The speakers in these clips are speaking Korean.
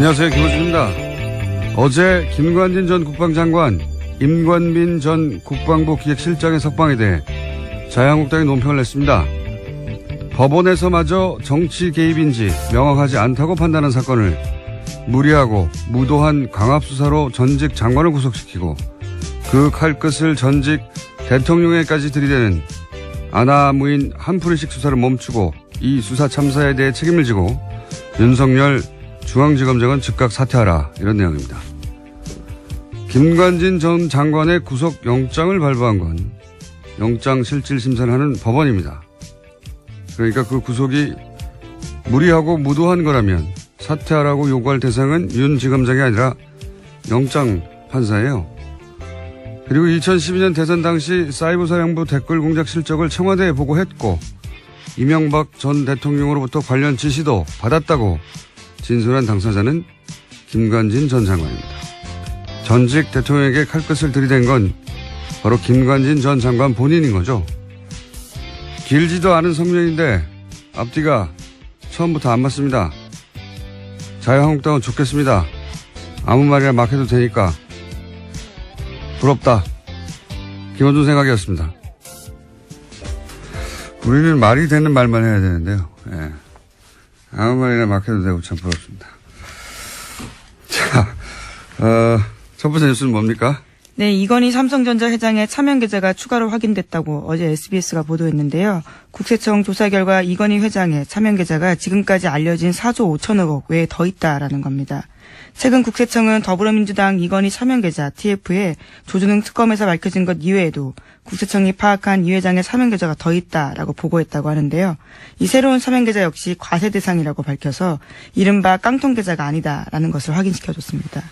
안녕하세요. 김호준입니다. 어제 김관진 전 국방장관, 임관빈 전 국방부 기획실장의 석방에 대해 자유한국당이 논평을 냈습니다. 법원에서마저 정치 개입인지 명확하지 않다고 판단한 사건을 무리하고 무도한 강압수사로 전직 장관을 구속시키고 그 칼끝을 전직 대통령에까지 들이대는 아나무인 한풀이식 수사를 멈추고 이 수사 참사에 대해 책임을 지고 윤석열 중앙지검장은 즉각 사퇴하라, 이런 내용입니다. 김관진 전 장관의 구속영장을 발부한 건 영장실질심사를 하는 법원입니다. 그러니까 그 구속이 무리하고 무도한 거라면 사퇴하라고 요구할 대상은 윤 지검장이 아니라 영장 판사예요. 그리고 2012년 대선 당시 사이버사령부 댓글 공작 실적을 청와대에 보고했고 이명박 전 대통령으로부터 관련 지시도 받았다고 진술한 당사자는 김관진 전 장관입니다. 전직 대통령에게 칼끝을 들이댄 건 바로 김관진 전 장관 본인인 거죠. 길지도 않은 성명인데 앞뒤가 처음부터 안 맞습니다. 자유한국당은 좋겠습니다. 아무 말이나 막 해도 되니까. 부럽다. 김원준 생각이었습니다. 우리는 말이 되는 말만 해야 되는데요. 예. 아무 말이나 막 해도 되고 참 부럽습니다. 자, 첫 번째 뉴스는 뭡니까? 네, 이건희 삼성전자 회장의 차명 계좌가 추가로 확인됐다고 어제 SBS가 보도했는데요. 국세청 조사 결과 이건희 회장의 차명 계좌가 지금까지 알려진 4조 5천억 원 외에 더 있다라는 겁니다. 최근 국세청은 더불어민주당 이건희 차명 계좌 TF에 조준웅 특검에서 밝혀진 것 이외에도 국세청이 파악한 이 회장의 차명 계좌가 더 있다라고 보고했다고 하는데요. 이 새로운 차명 계좌 역시 과세 대상이라고 밝혀서 이른바 깡통 계좌가 아니다라는 것을 확인시켜줬습니다.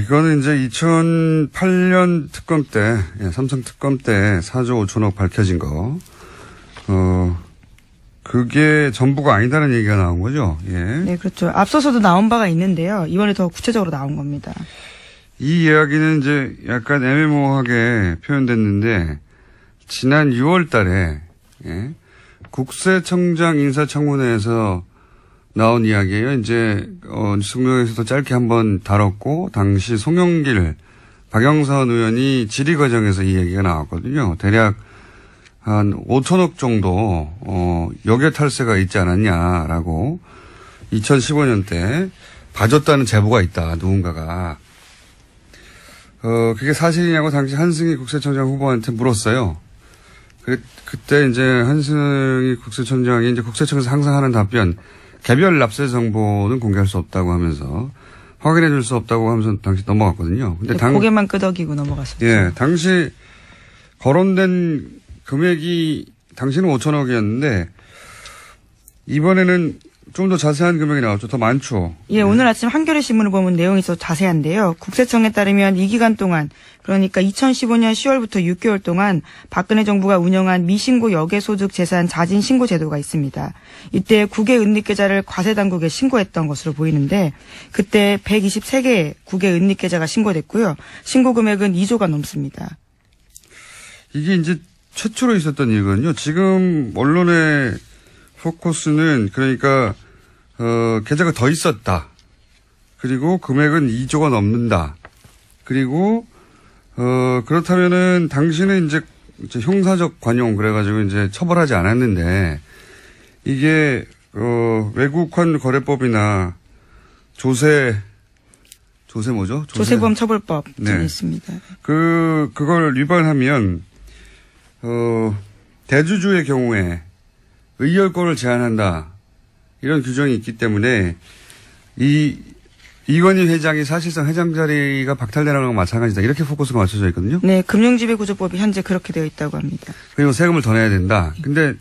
이거는 이제 2008년 특검 때, 삼성 특검 때 4조 5천억 밝혀진 거, 그게 전부가 아니다는 얘기가 나온 거죠. 예. 네, 그렇죠. 앞서서도 나온 바가 있는데요. 이번에 더 구체적으로 나온 겁니다. 이 이야기는 이제 약간 애매모호하게 표현됐는데, 지난 6월 달에, 국세청장 인사청문회에서 나온 이야기예요. 이제, 뉴스공장에서도 짧게 한번 다뤘고, 당시 송영길, 박영선 의원이 질의과정에서 이 얘기가 나왔거든요. 대략 한 5천억 정도, 역외 탈세가 있지 않았냐라고 2015년 때 봐줬다는 제보가 있다, 누군가가. 그게 사실이냐고 당시 한승희 국세청장 후보한테 물었어요. 그때 이제 한승희 국세청장이 이제 국세청에서 항상 하는 답변, 개별 납세 정보는 공개할 수 없다고 하면서 확인해 줄 수 없다고 하면서 당시 넘어갔거든요. 근데 고개만 끄덕이고 넘어갔었죠. 예, 당시 거론된 금액이 당시는 5천억이었는데 이번에는 좀 더 자세한 금액이 나왔죠. 더 많죠. 예, 오늘 아침 한겨레 신문을 보면 내용이 더 자세한데요. 국세청에 따르면 이 기간 동안, 그러니까 2015년 10월부터 6개월 동안 박근혜 정부가 운영한 미신고 역외소득 재산 자진 신고 제도가 있습니다. 이때 국외 은닉 계좌를 과세 당국에 신고했던 것으로 보이는데 그때 123개의 국외 은닉 계좌가 신고됐고요. 신고 금액은 2조가 넘습니다. 이게 이제 최초로 있었던 일이거든요. 지금 언론의 포커스는 그러니까 계좌가 더 있었다. 그리고 금액은 2조가 넘는다. 그리고 그렇다면은 당신은 이제 형사적 관용 그래가지고 이제 처벌하지 않았는데 이게 외국환 거래법이나 조세 뭐죠? 조세범 처벌법 네. 있습니다. 그걸 위반하면 대주주의 경우에 의결권을 제한한다. 이런 규정이 있기 때문에 이건희 회장이 사실상 회장 자리가 박탈되는 거랑 마찬가지다. 이렇게 포커스가 맞춰져 있거든요. 네. 금융지배구조법이 현재 그렇게 되어 있다고 합니다. 그리고 세금을 더 내야 된다. 근데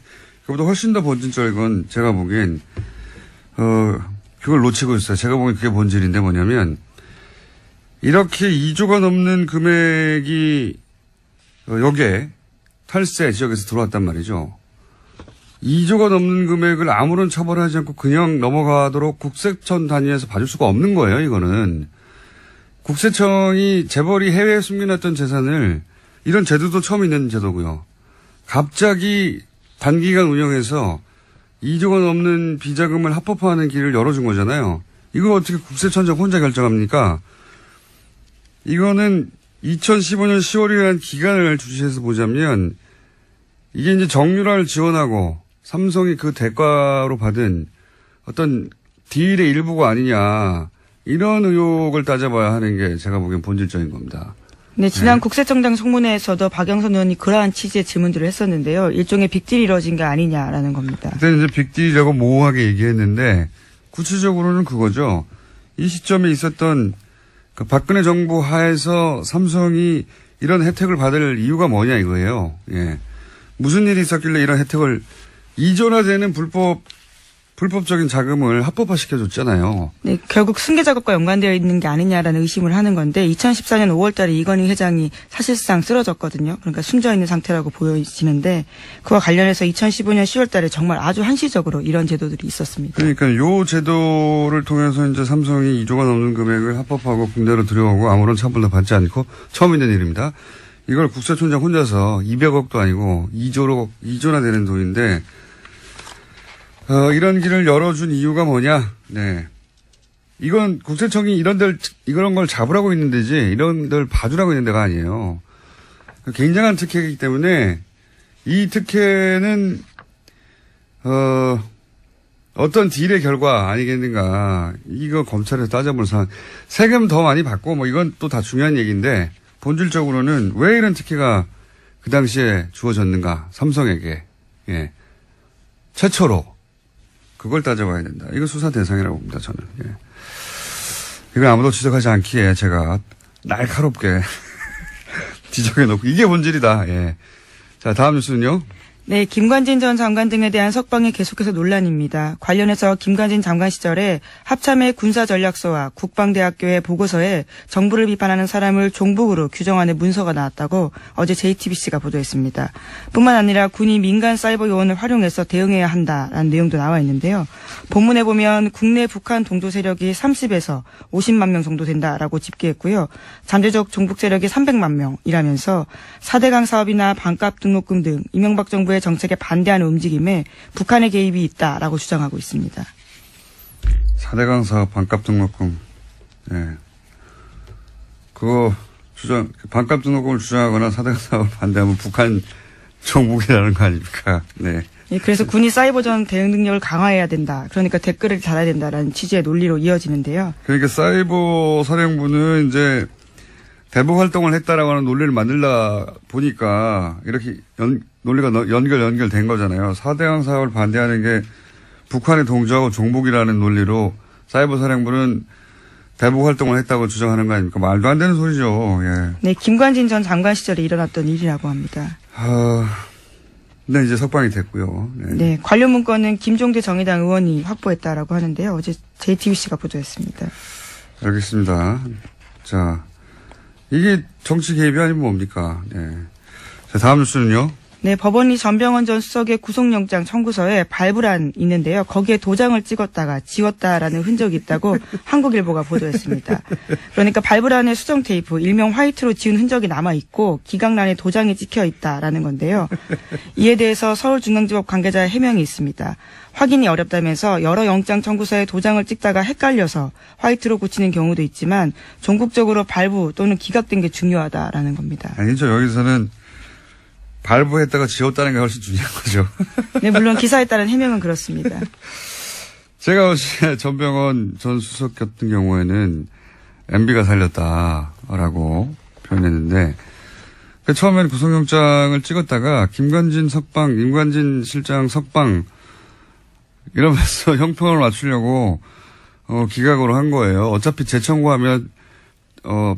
그보다 훨씬 더 본질적인 건 제가 보기엔 그걸 놓치고 있어요. 제가 보기엔 그게 본질인데 뭐냐면 이렇게 2조가 넘는 금액이 여기에 탈세 지역에서 들어왔단 말이죠. 2조가 넘는 금액을 아무런 처벌하지 않고 그냥 넘어가도록 국세청 단위에서 봐줄 수가 없는 거예요, 이거는. 국세청이 재벌이 해외에 숨겨놨던 재산을 이런 제도도 처음 있는 제도고요. 갑자기 단기간 운영해서 2조가 넘는 비자금을 합법화하는 길을 열어준 거잖아요. 이거 어떻게 국세청장 혼자 결정합니까? 이거는 2015년 10월이라는 기간을 주시해서 보자면 이게 이제 정유라를 지원하고 삼성이 그 대가로 받은 어떤 딜의 일부가 아니냐 이런 의혹을 따져봐야 하는 게 제가 보기엔 본질적인 겁니다. 네, 지난 국세청장 청문회에서도 박영선 의원이 그러한 취지의 질문들을 했었는데요. 일종의 빅딜이 이루어진 게 아니냐라는 겁니다. 그때는 이제 빅딜이라고 모호하게 얘기했는데 구체적으로는 그거죠. 이 시점에 있었던 그 박근혜 정부 하에서 삼성이 이런 혜택을 받을 이유가 뭐냐 이거예요. 예. 무슨 일이 있었길래 이런 혜택을 이전화되는 불법적인 자금을 합법화시켜줬잖아요. 네, 결국 승계 작업과 연관되어 있는 게 아니냐라는 의심을 하는 건데 2014년 5월 달에 이건희 회장이 사실상 쓰러졌거든요. 그러니까 숨져 있는 상태라고 보여지는데 그와 관련해서 2015년 10월 달에 정말 아주 한시적으로 이런 제도들이 있었습니다. 그러니까 요 제도를 통해서 이제 삼성이 2조가 넘는 금액을 합법하고 국내로 들여오고 아무런 처벌도 받지 않고 처음 있는 일입니다. 이걸 국세청장 혼자서 200억도 아니고 2조나 되는 돈인데 이런 길을 열어준 이유가 뭐냐? 네. 이건 국세청이 이런 걸 잡으라고 있는 데지, 이런 데를 봐주라고 있는 데가 아니에요. 굉장한 특혜이기 때문에, 이 특혜는, 어떤 딜의 결과 아니겠는가. 이거 검찰에서 따져볼 사안. 세금 더 많이 받고, 뭐 이건 또 다 중요한 얘기인데, 본질적으로는 왜 이런 특혜가 그 당시에 주어졌는가. 삼성에게. 예. 최초로. 그걸 따져봐야 된다. 이거 수사 대상이라고 봅니다, 저는. 예. 이걸 아무도 지적하지 않기에 제가 날카롭게 지적해놓고 이게 본질이다. 예. 자, 다음 뉴스는요. 네, 김관진 전 장관 등에 대한 석방이 계속해서 논란입니다. 관련해서 김관진 장관 시절에 합참의 군사전략서와 국방대학교의 보고서에 정부를 비판하는 사람을 종북으로 규정하는 문서가 나왔다고 어제 JTBC가 보도했습니다. 뿐만 아니라 군이 민간 사이버 요원을 활용해서 대응해야 한다라는 내용도 나와 있는데요. 본문에 보면 국내 북한 동조 세력이 30에서 50만 명 정도 된다라고 집계했고요. 잠재적 종북 세력이 300만 명이라면서 4대강 사업이나 반값 등록금 등 이명박 정부의 정책에 반대하는 움직임에 북한의 개입이 있다라고 주장하고 있습니다. 4대강 사업 반값 등록금. 예. 그거 반값 등록금을 주장하거나 4대강 사업을 반대하면 북한 정북이라는 거 아닙니까? 네. 예, 그래서 군이 사이버전 대응 능력을 강화해야 된다. 그러니까 댓글을 달아야 된다라는 취지의 논리로 이어지는데요. 그러니까 사이버 사령부는 이제 대북 활동을 했다라고 하는 논리를 만들다 보니까 이렇게 논리가 연결된 거잖아요. 4대강 사업을 반대하는 게 북한의 동조하고 종북이라는 논리로 사이버 사령부는 대북 활동을 했다고 주장하는 거 아닙니까? 말도 안 되는 소리죠. 예. 네, 김관진 전 장관 시절에 일어났던 일이라고 합니다. 네, 이제 석방이 됐고요. 네. 네, 관련 문건은 김종대 정의당 의원이 확보했다라고 하는데요. 어제 JTBC가 보도했습니다. 알겠습니다. 자, 이게 정치 개입이 아니면 뭡니까? 네. 자, 다음 뉴스는요. 네, 법원이 전병헌 전 수석의 구속영장 청구서에 발부란 있는데요. 거기에 도장을 찍었다가 지웠다라는 흔적이 있다고 한국일보가 보도했습니다. 그러니까 발부란에 수정 테이프, 일명 화이트로 지운 흔적이 남아있고 기각란에 도장이 찍혀 있다라는 건데요. 이에 대해서 서울중앙지법 관계자의 해명이 있습니다. 확인이 어렵다면서 여러 영장 청구서에 도장을 찍다가 헷갈려서 화이트로 고치는 경우도 있지만 전국적으로 발부 또는 기각된 게 중요하다라는 겁니다. 아니죠. 여기서는 발부했다가 지웠다는 게 훨씬 중요한 거죠. 네, 물론 기사에 따른 해명은 그렇습니다. 제가 어제 전병헌 전 수석 같은 경우에는 MB가 살렸다라고 표현했는데 처음에는 구속영장을 찍었다가 김관진 실장 석방 이러면서 형평을 맞추려고 기각으로 한 거예요. 어차피 재청구하면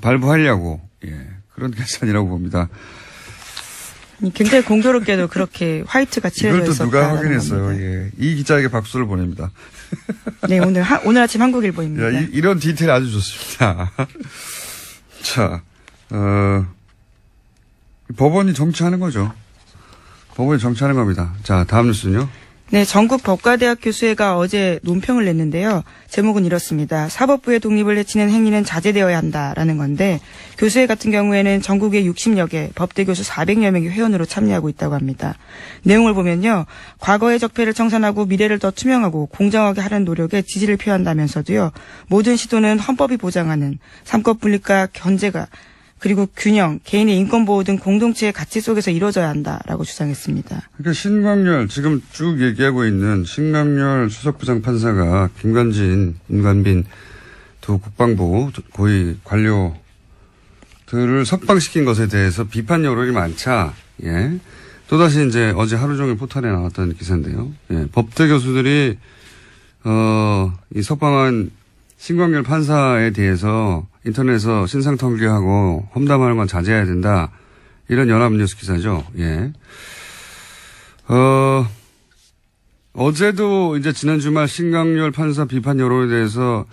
발부하려고 그런 계산이라고 봅니다. 굉장히 공교롭게도 그렇게 화이트가 칠해져 있었다. 이걸 또 누가 확인했어요. 예. 이 기자에게 박수를 보냅니다. 네, 오늘 아침 한국일보입니다. 이런 디테일 아주 좋습니다. 자, 법원이 정치하는 거죠. 법원이 정치하는 겁니다. 자, 다음 뉴스는요. 네, 전국 법과대학 교수회가 어제 논평을 냈는데요. 제목은 이렇습니다. 사법부의 독립을 해치는 행위는 자제되어야 한다라는 건데 교수회 같은 경우에는 전국에 60여 개, 법대 교수 400여 명이 회원으로 참여하고 있다고 합니다. 내용을 보면요. 과거의 적폐를 청산하고 미래를 더 투명하고 공정하게 하려는 노력에 지지를 표한다면서도요. 모든 시도는 헌법이 보장하는 삼권 분립과 견제가 그리고 균형, 개인의 인권보호 등 공동체의 가치 속에서 이루어져야 한다라고 주장했습니다. 그러니까 신광열, 지금 쭉 얘기하고 있는 신광열 수석부장판사가 김관진, 임관빈 두 국방부 고위 관료들을 석방시킨 것에 대해서 비판 여론이 많자, 예. 또다시 이제 어제 하루 종일 포털에 나왔던 기사인데요. 예. 법대 교수들이, 이 석방한 신광열 판사에 대해서 인터넷에서 신상털기하고 험담하는 건 자제해야 된다. 이런 연합뉴스 기사죠. 예. 어제도 이제 지난 주말 신광열 판사 비판 여론에 대해서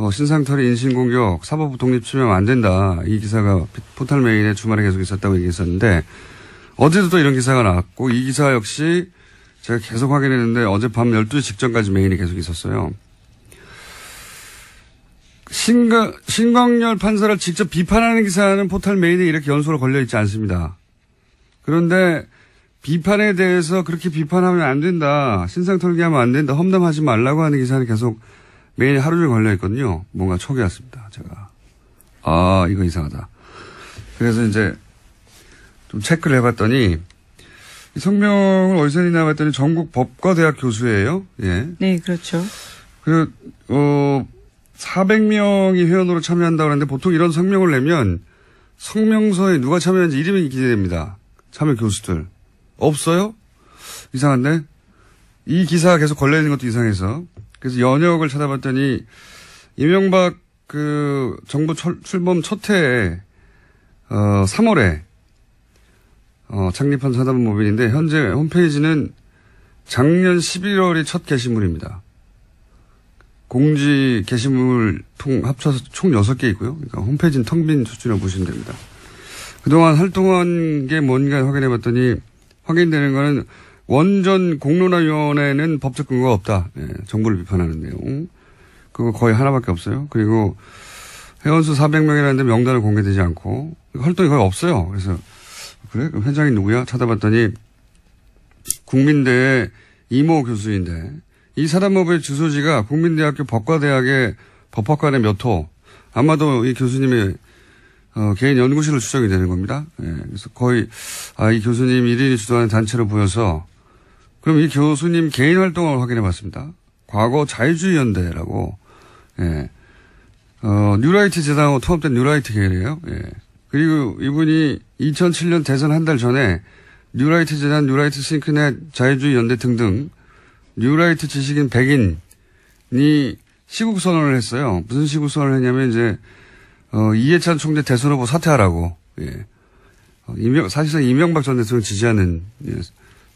신상털이 인신공격, 사법부 독립 침해하면 안 된다. 이 기사가 포털 메인에 주말에 계속 있었다고 얘기했었는데 어제도 또 이런 기사가 나왔고 이 기사 역시 제가 계속 확인했는데 어젯밤 12시 직전까지 메인이 계속 있었어요. 신광열 판사를 직접 비판하는 기사는 포털 메인에 이렇게 연속으로 걸려있지 않습니다. 그런데 비판에 대해서 그렇게 비판하면 안 된다. 신상털기하면 안 된다. 험담하지 말라고 하는 기사는 계속 메인에 하루 종일 걸려있거든요. 뭔가 촉이 왔습니다. 제가. 아, 이거 이상하다. 그래서 이제 좀 체크를 해봤더니 이 성명을 어디서 했나 봤더니 전국 법과대학 교수예요. 예. 네, 그렇죠. 400명이 회원으로 참여한다고 하는데 보통 이런 성명을 내면 성명서에 누가 참여했는지 이름이 기재됩니다. 참여 교수들. 없어요? 이상한데? 이 기사가 계속 걸려있는 것도 이상해서. 그래서 연역을 찾아봤더니 이명박 정부 출범 첫 해에 3월에 창립한 사단법인인데 현재 홈페이지는 작년 11월이 첫 게시물입니다. 공지 게시물 합쳐서 총 6개 있고요. 그러니까 홈페이지는 텅 빈 수준이라고 보시면 됩니다. 그동안 활동한 게 뭔가 확인해봤더니 확인되는 거는 원전 공론화위원회는 법적 근거가 없다. 네, 정부를 비판하는 내용. 그거 거의 하나밖에 없어요. 그리고 회원수 400명이라는데 명단을 공개되지 않고 활동이 거의 없어요. 그래서 그래? 그럼 회장이 누구야? 찾아봤더니 국민대의 이모 교수인데 이 사단법의 주소지가 국민대학교 법과대학의 법학관의 몇 호. 아마도 이 교수님의 개인 연구실로 추정이 되는 겁니다. 예, 그래서 거의 이 교수님 1인이 주도하는 단체로 보여서 그럼 이 교수님 개인 활동을 확인해 봤습니다. 과거 자유주의연대라고 예, 뉴라이트 재단하고 통합된 뉴라이트 계열이에요. 예. 그리고 이분이 2007년 대선 한 달 전에 뉴라이트 재단, 뉴라이트 싱크넷, 자유주의연대 등등 뉴라이트 지식인 100인이 시국선언을 했어요. 무슨 시국선언을 했냐면 이제 이해찬 총재 대선 후보 사퇴하라고. 예. 사실상 이명박 전 대통령 지지하는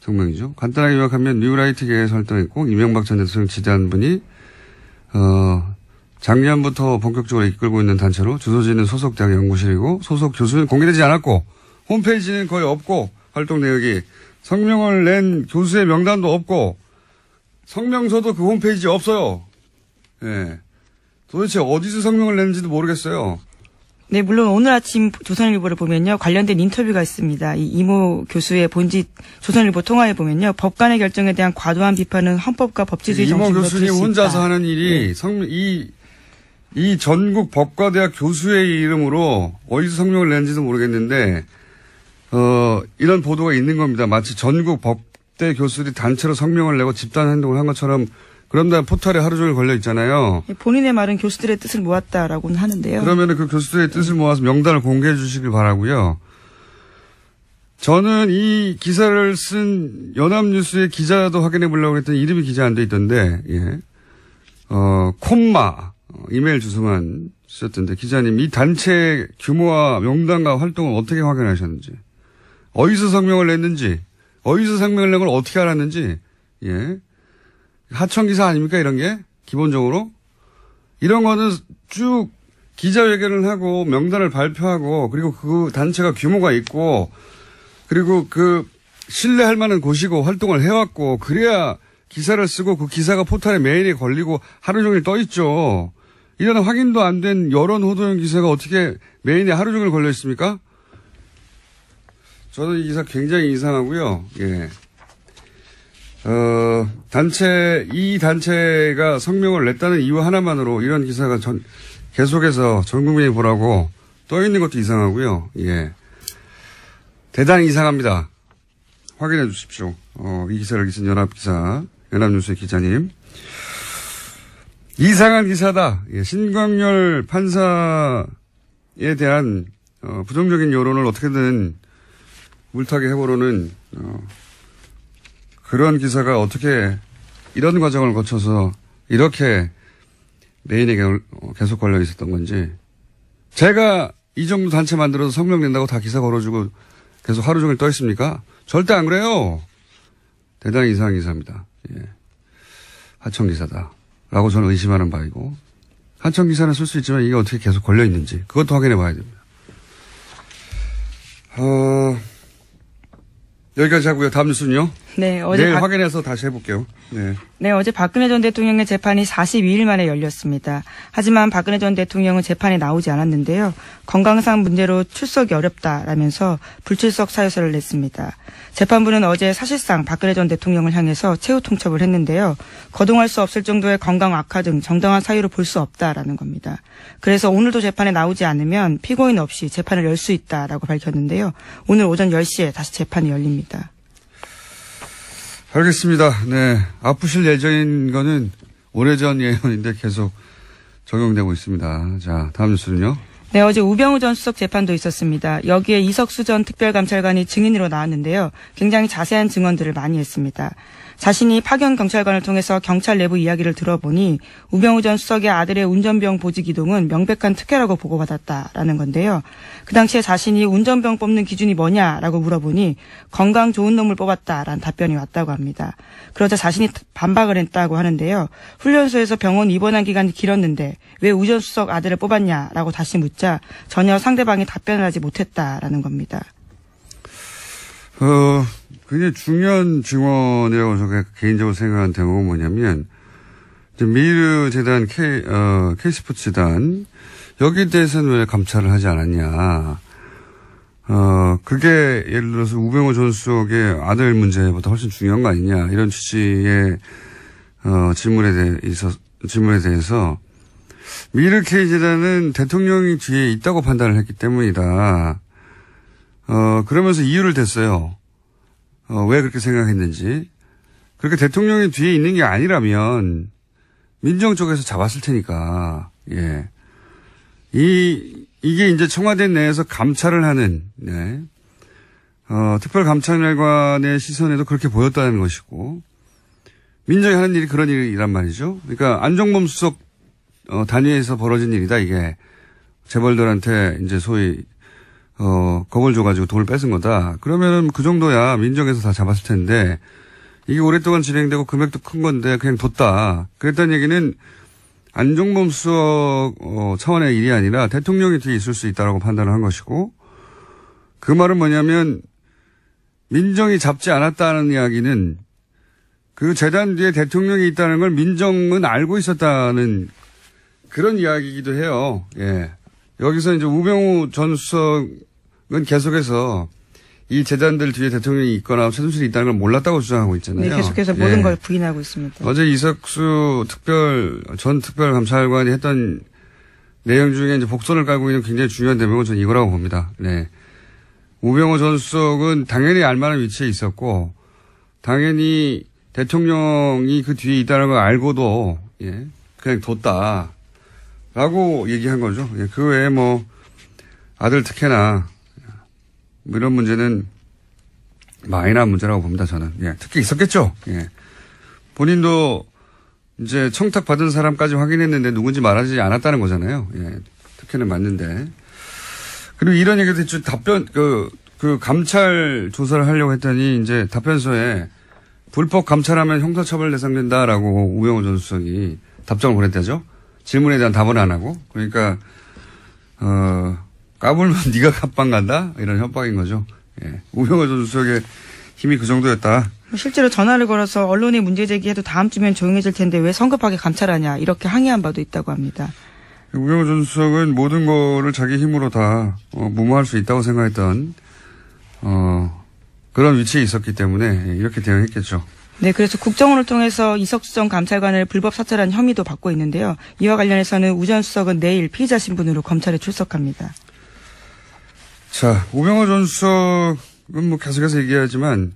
성명이죠. 간단하게 요약하면 뉴라이트계에서 활동했고 이명박 전 대통령 지지하는 분이 작년부터 본격적으로 이끌고 있는 단체로 주소지는 소속 대학 연구실이고 소속 교수는 공개되지 않았고 홈페이지는 거의 없고 활동 내역이 성명을 낸 교수의 명단도 없고 성명서도 그 홈페이지에 없어요. 예. 도대체 어디서 성명을 냈는지도 모르겠어요. 네, 물론 오늘 아침 조선일보를 보면요. 관련된 인터뷰가 있습니다. 이 이모 교수의 본짓 조선일보 통화에 보면요. 법관의 결정에 대한 과도한 비판은 헌법과 법치주의 정신으로 이모 교수님 혼자서 하는 일이 네. 이 전국 법과대학 교수의 이름으로 어디서 성명을 냈는지도 모르겠는데 이런 보도가 있는 겁니다. 마치 전국 법대 교수들이 단체로 성명을 내고 집단 행동을 한 것처럼 그런 다음 포털에 하루 종일 걸려 있잖아요. 본인의 말은 교수들의 뜻을 모았다라고는 하는데요. 그러면 그 교수들의 뜻을 모아서 명단을 공개해 주시길 바라고요. 저는 이 기사를 쓴 연합뉴스의 기자도 확인해 보려고 했더니 이름이 기자 안 돼 있던데, 예. 콤마, 이메일 주소만 쓰셨던데, 기자님, 이 단체 규모와 명단과 활동을 어떻게 확인하셨는지, 어디서 성명을 냈는지, 어디서 성명을 낸 걸 어떻게 알았는지, 예. 하청기사 아닙니까, 이런 게? 기본적으로? 이런 거는 쭉 기자회견을 하고 명단을 발표하고 그리고 그 단체가 규모가 있고 그리고 그 신뢰할 만한 곳이고 활동을 해왔고 그래야 기사를 쓰고 그 기사가 포털에 메일에 걸리고 하루 종일 떠 있죠. 이런 확인도 안 된 여론 호도형 기사가 어떻게 메일에 하루 종일 걸려 있습니까? 저는 이 기사 굉장히 이상하고요. 예. 이 단체가 성명을 냈다는 이유 하나만으로 이런 기사가 계속해서 전 국민이 보라고 떠 있는 것도 이상하고요. 예. 대단히 이상합니다. 확인해 주십시오. 이 기사를 쓴 연합기사, 연합뉴스의 기자님. 이상한 기사다. 예, 신광열 판사에 대한 부정적인 여론을 어떻게든 물타기 해보려는 그런 기사가 어떻게 이런 과정을 거쳐서 이렇게 메인에 계속 걸려 있었던 건지. 제가 이 정도 단체 만들어서 성명 낸다고 다 기사 걸어주고 계속 하루 종일 떠 있습니까? 절대 안 그래요. 대단히 이상한 기사입니다. 예. 하청 기사다. 라고 저는 의심하는 바이고. 하청 기사는 쓸 수 있지만 이게 어떻게 계속 걸려 있는지 그것도 확인해 봐야 됩니다. 여기까지 하고요. 다음 뉴스는요? 네, 어제 내일 확인해서 다시 해볼게요. 네, 어제 박근혜 전 대통령의 재판이 42일 만에 열렸습니다. 하지만 박근혜 전 대통령은 재판에 나오지 않았는데요. 건강상 문제로 출석이 어렵다라면서 불출석 사유서를 냈습니다. 재판부는 어제 사실상 박근혜 전 대통령을 향해서 최후 통첩을 했는데요. 거동할 수 없을 정도의 건강 악화 등 정당한 사유로 볼 수 없다라는 겁니다. 그래서 오늘도 재판에 나오지 않으면 피고인 없이 재판을 열 수 있다라고 밝혔는데요. 오늘 오전 10시에 다시 재판이 열립니다. 알겠습니다. 네. 아프실 예정인 거는 오래전 예언인데 계속 적용되고 있습니다. 자, 다음 뉴스는요? 네, 어제 우병우 전 수석 재판도 있었습니다. 여기에 이석수 전 특별감찰관이 증인으로 나왔는데요. 굉장히 자세한 증언들을 많이 했습니다. 자신이 파견 경찰관을 통해서 경찰 내부 이야기를 들어보니 우병우 전 수석의 아들의 운전병 보직 이동은 명백한 특혜라고 보고받았다라는 건데요. 그 당시에 자신이 운전병 뽑는 기준이 뭐냐라고 물어보니 건강 좋은 놈을 뽑았다라는 답변이 왔다고 합니다. 그러자 자신이 반박을 했다고 하는데요. 훈련소에서 병원 입원한 기간이 길었는데 왜 우 전 수석 아들을 뽑았냐라고 다시 묻자 전혀 상대방이 답변을 하지 못했다라는 겁니다. 굉장히 중요한 증언이라고 제가 개인적으로 생각하는 대목은 뭐냐면, 미르 재단 K스포츠 재단, 여기에 대해서는 왜 감찰을 하지 않았냐. 그게 예를 들어서 우병우 전 수석의 아들 문제보다 훨씬 중요한 거 아니냐. 이런 취지의, 질문에 대해서, 미르 K 재단은 대통령이 뒤에 있다고 판단을 했기 때문이다. 그러면서 이유를 댔어요. 왜 그렇게 생각했는지. 그렇게 대통령이 뒤에 있는 게 아니라면 민정 쪽에서 잡았을 테니까. 예. 이게 이제 청와대 내에서 감찰을 하는, 네. 특별감찰관의 시선에도 그렇게 보였다는 것이고, 민정이 하는 일이 그런 일이란 말이죠. 그러니까 안종범 수석 단위에서 벌어진 일이다, 이게. 재벌들한테 이제 소위 겁을 줘가지고 돈을 뺏은 거다. 그러면은 그 정도야 민정에서 다 잡았을 텐데, 이게 오랫동안 진행되고 금액도 큰 건데 그냥 뒀다. 그랬다는 얘기는 안종범 수석 차원의 일이 아니라 대통령이 뒤에 있을 수 있다라고 판단을 한 것이고, 그 말은 뭐냐면 민정이 잡지 않았다는 이야기는 그 재단 뒤에 대통령이 있다는 걸 민정은 알고 있었다는 그런 이야기이기도 해요. 예. 여기서 이제 우병우 전 수석은 계속해서 이 재단들 뒤에 대통령이 있거나 최순실이 있다는 걸 몰랐다고 주장하고 있잖아요. 네, 계속해서 모든 걸 부인하고 있습니다. 어제 이석수 전 특별감찰관이 했던 내용 중에 이제 복선을 깔고 있는 굉장히 중요한 대목은 저는 이거라고 봅니다. 네. 우병우 전 수석은 당연히 알만한 위치에 있었고, 당연히 대통령이 그 뒤에 있다는 걸 알고도, 예, 그냥 뒀다. 라고 얘기한 거죠. 예, 그 외에 뭐, 아들 특혜나, 뭐 이런 문제는 마이너한 문제라고 봅니다, 저는. 예, 특혜 있었겠죠. 예. 본인도 이제 청탁받은 사람까지 확인했는데 누군지 말하지 않았다는 거잖아요. 예, 특혜는 맞는데. 그리고 이런 얘기도 했죠. 그 감찰 조사를 하려고 했더니 이제 답변서에 불법 감찰하면 형사처벌 대상된다라고 우병우 전 수석이 답장을 보냈다죠. 질문에 대한 답은 안 하고. 그러니까, 까불면 네가 갑방 간다? 이런 협박인 거죠. 예. 우병우 전 수석의 힘이 그 정도였다. 실제로 전화를 걸어서 언론에 문제 제기해도 다음 주면 조용해질 텐데 왜 성급하게 감찰하냐 이렇게 항의한 바도 있다고 합니다. 우병우 전 수석은 모든 거를 자기 힘으로 다 무마할 수 있다고 생각했던 그런 위치에 있었기 때문에 이렇게 대응했겠죠. 네, 그래서 국정원을 통해서 이석수전 감찰관을 불법 사찰한 혐의도 받고 있는데요. 이와 관련해서는 우 전 수석은 내일 피의자 신분으로 검찰에 출석합니다. 자, 우병우 전 수석은 뭐 계속해서 얘기하지만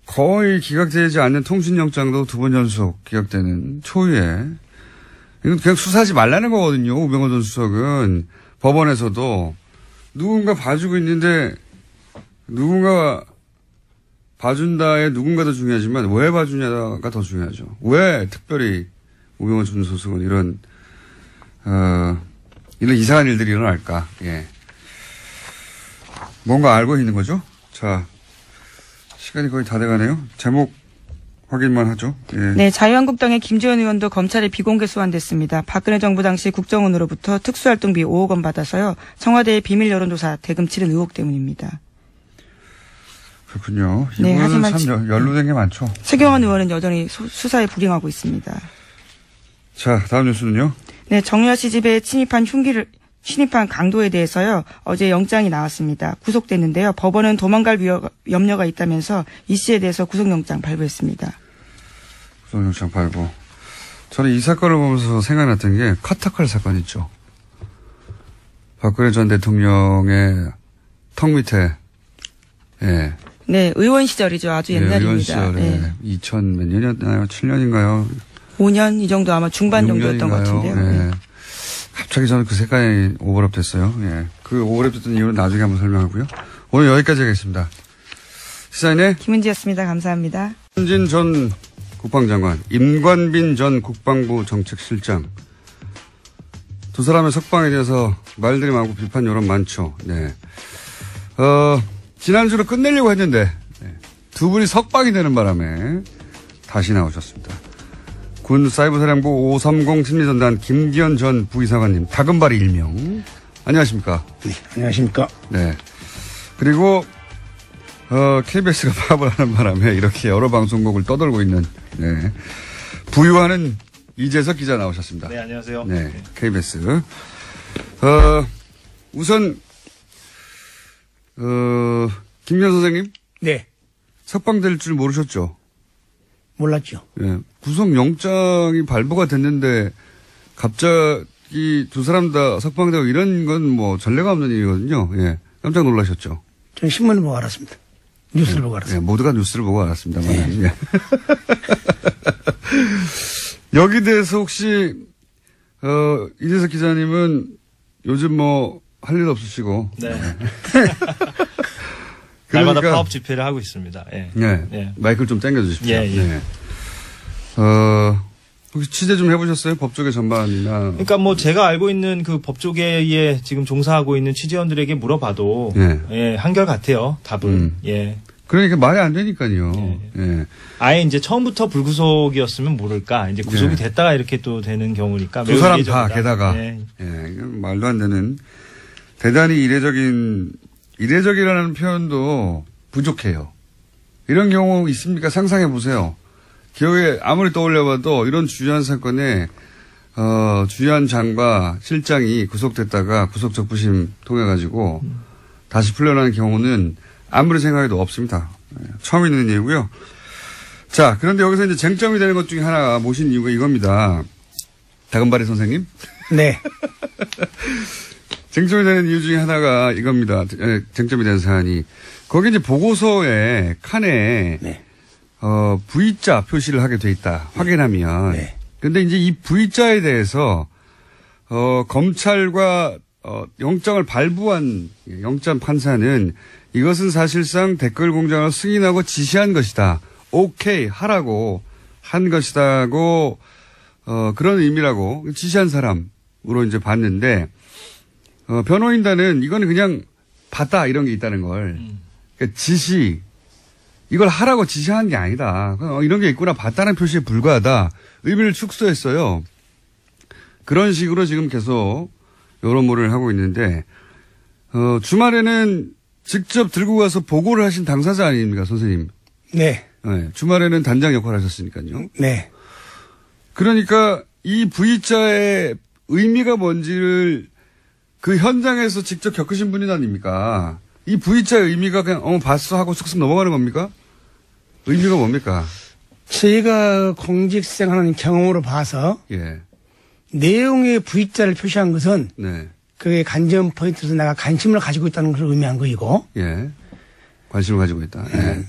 거의 기각되지 않는 통신영장도 두 번 연속 기각되는 초유에 이건 그냥 수사하지 말라는 거거든요. 우병우 전 수석은 법원에서도 누군가 봐주고 있는데 누군가 봐준다에 누군가도 중요하지만 왜 봐주냐가 더 중요하죠. 왜 특별히 우병우 전 수석은 이런 이상한 일들이 일어날까. 예. 뭔가 알고 있는 거죠. 자, 시간이 거의 다 돼가네요. 제목 확인만 하죠. 예. 네, 자유한국당의 김재원 의원도 검찰에 비공개 소환됐습니다. 박근혜 정부 당시 국정원으로부터 특수활동비 5억 원 받아서요. 청와대의 비밀 여론조사 대금 치른 의혹 때문입니다. 그렇군요. 네, 이분은 하지만 참 연루된 게 많죠. 최경환 의원은 여전히 수사에 불응하고 있습니다. 자, 다음 뉴스는요. 네, 정유아 씨 집에 침입한 강도에 대해서요. 어제 영장이 나왔습니다. 구속됐는데요. 법원은 도망갈 염려가 있다면서 이 씨에 대해서 구속영장 발부했습니다. 구속영장 발부. 저는 이 사건을 보면서 생각났던 게 카타칼 사건 있죠. 박근혜 전 대통령의 턱 밑에 예. 네, 의원 시절이죠. 아주 옛날입니다. 의원 시절에 네. 2000 몇 년이었나요? 7년인가요? 5년 이 정도 아마 중반 정도였던 것 같은데요. 네. 갑자기 저는 그 색깔이 오버랩 됐어요. 예. 그 오버랩 됐던 이유는 나중에 한번 설명하고요. 오늘 여기까지 하겠습니다. 시사인의 김은지였습니다. 감사합니다. 한진 전 국방장관, 임관빈 전 국방부 정책실장. 두 사람의 석방에 대해서 말들이 많고 비판 여론 많죠. 네. 지난주로 끝내려고 했는데 두 분이 석방이 되는 바람에 다시 나오셨습니다. 군 사이버사령부 530 심리전단 김기현 전 부이사관님, 다금바리 일명. 안녕하십니까? 네, 안녕하십니까? 네. 그리고 KBS가 파업을 하는 바람에 이렇게 여러 방송국을 떠돌고 있는 부유하는 이재석 기자 나오셨습니다. 네, 안녕하세요. 네, KBS. 우선 김기현 선생님. 네. 석방될 줄 모르셨죠? 몰랐죠. 예. 구속영장이 발부가 됐는데 갑자기 두 사람 다 석방되고 이런 건 뭐 전례가 없는 일이거든요. 예. 깜짝 놀라셨죠? 저는 신문을 보고 알았습니다. 뉴스를 보고 알았습니다. 예, 모두가 뉴스를 보고 알았습니다만. 네. 예. 여기 대해서 혹시 이재석 기자님은 요즘 뭐 할 일 없으시고. 네. 그러니까, 날마다 파업 집회를 하고 있습니다. 예. 네. 예. 마이크를 좀 당겨 주십시오. 예, 예. 네. 혹시 취재 좀 해보셨어요? 법조계 전반이나. 그러니까 뭐 제가 알고 있는 그 법조계에 지금 종사하고 있는 취재원들에게 물어봐도 예, 한결같아요. 답은. 예. 그러니까 말이 안 되니까요. 예. 예. 아예 이제 처음부터 불구속이었으면 모를까. 이제 구속이 됐다가 이렇게 또 되는 경우니까. 두 사람 다 게다가. 예. 이건 말도 안 되는 대단히 이례적이라는 표현도 부족해요. 이런 경우 있습니까? 상상해 보세요. 기억에 아무리 떠올려봐도 이런 주요한 사건에 주요한 장과 실장이 구속됐다가 구속 적부심 통해 가지고 다시 풀려나는 경우는 아무리 생각해도 없습니다. 처음 있는 일이고요. 자, 그런데 여기서 이제 쟁점이 되는 것 중에 하나가 모신 이유가 이겁니다. 다금바리 선생님. 네. 쟁점이 되는 이유 중에 하나가 이겁니다. 쟁점이 되는 사안이. 거기 이제 보고서에 칸에 네. V자 표시를 하게 돼 있다. 확인하면. 네. 근데 이제 이 V자에 대해서 검찰과 영장을 발부한 영장 판사는 이것은 사실상 댓글 공장을 승인하고 지시한 것이다. 오케이 하라고 한 것이다고 그런 의미라고 지시한 사람으로 이제 봤는데 변호인단은 이거는 그냥 봤다 이런 게 있다는 걸 그러니까 지시 이걸 하라고 지시한 게 아니다. 이런 게 있구나 봤다는 표시에 불과하다. 의미를 축소했어요. 그런 식으로 지금 계속 여론몰이를 하고 있는데 주말에는 직접 들고 가서 보고를 하신 당사자 아닙니까, 선생님? 네. 네. 주말에는 단장 역할을 하셨으니까요. 네. 그러니까 이 V자의 의미가 뭔지를 그 현장에서 직접 겪으신 분이 아닙니까? 이 V자의 의미가 그냥 봤어 하고 쑥쑥 넘어가는 겁니까? 의미가 뭡니까? 저희가 공직생활하는 경험으로 봐서 예. 내용의 V자를 표시한 것은 네. 그게 관전 포인트에서 내가 관심을 가지고 있다는 것을 의미한 거이고 예. 관심을 가지고 있다. 예.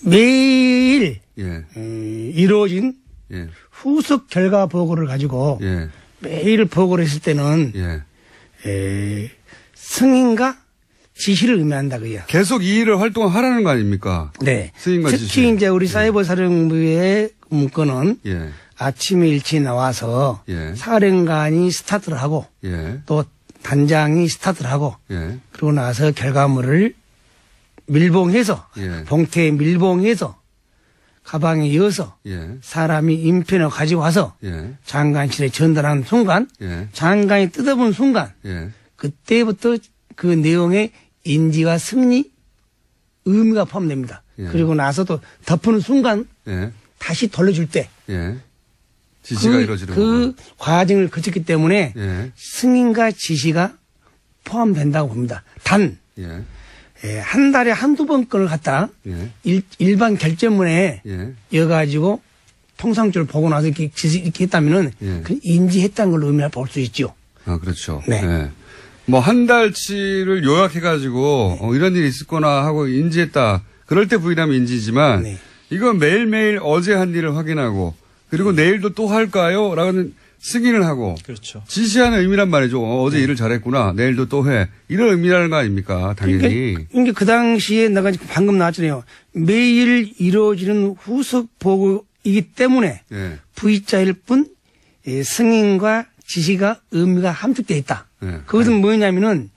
매일 예. 이루어진 예. 후속 결과 보고를 가지고 예. 매일 보고를 했을 때는 예. 승인과 지시를 의미한다 그요. 계속 이 일을 활동하라는 거 아닙니까? 네. 승인과 특히 지시. 이제 우리 사이버 사령부의 문건은 예. 아침에 일찍 나와서 예. 사령관이 스타트를 하고 예. 또 단장이 스타트를 하고 예. 그러고 나서 결과물을 밀봉해서 예. 봉태에 밀봉해서 가방에 이어서 예. 사람이 인편을 가지고 와서 예. 장관실에 전달하는 순간 예. 장관이 뜯어본 순간 예. 그때부터 그 내용의 인지와 승리 의미가 포함됩니다. 예. 그리고 나서도 덮는 순간 예. 다시 돌려줄 때 예. 지시가 이루어지는 그 과정을 거쳤기 때문에 예. 승인과 지시가 포함된다고 봅니다. 단 예. 한 달에 한두 번 건을 갖다 예. 일반 결제문에 예. 이어가지고 통상적으로 보고 나서 이렇게 했다면은 예. 그 인지했다는 걸로 의미를 볼 수 있죠. 아, 그렇죠. 네. 예. 뭐 한 달치를 요약해가지고 이런 일이 있었거나 하고 인지했다. 그럴 때 부인하면 인지지만 네. 이건 매일매일 어제 한 일을 확인하고 그리고 내일도 또 할까요? 라는 승인을 하고 그렇죠. 지시하는 의미란 말이죠. 어제 일을 잘했구나. 내일도 또 해. 이런 의미라는 거 아닙니까? 당연히. 그러니까 그 당시에 내가 방금 나왔잖아요. 매일 이루어지는 후속 보고이기 때문에 예. V자일 뿐 승인과 지시가 의미가 함축되어 있다. 예. 그것은 뭐냐면은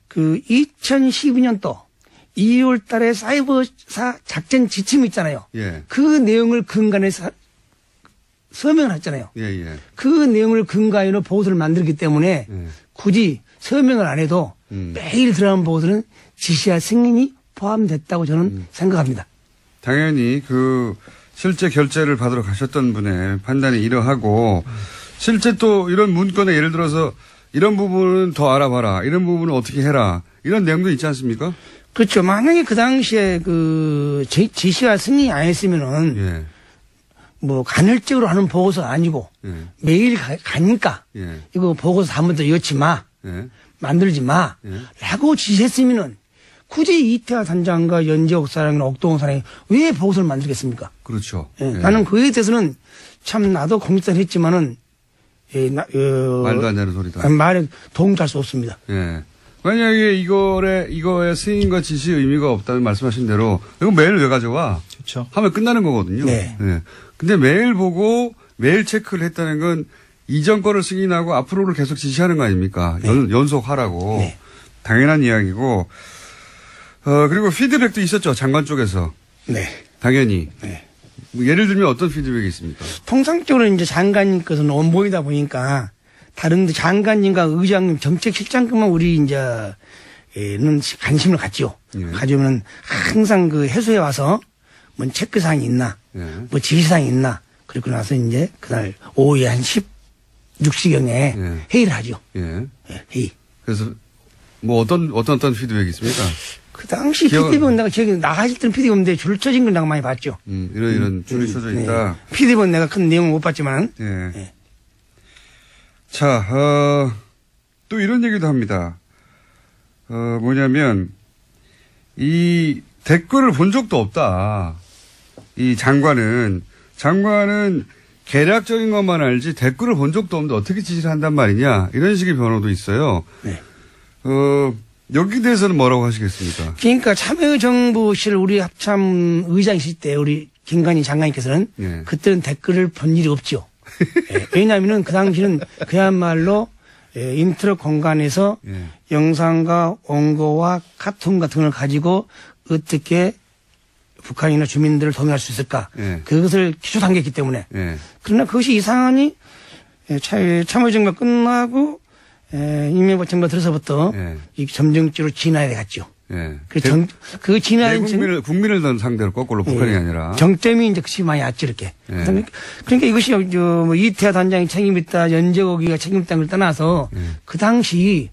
그 2012년도 2월 달에 사이버사 작전 지침이 있잖아요. 예. 그 내용을 근간해서 서명을 했잖아요. 예, 예. 그 내용을 근간으로 보고서를 만들기 때문에 예. 굳이 서명을 안 해도 매일 들어가는 보고서는 지시와 승인이 포함됐다고 저는 생각합니다. 당연히 그 실제 결제를 받으러 가셨던 분의 판단이 이러하고 실제 또 이런 문건에 예를 들어서 이런 부분은 더 알아봐라. 이런 부분은 어떻게 해라. 이런 내용도 있지 않습니까? 그렇죠. 만약에 그 당시에 그 지시와 승인이 안 했으면은 예. 뭐 간헐적으로 하는 보고서 아니고 예. 매일 가니까 예. 이거 보고서 한 번 더 엮지 마. 예. 만들지 마. 예. 라고 지시했으면은 굳이 이태하 단장과 연재옥 사장이나 옥동원 사장이 왜 보고서를 만들겠습니까? 그렇죠. 예. 예. 나는 그에 대해서는 참 나도 공직자를 했지만은 말도 안 되는 소리다. 말에 도움될 수 없습니다. 예. 만약에 이거에 승인과 지시 의미가 없다면 말씀하신 대로 이거 매일 왜 가져와? 그렇죠. 하면 끝나는 거거든요. 네. 예. 근데 매일 보고 매일 체크를 했다는 건 이전 거를 승인하고 앞으로를 계속 지시하는 거 아닙니까? 네. 연속하라고. 네. 당연한 이야기고. 그리고 피드백도 있었죠. 장관 쪽에서. 네. 당연히. 네. 뭐 예를 들면 어떤 피드백이 있습니까? 통상적으로 이제 장관님께서는 원본이다 보니까 다른데 장관님과 의장님 정책실장급만 우리 이제는 관심을 갖죠. 예. 가지고는 항상 그 해수에 와서 뭐 체크사항이 있나, 예. 뭐 지시사항이 있나, 그리고 나서 이제 그날 오후에 한 16시경에 예. 회의를 하죠. 예. 예, 회의. 그래서 뭐 어떤 피드백이 있습니까? 그 당시 피디본 내가 기억에 나가실 때는 피디본인데 줄 쳐진 걸 내가 많이 봤죠. 이런 줄이 쳐져 있다. 네. 피디본 내가 큰 내용을 못 봤지만. 예. 예. 자, 또 이런 얘기도 합니다. 뭐냐면, 이 댓글을 본 적도 없다. 이 장관은 계략적인 것만 알지 댓글을 본 적도 없는데 어떻게 지시를 한단 말이냐. 이런 식의 변호도 있어요. 네. 여기 대해서는 뭐라고 하시겠습니까? 그러니까 참여정부실 우리 합참 의장이실 때 우리 김관희 장관님께서는 예. 그때는 댓글을 본 일이 없죠. 예. 왜냐하면은 그 당시는 그야말로 인터넷 공간에서 예. 영상과 원고와 카툰 같은 걸 가지고 어떻게 북한이나 주민들을 동의할 수 있을까. 예. 그것을 기초 단계이기 때문에. 예. 그러나 그것이 이상하니 참여정부가 끝나고 이명박 정부가 들어서부터 예. 이 점정지로 진화해 갔죠. 예. 그 진화된 국민을 상대로 거꾸로 북한이 아니라. 정점이 이제 그치 많이 왔지, 이렇게. 예. 그러니까 이것이 뭐 이태하 단장이 책임있다, 연재고기가 책임있다는 걸 떠나서 그 당시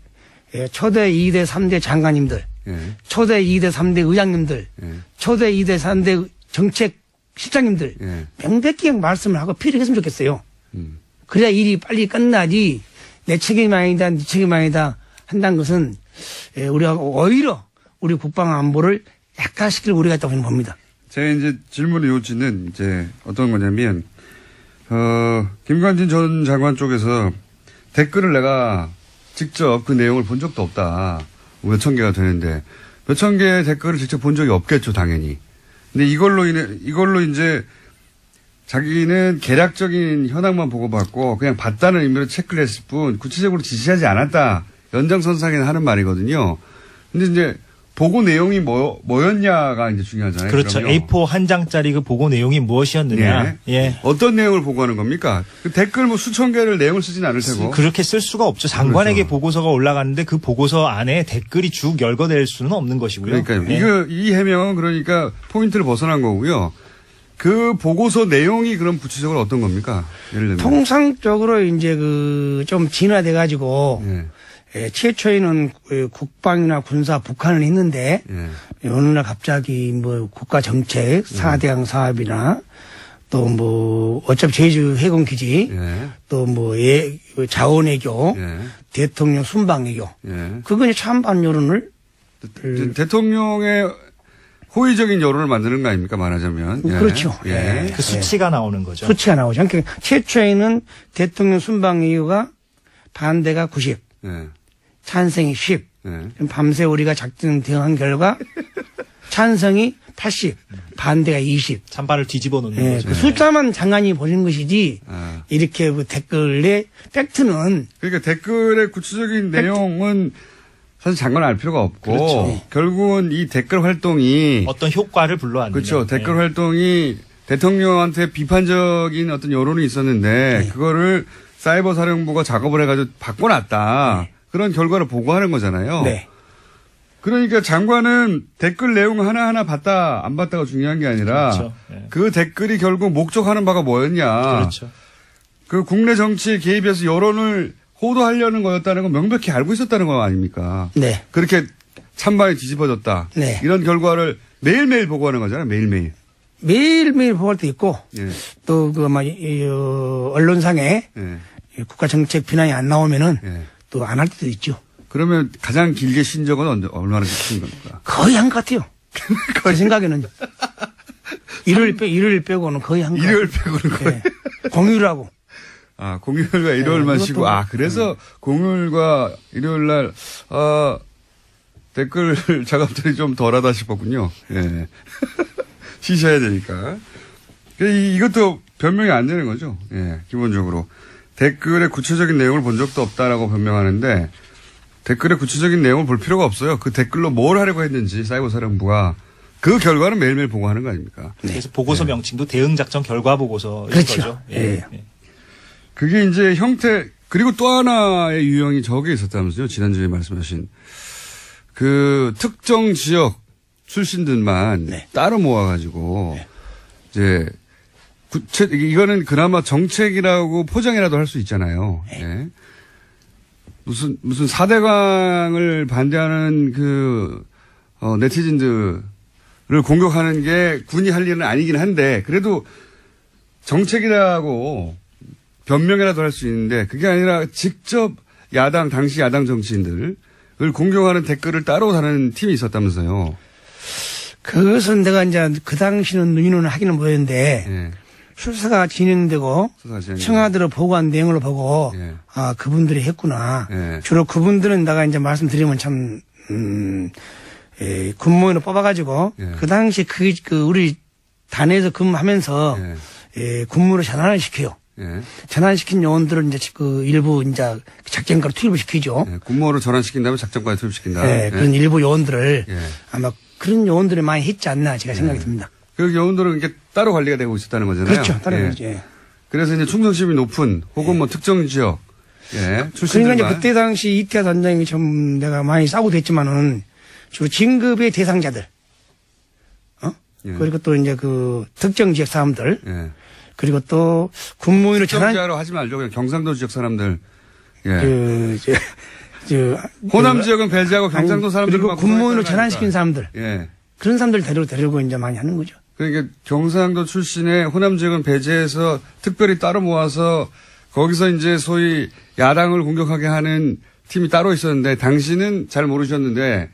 초대 2대 3대 장관님들, 초대 2대 3대 의장님들, 초대 2대 3대 정책 실장님들 명백히 말씀을 하고 피력했으면 좋겠어요. 그래야 일이 빨리 끝나지 내 책임 아니다, 네 책임 아니다 한다는 것은 우리가 오히려 우리 국방 안보를 약화시킬 우리가 있다고 저는 봅니다. 제가 이제 질문의 요지는 이제 어떤 거냐면, 김관진 전 장관 쪽에서 댓글을 내가 직접 그 내용을 본 적도 없다. 몇천 개가 되는데, 몇천 개의 댓글을 직접 본 적이 없겠죠, 당연히. 근데 이걸로 이제 자기는 개략적인 현황만 보고받고 그냥 봤다는 의미로 체크를 했을 뿐 구체적으로 지시하지 않았다. 연장선상에 하는 말이거든요. 근데 이제 보고 내용이 뭐였냐가 이제 중요하잖아요. 그렇죠. 그럼요. A4 한 장짜리 그 보고 내용이 무엇이었느냐. 예. 예. 어떤 내용을 보고하는 겁니까? 그 댓글 뭐 수천 개를 내용을 쓰진 않을 테고. 그렇게 쓸 수가 없죠. 장관에게 그렇죠. 보고서가 올라가는데 그 보고서 안에 댓글이 쭉 열거될 수는 없는 것이고요. 그러니까요. 예. 이 해명은 그러니까 포인트를 벗어난 거고요. 그 보고서 내용이 그럼 구체적으로 어떤 겁니까? 예를 들면. 통상적으로 이제 좀 진화돼 가지고 최초에는 국방이나 군사 북한을 했는데 어느 날 갑자기 뭐 국가 정책 4대강 사업이나 또 뭐 어차피 제주 해군 기지 또 뭐 자원외교 대통령 순방외교 그거 찬반 여론을 대통령의 호의적인 여론을 만드는 거 아닙니까 말하자면. 그렇죠. 그 수치가 나오는 거죠. 수치가 나오죠. 그러니까 최초에는 대통령 순방외교가 반대가 90 찬성이 10 밤새 우리가 작전 대응한 결과 찬성이 80 반대가 20 찬반을 뒤집어 놓는 거죠. 그 숫자만 장관이 보는 것이지 이렇게 그 댓글의 팩트는 그러니까 댓글의 구체적인 내용은 사실 장관은 알 필요가 없고 그렇죠. 결국은 이 댓글 활동이 어떤 효과를 불러왔느냐. 그렇죠. 댓글 활동이 대통령한테 비판적인 어떤 여론이 있었는데 그거를 사이버 사령부가 작업을 해가지고 바꿔놨다. 그런 결과를 보고하는 거잖아요. 그러니까 장관은 댓글 내용 하나하나 봤다 안 봤다가 중요한 게 아니라 그렇죠. 그 댓글이 결국 목적하는 바가 뭐였냐. 그렇죠. 그 국내 정치에 개입해서 여론을 호도하려는 거였다는 건 명백히 알고 있었다는 거 아닙니까? 그렇게 찬반이 뒤집어졌다. 이런 결과를 매일매일 보고하는 거잖아요. 매일매일. 매일매일 보고할 때 있고 또 그 언론상에 국가 정책 비난이 안 나오면은 또 안 할 때도 있죠. 그러면 가장 길게 쉰 적은 얼마나 긴 겁니까? 거의 한 것 같아요. 제 생각에는. 일요일 빼고는 거의 한 것 같아요. 일요일 빼고는 거의. 공휴일하고. 아, 공휴일과 일요일만 쉬고. 그래서 공휴일과 일요일 날, 댓글 작업들이 좀 덜하다 싶었군요. 쉬셔야 되니까. 이것도 변명이 안 되는 거죠. 기본적으로. 댓글의 구체적인 내용을 본 적도 없다라고 변명하는데, 댓글의 구체적인 내용을 볼 필요가 없어요. 그 댓글로 뭘 하려고 했는지 사이버 사령부가 그 결과는 매일매일 보고하는 거 아닙니까? 그래서 보고서 명칭도 대응작전 결과 보고서인 그렇죠. 거죠. 그게 이제 형태 그리고 또 하나의 유형이 저게 있었다면서요. 지난주에 말씀하신 그 특정 지역 출신들만 따로 모아가지고 이제 이거는 그나마 정책이라고 포장이라도 할 수 있잖아요. 무슨 4대강을 반대하는 네티즌들을 공격하는 게 군이 할 일은 아니긴 한데 그래도 정책이라고 변명이라도 할 수 있는데 그게 아니라 직접 당시 야당 정치인들을 공격하는 댓글을 따로 다는 팀이 있었다면서요. 그것은 내가 이제 그 당시는 눈이는 하기는 못했는데 수사가 진행되고 청와대로 보고한 내용을 보고 그분들이 했구나. 주로 그분들은 내가 이제 말씀드리면 참 군무원으로 뽑아가지고 그 당시 우리 단에서 근무하면서 군무로 전환을 시켜요. 전환시킨 요원들을 이제 일부 이제 작전가로 투입을 시키죠. 군무원으로 전환시킨 다음에 작전가에 투입시킨다. 그런 일부 요원들을 아마 그런 요원들이 많이 했지 않나 제가 생각이 듭니다. 그 요원들은 이게 따로 관리가 되고 있었다는 거잖아요. 그렇죠. 따로 관리죠. 그래서 이제 충성심이 높은 혹은 뭐 특정 지역 출신들만. 그러니까 이제 그때 당시 이태하 단장이 좀 내가 많이 싸우고 됐지만은 주로 진급의 대상자들, 예. 그리고 또 이제 그 특정 지역 사람들, 예. 그리고 또 군무원으로 특정자로 하지 말죠. 그냥 경상도 지역 사람들. 예. 호남 지역은 배제하고 경상도 사람들 그리고 군무원으로 전환시킨 사람들, 예. 그런 사람들 데리고 이제 많이 하는 거죠. 그러니까 경상도 출신의 호남 지역은 배제해서 특별히 따로 모아서 거기서 이제 소위 야당을 공격하게 하는 팀이 따로 있었는데 당시는 잘 모르셨는데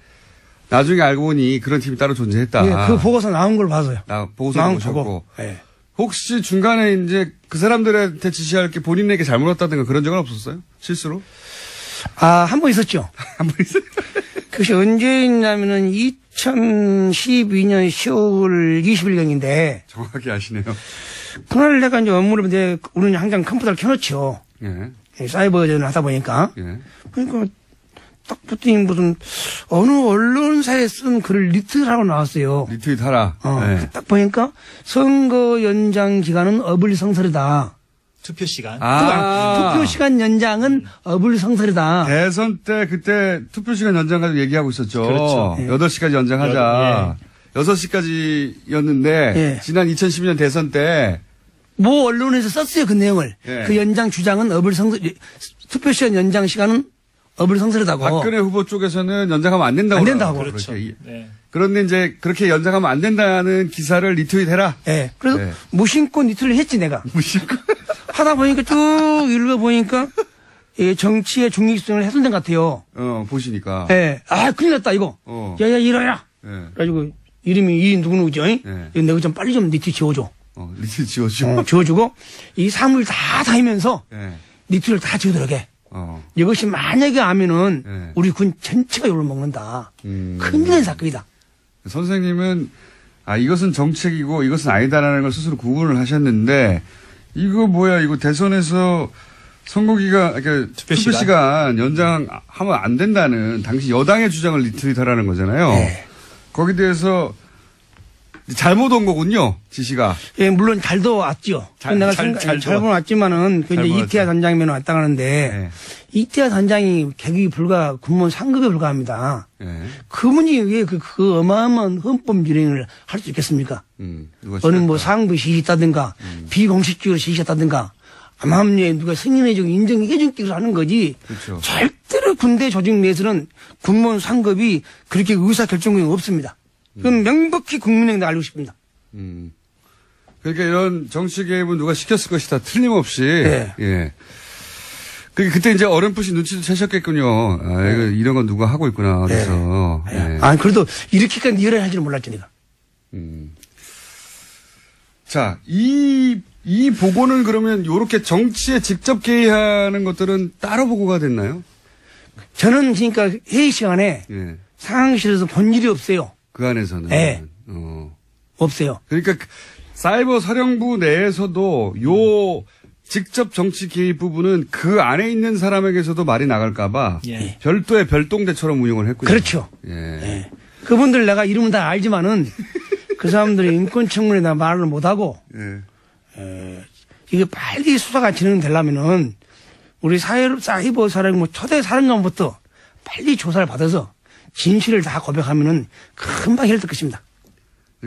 나중에 알고 보니 그런 팀이 따로 존재했다. 예, 그 보고서 나온 걸 봐서요. 보고서 보셨고. 예. 혹시 중간에 이제 그 사람들한테 지시할 게 본인에게 잘못했다든가 그런 적은 없었어요? 실수로? 한 번 있었죠. 한 번 있어요? 그것이 언제 있냐면은 2012년 10월 20일경인데. 정확히 아시네요. 그날 내가 이제 업무를 우리는 항상 컴퓨터를 켜놓죠. 예. 사이버전을 하다 보니까. 예. 그러니까 딱 붙더니 무슨 어느 언론사에 쓴 글을 리트하고 나왔어요. 리트윗하라. 예. 딱 보니까 선거 연장 기간은 어불성설이다. 투표 시간. 투표 시간 연장은 어불성설이다. 대선 때 그때 투표 시간 연장 가지고 얘기하고 있었죠. 그렇죠. 8시까지 연장하자. 6시까지였는데 예. 지난 2012년 대선 때 모 언론에서 썼어요, 그 내용을. 예. 그 연장 주장은 투표 시간 연장 시간은 어불성설이다고. 박근혜 후보 쪽에서는 연장하면 안 된다고. 안 된다고. 그렇죠. 네. 그런데 이제 그렇게 연장하면 안 된다는 기사를 리트윗해라. 예. 그래서 네. 무심코 리트를 했지, 내가. 무심코. 하다 보니까 쭉 읽어보니까 정치의 중립성을 훼손된 것 같아요. 보시니까. 예. 큰일 났다, 이거. 야야, 이러야. 예. 그래가지고 이름이 누구누구죠? 예. 내가 좀 빨리 좀 리트 지워줘. 리트윗 지워주고. 지워주고 이 사물 다 다니면서 예. 리트를 다 지우도록해. 이것이 만약에 하면은 예. 우리 군 전체가 욕을 먹는다. 큰일 난 사건이다. 선생님은 이것은 정책이고 이것은 아니다라는 걸 스스로 구분을 하셨는데 이거 뭐야 이거 대선에서 선거기간 그러니까 투표 시간 연장하면 안 된다는 당시 여당의 주장을 리트윗하라는 거잖아요. 네. 거기에 대해서 잘못 온 거군요, 지시가. 예, 물론 잘도 왔죠. 내가 잘못 왔지만은 그 이제 이태하 단장이면 왔다 가는데 네. 이태하 단장이 계급이 군무원 상급에 불과합니다. 네. 그분이 왜 그 어마어마한 헌법 유행을 할 수 있겠습니까? 어느 뭐 상부 지시했다든가 비공식적으로 지시했다든가 암암리에 누가 승인해주고 인정해주기로 하는 거지. 그렇죠. 절대로 군대 조직 내에서는 군무원 상급이 그렇게 의사결정권이 없습니다. 그건 명백히 국민에게 알고 싶습니다. 그러니까 이런 정치 개입은 누가 시켰을 것이다. 틀림없이. 네. 예. 그때 이제 어렴풋이 눈치도 채셨겠군요. 이런 건 누가 하고 있구나. 그래서. 네. 그래도 이렇게까지 리얼하게 할 줄은 몰랐죠, 내가. 자, 이 보고는 그러면 요렇게 정치에 직접 개입하는 것들은 따로 보고가 됐나요? 저는 그러니까 회의 시간에 예. 상황실에서 본 일이 없어요. 그 안에서는. 네. 없어요. 그러니까 사이버 사령부 내에서도 요 직접 정치 개입 부분은 그 안에 있는 사람에게서도 말이 나갈까봐 예. 별도의 별동대처럼 운영을 했군요. 그렇죠. 예. 예. 그분들 내가 이름은 다 알지만은 그 사람들이 인권청문회나 말을 못하고 이게 빨리 수사가 진행되려면은 우리 사이버 사령부 초대 사령관부터 빨리 조사를 받아서 진실을 다 고백하면은 금방 해결될 것입니다.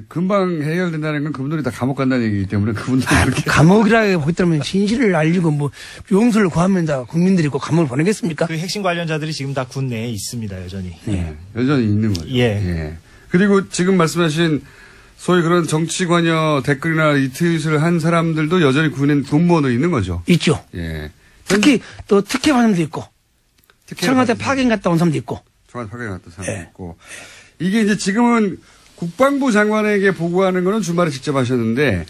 금방 해결된다는 건 그분들이 다 감옥 간다는 얘기이기 때문에 그분들이 그렇게. 감옥이라고 보겠다면 진실을 알리고 뭐 용서를 구하면 다 국민들이 꼭 감옥을 보내겠습니까? 그 핵심 관련자들이 지금 다 군 내에 있습니다, 여전히. 네. 여전히 있는 거죠. 예. 예. 그리고 지금 말씀하신 소위 그런 정치관여 댓글이나 리트윗을 한 사람들도 여전히 군무원으로 있는 거죠. 있죠. 예. 특히 또 특혜 받은 사람도 있고 청와대 파견 갔다 온 사람도 있고. 청와대 파견 갔다 온 사람도 있고. 이게 이제 지금은 국방부 장관에게 보고하는 거는 주말에 직접 하셨는데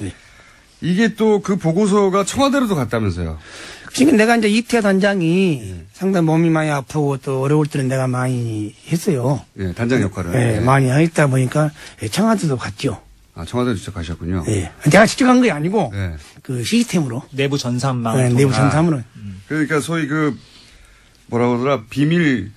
이게 또 그 보고서가 청와대로도 갔다면서요. 그러니까 내가 이제 이태하 단장이 상당히 몸이 많이 아프고 또 어려울 때는 내가 많이 했어요. 예, 단장 역할을. 예, 많이 했다 보니까 청와대도 갔죠. 청와대도 직접 가셨군요. 예. 내가 직접 간 게 아니고 예. 그 시스템으로. 내부 전산망. 네, 내부 전산으로. 그러니까 소위 뭐라고 하더라 비밀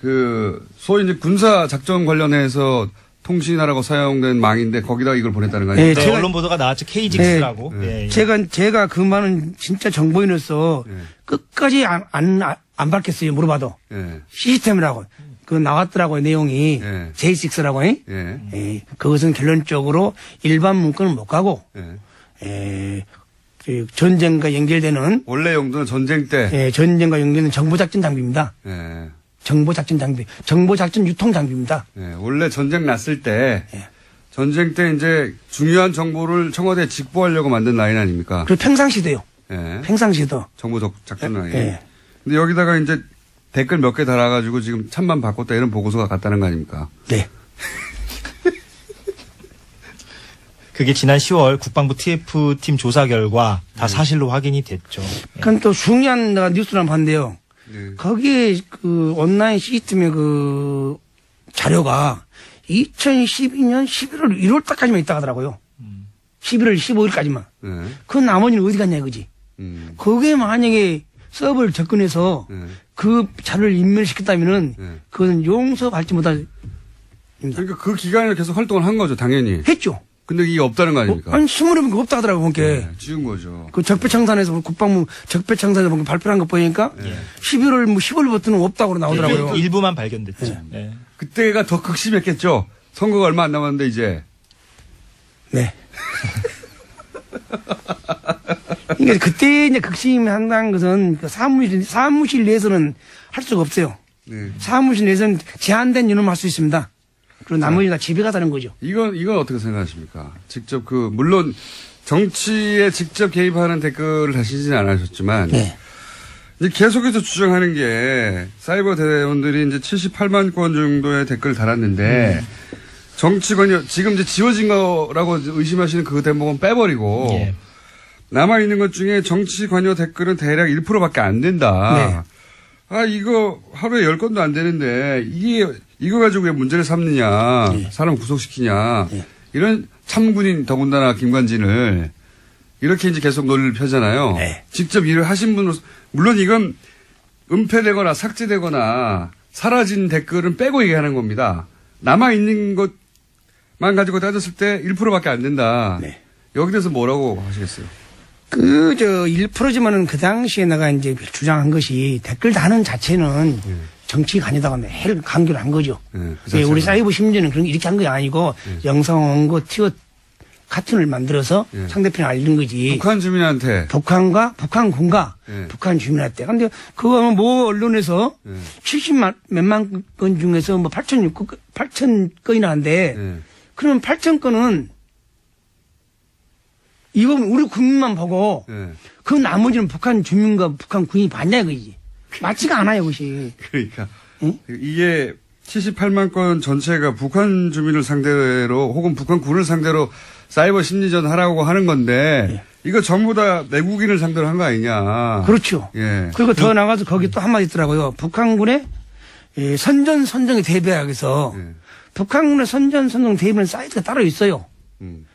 소위 이제 군사 작전 관련해서 통신하라고 사용된 망인데 거기다 이걸 보냈다는 거 아니에요? 네, 언론 보도가 나왔죠. KGX라고. 네. 제가 그 말은 진짜 정보인으로서 끝까지 안 밝혔어요. 물어봐도. 시스템이라고. 그 나왔더라고요, 내용이. 예. J6라고, 예. 예. 그것은 결론적으로 일반 문건은 못 가고, 예. 그 전쟁과 연결되는. 원래 용도는 전쟁 때. 예, 전쟁과 연결되는 정보작전 장비입니다. 예. 정보작전 장비. 정보작전 유통 장비입니다. 예. 원래 전쟁 났을 때. 예. 전쟁 때 이제 중요한 정보를 청와대에 직보하려고 만든 라인 아닙니까? 그리고 평상시도요. 예. 평상시도. 정보 작전 라인. 예. 근데 여기다가 이제 댓글 몇 개 달아가지고 지금 참만 바꿨다 이런 보고서가 갔다는 거 아닙니까? 네. 그게 지난 10월 국방부 TF팀 조사 결과 다 사실로 확인이 됐죠. 그럼 또 중요한 뉴스를 한번 봤는데요. 네. 거기에 그 온라인 시스템의 그 자료가 2012년 11월 1월 달까지만 있다 하더라고요. 11월 15일까지만. 네. 그 나머지는 어디 갔냐 이거지. 그게 만약에 서버를 접근해서 그 자료를 인멸시켰다면은 그건 용서받지 못할. 그러니까 그 기간에 계속 활동을 한 거죠, 당연히. 했죠. 근데 이게 없다는 거 아닙니까? 아니, 신문에 보니까 없다 하더라고요, 보니까. 네, 지운 거죠. 그 적폐청산에서 국방부 적폐청산에서 보니까 발표한 거 보니까 11월, 10월부터는 없다고 나오더라고요. 일부만 발견됐죠. 네. 그때가 더 극심했겠죠. 선거가 얼마 안 남았는데 이제. 네. 그러니까 그때 이제 극심한다는 것은 그 사무실 내에서는 할 수가 없어요. 네. 사무실 내에서는 제한된 인원만 할 수 있습니다. 그리고 나머지 다 집에 가자는 거죠. 이건 어떻게 생각하십니까? 직접 물론 정치에 직접 개입하는 댓글을 다시지는 않으셨지만. 네. 이제 계속해서 주장하는 게 사이버 대원들이 이제 78만 건 정도의 댓글을 달았는데 정치관이 지금 이제 지워진 거라고 의심하시는 그 대목은 빼버리고 예. 남아있는 것 중에 정치 관여 댓글은 대략 1%밖에 안 된다. 네. 아, 이거 하루에 10건도 안 되는데 이거 가지고 왜 문제를 삼느냐. 네. 사람 구속시키냐. 네. 이런 참군인 더군다나 김관진을 이렇게 이제 계속 논리를 펴잖아요. 네. 직접 일을 하신 분으로서 물론 이건 은폐되거나 삭제되거나 사라진 댓글은 빼고 얘기하는 겁니다. 남아있는 것만 가지고 따졌을 때 1%밖에 안 된다. 네. 여기 대해서 뭐라고 하시겠어요? 1%지만은 그 당시에 내가 이제 주장한 것이 댓글 다는 자체는 정치 관여다가 매일 강조를 한 거죠. 그 우리 사이버 심지어는 그런 이렇게 한 게 아니고 영상 원고 튀어 카툰을 만들어서 상대편에 알린 거지. 북한 주민한테. 북한군과 북한 주민한테. 근데 그거 뭐 언론에서 70만 몇만 건 중에서 뭐 8천 건이나 한데 그러면 8천 건은 이건 우리 국민만 보고 그 나머지는 북한 주민과 북한 군인이 봤냐 이거지. 맞지가 않아요, 그것이. 그러니까 이게 78만 건 전체가 북한 주민을 상대로 혹은 북한 군을 상대로 사이버 심리전 하라고 하는 건데 이거 전부 다 내국인을 상대로 한 거 아니냐. 그렇죠. 예. 그리고 더 나가서 거기 또 한마디 있더라고요. 북한군의 선전선정에 대비하여서 북한군의 선전선정 대비하는 사이트가 따로 있어요.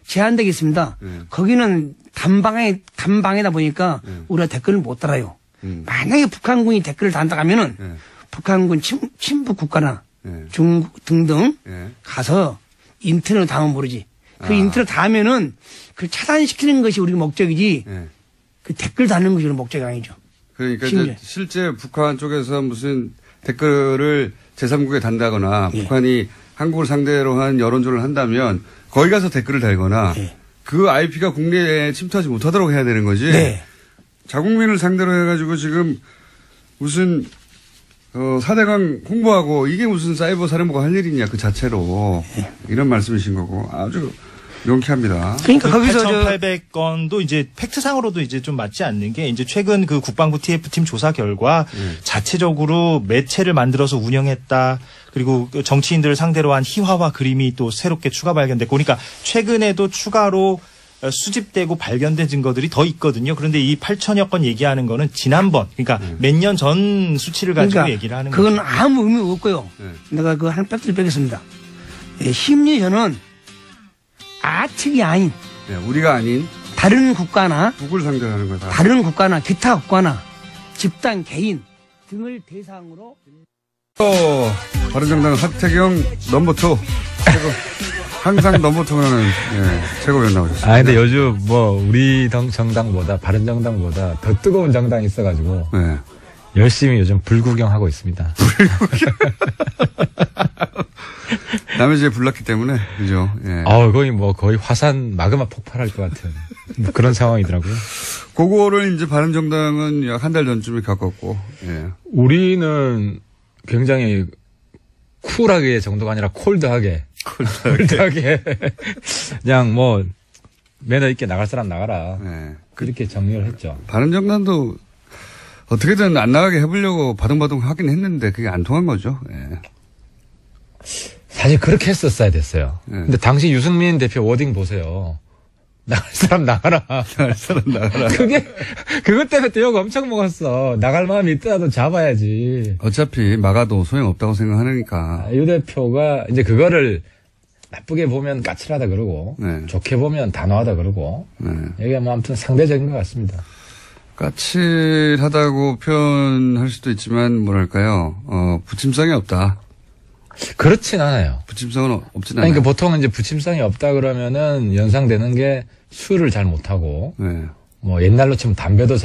제한되어 있습니다. 거기는 단방에다 보니까 우리가 댓글을 못 달아요. 만약에 북한군이 댓글을 단다 하면은 북한군 친북 국가나 중국 등등 가서 인터넷을 닿으면 모르지. 그 인터넷 닿으면은 그걸 차단시키는 것이 우리 목적이지 그 댓글 달는 것이 우리 목적이 아니죠. 그러니까 이제 실제 북한 쪽에서 무슨 댓글을 제3국에 단다거나 북한이 한국을 상대로 한 여론조를 한다면 거기 가서 댓글을 달거나 그 IP가 국내에 침투하지 못하도록 해야 되는 거지. 네. 자국민을 상대로 해가지고 지금 무슨 4대강 홍보하고 이게 무슨 사이버 사령부가 할 일이냐 그 자체로 이런 말씀이신 거고 아주 명쾌합니다. 그러니까 거기서 8,800건도 이제 팩트상으로도 이제 좀 맞지 않는 게 이제 최근 그 국방부 TF팀 조사 결과 자체적으로 매체를 만들어서 운영했다. 그리고 정치인들을 상대로 한 희화화 그림이 또 새롭게 추가 발견됐고 그러니까 최근에도 추가로 수집되고 발견된 증거들이 더 있거든요. 그런데 이 8천여 건 얘기하는 거는 지난번 그러니까 몇 년 전 수치를 가지고 그러니까 얘기를 하는 그건 거죠. 아무 의미 없고요. 내가 그 한 팩트를 빼겠습니다. 심리전은 아측이 아닌 우리가 아닌 다른 국가나 북을 상대로 하는 거다. 다른 국가나 기타 국가나 집단 개인 등을 대상으로 바른정당 하태경 넘버2 항상 넘버2는 최고위원 나오셨습니다. 아 근데 요즘 뭐 우리 정당보다 바른정당보다 더 뜨거운 정당이 있어가지고 열심히 요즘 불구경하고 있습니다. 남의 집에 불났기 때문에, 그죠? 예. 거의 화산 마그마 폭발할 것 같은 뭐 그런 상황이더라고요. 그거를 이제 바른정당은 약 한 달 전쯤에 겪었고, 예. 우리는 굉장히 쿨하게 정도가 아니라 콜드하게. 그냥 뭐, 매너 있게 나갈 사람 나가라. 예. 그렇게 정리를 했죠. 바른정당도 어떻게든 안 나가게 해보려고 바둥바둥 하긴 했는데 그게 안 통한 거죠. 예. 사실 그렇게 했었어야 됐어요. 예. 근데 당시 유승민 대표 워딩 보세요. 나갈 사람 나가라. 나갈 사람 나가라. 그것 때문에 또 욕 엄청 먹었어. 나갈 마음이 있더라도 잡아야지. 어차피 막아도 소용없다고 생각하니까. 유 대표가 이제 그거를 나쁘게 보면 까칠하다 그러고, 네. 좋게 보면 단호하다 그러고, 네. 이게 뭐 아무튼 상대적인 것 같습니다. 까칠하다고 표현할 수도 있지만, 뭐랄까요, 부침성이 없다. 그렇진 않아요. 부침성은 없진 않아요. 그러니까 보통 이제 부침성이 없다 그러면은 연상되는 게 술을 잘 못하고, 네. 뭐 옛날로 치면 담배도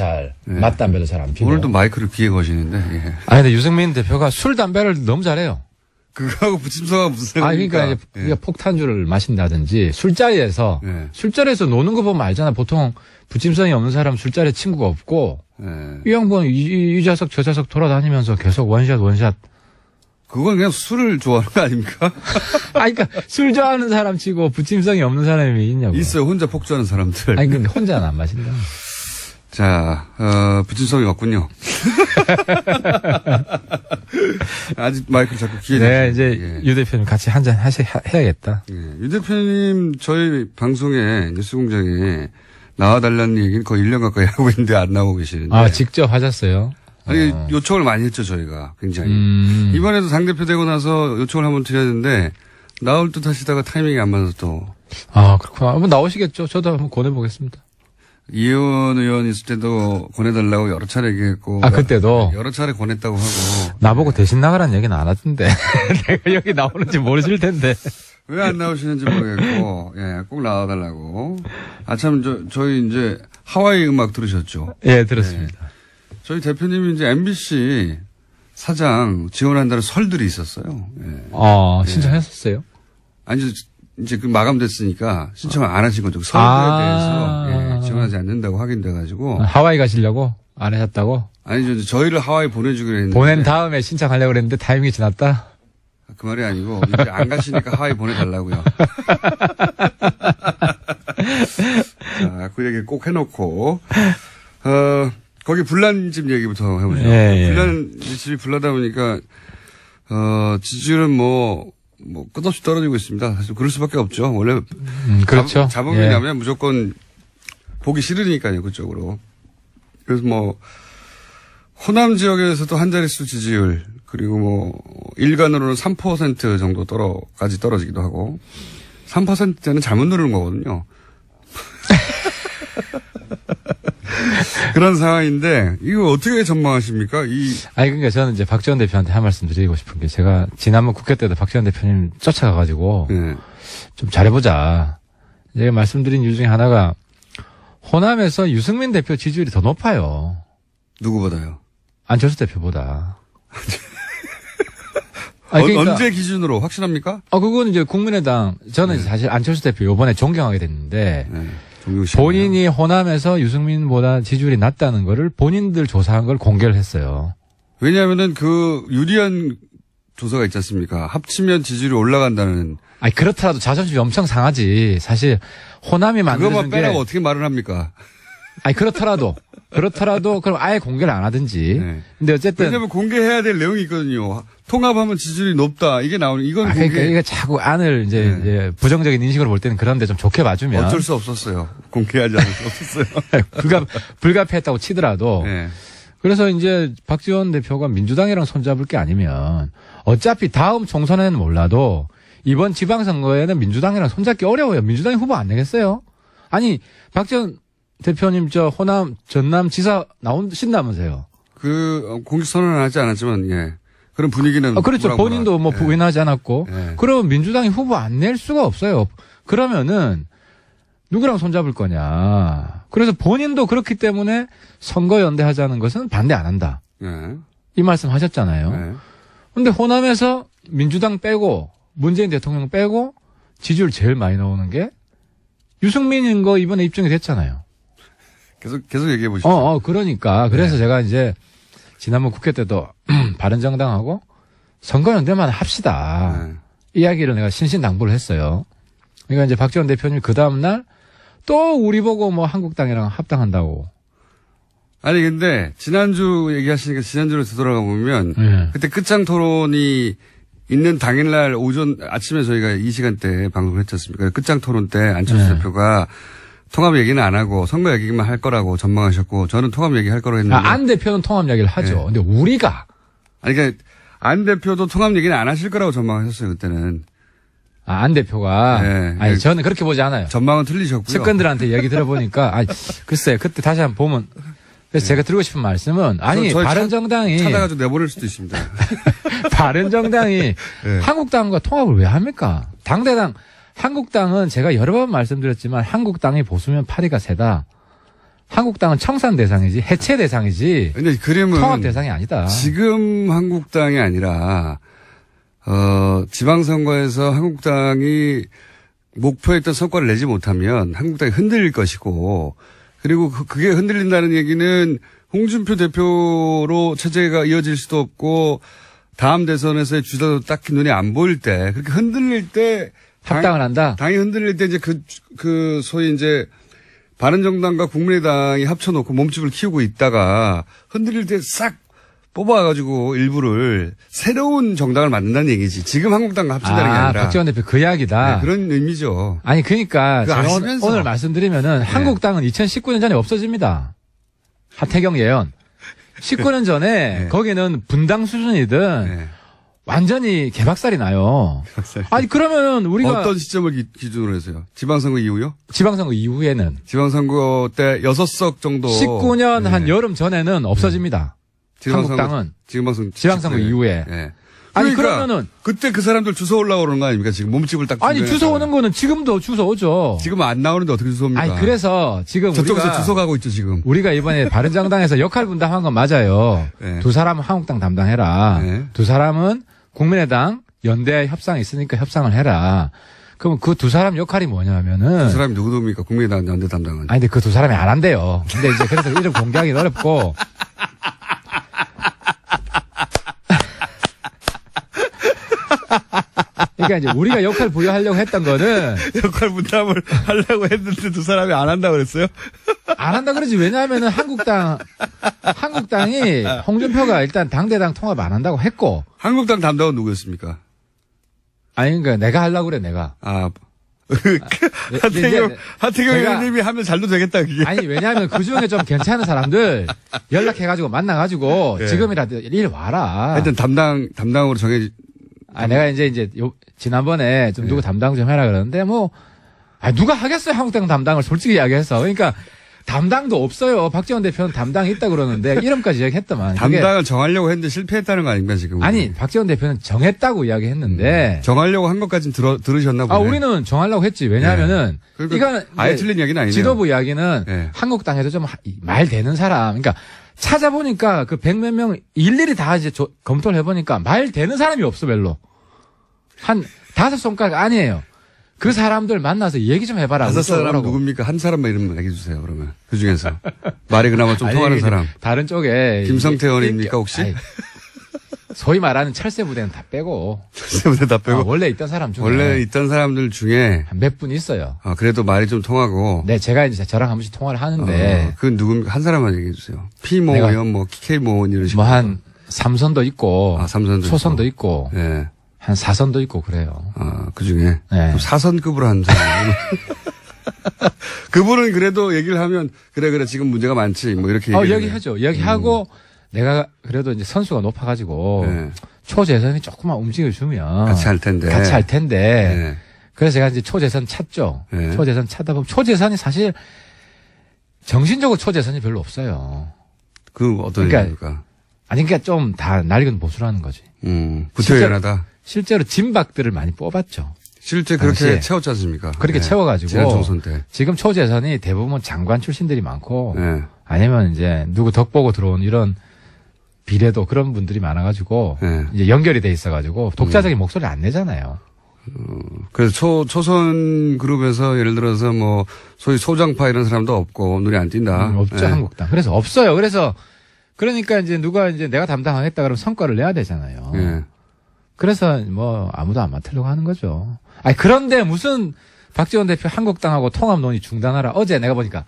맛담배도 잘 안 피고. 오늘도 마이크를 귀에 거시는데, 예. 근데 유승민 대표가 술, 담배를 너무 잘해요. 그거하고 부침성하고 무슨 상관입니까? 그러니까 이제 예. 폭탄주를 마신다든지 술자리에서 노는 거 보면 알잖아. 보통 부침성이 없는 사람 술자리에 친구가 없고 이 양반 이 좌석 저 좌석 돌아다니면서 계속 원샷. 그건 그냥 술을 좋아하는 거 아닙니까? 그러니까 술 좋아하는 사람 치고 부침성이 없는 사람이 있냐고. 있어요. 혼자 폭주하는 사람들. 근데 혼자는 안 마신다. 자, 부침성이 없군요. 아직 마이크를 자꾸 귀에. 네, 이제 유 대표님 같이 한잔 해야겠다. 예. 유 대표님 저희 방송에 뉴스공장에 나와달라는 얘기는 거의 1년 가까이 하고 있는데 안 나오고 계시는데. 직접 하셨어요? 아니, 요청을 많이 했죠, 저희가. 굉장히. 이번에도 당대표 되고 나서 요청을 한번 드렸는데 나올 듯 하시다가 타이밍이 안 맞아서 또. 그렇구나. 한번 나오시겠죠. 저도 한번 권해보겠습니다. 이혜원 의원 있을 때도 권해달라고 여러 차례 얘기했고. 그때도? 여러 차례 권했다고 하고. 나보고 대신 나가라는 얘기는 안 하던데. 내가 여기 나오는지 모르실 텐데. 왜 안 나오시는지 모르겠고, 예, 꼭 나와달라고. 저희 이제 하와이 음악 들으셨죠? 예, 들었습니다. 예. 저희 대표님이 이제 MBC 사장 지원한다는 설들이 있었어요. 예. 신청했었어요? 아니, 이제 그 마감됐으니까 신청을 안 하신 거죠. 설들에 대해서 지원하지 않는다고 확인돼가지고. 하와이 가시려고? 안 하셨다고? 아니죠. 저희를 하와이 보내주기로 했는데. 보낸 다음에 신청하려고 그랬는데 타이밍이 지났다? 그 말이 아니고 이제 안 가시니까 하와이 보내달라고요. 자, 그 얘기 꼭 해놓고 거기 불난집 얘기부터 해보죠. 불난집이 불나다 보니까 지지율은 뭐 끝없이 떨어지고 있습니다. 사실 그럴 수밖에 없죠. 원래 그렇죠. 자본이 나면 무조건 보기 싫으니까요, 그쪽으로. 그래서 뭐 호남 지역에서도 한 자릿수 지지율, 그리고 뭐 일간으로는 3% 정도까지 떨어지기도 하고 3%대는 잘못 누르는 거거든요. 그런 상황인데 이거 어떻게 전망하십니까? 그러니까 저는 이제 박지원 대표한테 한 말씀 드리고 싶은 게, 제가 지난번 국회 때도 박지원 대표님 쫓아가가지고 좀 잘해보자. 제가 말씀드린 이유 중에 하나가 호남에서 유승민 대표 지지율이 더 높아요. 누구보다요? 안철수 대표보다. 그러니까 언제 기준으로 확실합니까? 그건 이제 국민의당, 저는 사실 안철수 대표 요번에 존경하게 됐는데, 본인이 호남에서 유승민보다 지지율이 낮다는 거를 본인들 조사한 걸 공개를 했어요. 왜냐하면은 그 유리한 조사가 있지 않습니까? 합치면 지지율이 올라간다는. 그렇더라도 자존심이 엄청 상하지. 사실 호남이 만들어준 게. 그것만 빼라고 어떻게 말을 합니까? 그렇더라도 그럼 아예 공개를 안 하든지. 근데 어쨌든. 왜냐면 공개해야 될 내용이 있거든요. 통합하면 지지율이 높다. 이게 나오는, 이건 공개. 그러니까 이게 자꾸 안을 이제 부정적인 인식으로 볼 때는 그런데 좀 좋게 봐주면. 어쩔 수 없었어요. 공개하지 않을 수 없었어요. 불가피했다고 치더라도. 그래서 이제 박지원 대표가 민주당이랑 손잡을 게 아니면 어차피 다음 총선에는 몰라도 이번 지방선거에는 민주당이랑 손잡기 어려워요. 민주당이 후보 안 내겠어요? 아니, 박지원 대표님 호남 전남 지사 나오신다면서요? 공식 선언은 하지 않았지만, 그런 분위기는. 그렇죠. 본인도 뭐 부인하지 않았고. 그러면 민주당이 후보 안 낼 수가 없어요. 그러면은 누구랑 손잡을 거냐. 그래서 본인도 그렇기 때문에 선거연대 하자는 것은 반대 안 한다. 네. 이 말씀 하셨잖아요. 네. 근데 호남에서 민주당 빼고 문재인 대통령 빼고 지지율 제일 많이 나오는 게 유승민인 거 이번에 입증이 됐잖아요. 계속 얘기해 보시죠. 그러니까. 그래서 제가 이제 지난번 국회 때도 바른정당하고 선거연대만 합시다. 이야기를 내가 신신당부를 했어요. 그러니까 이제 박지원 대표님 그 다음날 또 우리 보고 뭐 한국당이랑 합당한다고. 아니 근데 지난주 얘기하시니까 지난주로 되돌아가 보면 그때 끝장 토론이 있는 당일날 오전 아침에 저희가 이 시간대 방송을 했지 않습니까? 끝장 토론 때 안철수 대표가 통합 얘기는 안 하고 선거 얘기만 할 거라고 전망하셨고 저는 통합 얘기 할 거라고 했는데 안 대표는 통합 얘기를 하죠. 근데 우리가 그러니까 안 대표도 통합 얘기는 안 하실 거라고 전망하셨어요 그때는. 안 대표가 아니 저는 그렇게 보지 않아요. 전망은 틀리셨고요. 측근들한테 얘기 들어보니까 글쎄 그때 다시 한번 보면 그래서 제가 드리고 싶은 말씀은 바른정당이 찾아가지고 내보낼 수도 있습니다. 바른정당이 한국당과 통합을 왜 합니까? 당대당 한국당은 제가 여러 번 말씀드렸지만 한국당이 보수면 파리가 세다. 한국당은 청산 대상이지 해체 대상이지. 근데 그림은 통합 대상이 아니다. 지금 한국당이 아니라 지방선거에서 한국당이 목표했던 성과를 내지 못하면 한국당이 흔들릴 것이고 그리고 그게 흔들린다는 얘기는 홍준표 대표로 체제가 이어질 수도 없고 다음 대선에서의 주자도 딱히 눈에 안 보일 때 그렇게 흔들릴 때 합당을 한다. 당이 흔들릴 때 이제 그 소위 이제 바른정당과 국민의당이 합쳐놓고 몸집을 키우고 있다가 흔들릴 때 싹 뽑아가지고 일부를 새로운 정당을 만든다는 얘기지. 지금 한국당과 합친다는 게 아니라. 박지원 대표 그 이야기다. 네, 그런 의미죠. 아니 그러니까 제가 아시면서. 오늘 말씀드리면은 한국당은 2019년 전에 없어집니다. 하태경 예언. 19년 전에 거기는 분당 수준이든 완전히 개박살이 나요. 아니 그러면 우리가 어떤 시점을 기준으로 해서요? 지방선거 이후요? 지방선거 이후에는 지방선거 때 6석 정도 19년 한 여름 전에는 없어집니다. 한국당은 지방선거 이후에. 아니 그러니까 그러면은 그때 그 사람들 주워 올라오는 거 아닙니까? 지금 몸집을 딱. 아니 주워 오는 거는 지금도 주워 오죠. 지금 안 나오는데 어떻게 주워 옵니까? 아니 그래서 지금 저쪽에서 주워 가고 있죠 지금. 우리가 이번에 바른정당에서 역할 분담한 건 맞아요. 두 사람은 한국당 담당해라. 두 사람은 국민의당 연대 협상이 있으니까 협상을 해라. 그럼 그 두 사람 역할이 뭐냐면은. 두 사람이 누구입니까? 국민의당 연대 담당은. 아니 근데 그 두 사람이 안 한대요. 근데 이제 그래서 이름 공개하기는 어렵고. 그러니까 이제 우리가 역할 부여하려고 했던 거는 역할 분담을 하려고 했는데 두 사람이 안 한다고 그랬어요? 안 한다 그러지. 왜냐하면은 한국당이 홍준표가 일단 당대당 통합 안 한다고 했고. 한국당 담당은 누구였습니까? 아니 그러니까 내가 하려고 그래 내가. 하태경 의원님이 하면 잘도 되겠다 그게. 아니 왜냐하면 그 중에 좀 괜찮은 사람들 연락해가지고 만나가지고 지금이라도 일 와라. 하여튼 담당으로 내가 이제 지난번에 좀 누구 담당 좀 해라 그러는데 누가 하겠어요 한국당 담당을 솔직히 이야기해서. 그러니까 담당도 없어요. 박지원 대표는 담당이 있다 그러는데 이름까지 이야기했더만. 담당을 정하려고 했는데 실패했다는 거 아닙니까 지금? 아니 박지원 대표는 정했다고 이야기했는데 정하려고 한 것까지는 들으셨나 보네. 우리는 정하려고 했지. 왜냐하면은 이건 아예 틀린 이야기는 아니네요. 지도부 이야기는 한국당에도 좀 말 되는 사람. 그러니까 찾아보니까 그 100몇 명 일일이 다 이제 검토를 해보니까 말 되는 사람이 없어 별로. 한 5손가락 아니에요. 그 사람들 만나서 얘기 좀 해봐라. 5사람 누굽니까? 한 사람만 이름 얘기해 주세요. 그러면 그 중에서 말이 그나마 좀 통하는 사람. 다른 쪽에 김성태 의원입니까 혹시? 소위 말하는 철새 부대는 다 빼고. 철새 부대 다 빼고. 원래 있던 사람 중에. 원래 있던 사람들 중에 몇 분 있어요. 그래도 말이 좀 통하고. 네, 제가 이제 저랑 한 번씩 통화를 하는데. 그 누굽니까? 한 사람만 얘기해 주세요. P모 의원, K모 의원 이런 식으로. 한 삼선도 있고. 삼선도 초선도 있고. 네. 한 4선도 있고 그래요. 그 중에. 네. 4선급으로 한 사람. 그분은 그래도 얘기를 하면 그래 지금 문제가 많지 이렇게 얘기하죠. 얘기하고 내가 그래도 이제 선수가 높아가지고 초재선이 조금만 움직여주면 같이 할 텐데. 그래서 제가 이제 초재선 찾죠. 초재선 찾다 보면 초재선이 사실 정신적으로 초재선이 별로 없어요. 그 어떤 얘기입니까? 그러니까 좀 다 낡은 보수라는 거지. 구태연하다. 실제로 진박들을 많이 뽑았죠. 실제 그렇게 채웠지 않습니까? 그렇게 채워가지고. 지난 총선 때. 지금 초재선이 대부분 장관 출신들이 많고. 아니면 이제 누구 덕 보고 들어온 이런 비례도 그런 분들이 많아가지고 네. 이제 연결이 돼 있어가지고 독자적인 목소리를 안 내잖아요. 그래서 초선 그룹에서 예를 들어서 뭐 소위 소장파 이런 사람도 없고 눈에 안 띈다. 없죠 네. 한국당. 그래서 없어요. 그래서 그러니까 이제 누가 이제 내가 담당하겠다 그러면 성과를 내야 되잖아요. 네. 그래서 뭐 아무도 안 맡으려고 하는 거죠. 아니 그런데 무슨 박지원 대표 한국당하고 통합 논의 중단하라. 어제 내가 보니까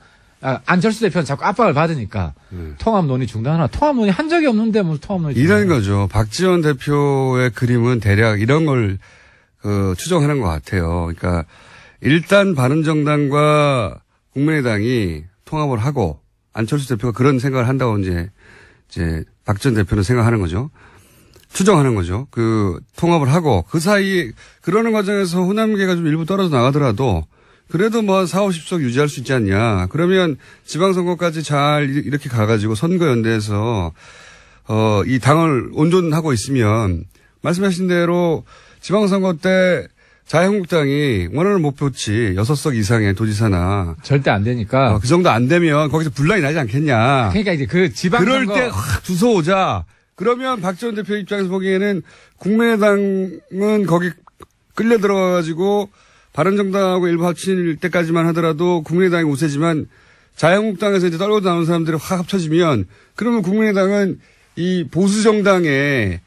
안철수 대표는 자꾸 압박을 받으니까 통합 논의 중단하라. 통합 논의 한 적이 없는데 무슨 통합 논의 이런 거죠. 박지원 대표의 그림은 대략 이런 걸 추정하는 것 같아요. 그러니까 일단 바른정당과 국민의당이 통합을 하고 안철수 대표가 그런 생각을 한다고 이제 박지원 대표는 생각하는 거죠. 추정하는 거죠. 통합을 하고 그 사이에 그러는 과정에서 호남계가 좀 일부 떨어져 나가더라도 그래도 뭐 한 4, 50석 유지할 수 있지 않냐. 그러면 지방선거까지 잘 이렇게 가가지고 선거연대에서 이 당을 온전하고 있으면 말씀하신 대로 지방선거 때 자유한국당이 원하는 목표치 6석 이상의 도지사나 절대 안 되니까 그 정도 안 되면 거기서 분란이 나지 않겠냐. 그러니까 이제 그 지방선거 그럴 때 확 주워오자. 그러면 박지원 대표 입장에서 보기에는 국민의당은 거기 끌려 들어가가지고 바른정당하고 일부 합칠 때까지만 하더라도 국민의당이 우세지만 자유한국당에서 이제 떨고 나오는 사람들이 확 합쳐지면 그러면 국민의당은 이 보수정당의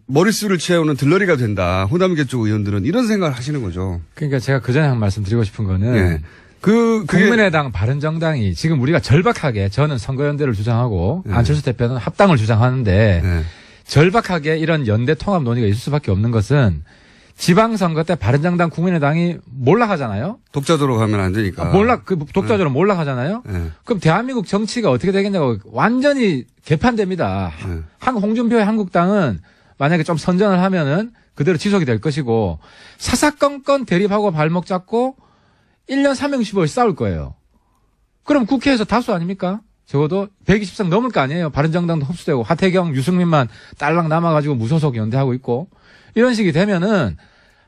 머릿수를 채우는 들러리가 된다. 호남계 쪽 의원들은 이런 생각을 하시는 거죠. 그러니까 제가 그 전에 한 말씀 드리고 싶은 거는 네. 국민의당 바른정당이 지금 우리가 절박하게 저는 선거연대를 주장하고 네. 안철수 대표는 합당을 주장하는데 네. 절박하게 이런 연대 통합 논의가 있을 수밖에 없는 것은 지방선거 때 바른정당 국민의당이 몰락하잖아요. 독자적으로 가면 안 되니까. 독자적으로 몰락하잖아요. 네. 그럼 대한민국 정치가 어떻게 되겠냐고 완전히 개판됩니다. 네. 홍준표의 한국당은 만약에 좀 선전을 하면은 그대로 지속이 될 것이고 사사건건 대립하고 발목 잡고 1년 365일 싸울 거예요. 그럼 국회에서 다수 아닙니까? 적어도 120석 넘을 거 아니에요. 바른정당도 흡수되고 하태경, 유승민만 딸랑 남아가지고 무소속 연대하고 있고 이런 식이 되면은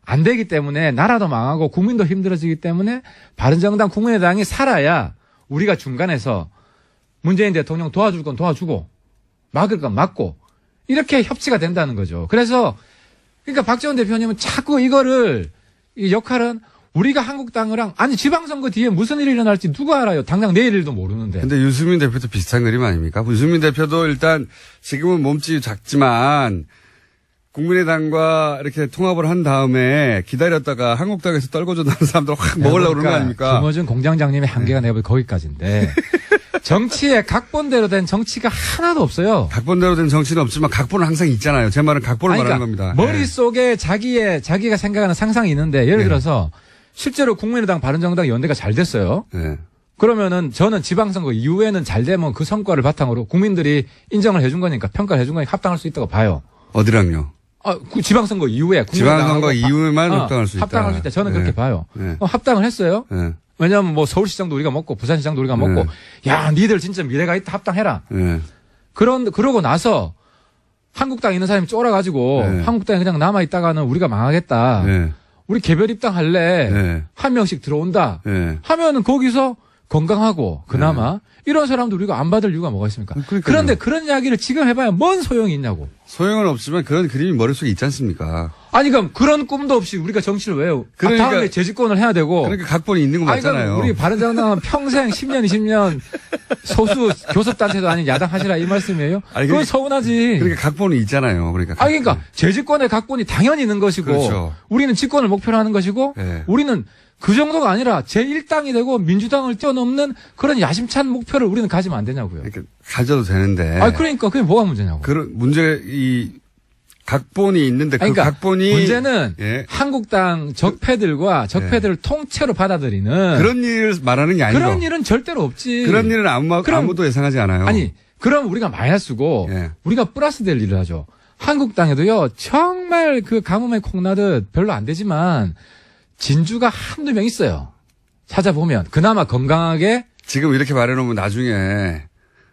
안 되기 때문에 나라도 망하고 국민도 힘들어지기 때문에 바른정당 국민의당이 살아야 우리가 중간에서 문재인 대통령 도와줄 건 도와주고 막을 건 막고 이렇게 협치가 된다는 거죠. 그래서 그러니까 박지원 대표님은 자꾸 이 역할은 우리가 한국당이랑 아니 지방선거 뒤에 무슨 일이 일어날지 누가 알아요. 당장 내일 일도 모르는데. 근데 유승민 대표도 비슷한 그림 아닙니까? 유승민 대표도 일단 지금은 몸집이 작지만 국민의당과 이렇게 통합을 한 다음에 기다렸다가 한국당에서 떨궈져 나는 사람들 확 먹으려고 그러는 거 아닙니까? 김어준 공장장님의 한계가 내가 거기까지인데 정치에 각본대로 된 정치가 하나도 없어요. 각본대로 된 정치는 없지만 각본은 항상 있잖아요. 제 말은 각본을 말하는 겁니다. 머릿속에 자기가 생각하는 상상이 있는데 예를 들어서 실제로 국민의당 바른정당 연대가 잘 됐어요. 네. 그러면은 저는 지방선거 이후에는 잘 되면 그 성과를 바탕으로 국민들이 인정을 해준 거니까 평가를 해준 거니까 합당할 수 있다고 봐요. 어디랑요? 그 지방선거 이후에 지방선거 이후에만 합당할 수 있다. 합당할 수 있다. 저는 그렇게 봐요. 네. 합당을 했어요. 네. 왜냐하면 뭐 서울시장도 우리가 먹고 부산시장도 우리가 먹고 야 니들 진짜 미래가 있다 합당해라. 네. 그러고 나서 한국당에 있는 사람이 쫄아가지고 한국당에 그냥 남아 있다가는 우리가 망하겠다. 우리 개별 입당할래. 한 명씩 들어온다. 하면은 거기서 건강하고 그나마 이런 사람도 우리가 안 받을 이유가 뭐가 있습니까? 그러니까요. 그런데 그런 이야기를 지금 해봐야 뭔 소용이 있냐고. 소용은 없지만 그런 그림이 머릿속에 있지 않습니까? 아니 그럼 그런 꿈도 없이 우리가 정치를 왜 해요? 그러니까, 다음에 재집권을 해야 되고. 그러니까 각본이 있는 거 맞잖아요. 우리 바른정당은 평생 10년 20년 소수 교섭단체도 아닌 야당 하시라 이 말씀이에요? 그건 서운하지. 그러니까 각본이 있잖아요. 그러니까 재집권의 각본이 당연히 있는 것이고 그렇죠. 우리는 집권을 목표로 하는 것이고 우리는 그 정도가 아니라 제1당이 되고 민주당을 뛰어넘는 그런 야심찬 목표를 우리는 가지면 안 되냐고요. 그러니까 가져도 되는데. 그러니까 그게 뭐가 문제냐고. 그런 이 각본이 있는데 그러니까 각본이 문제는 한국당 적폐들과 적폐들을 통째로 받아들이는 그런 일을 말하는 게 아니고 그런 일은 절대로 없지. 그런 일은 아무도 예상하지 않아요. 아니 그럼 우리가 마이너스고 우리가 플러스 될 일을 하죠. 한국당에도요 정말 그 가뭄에 콩나듯 별로 안 되지만 진주가 한두 명 있어요. 찾아보면 그나마 건강하게 지금 이렇게 말해놓으면 나중에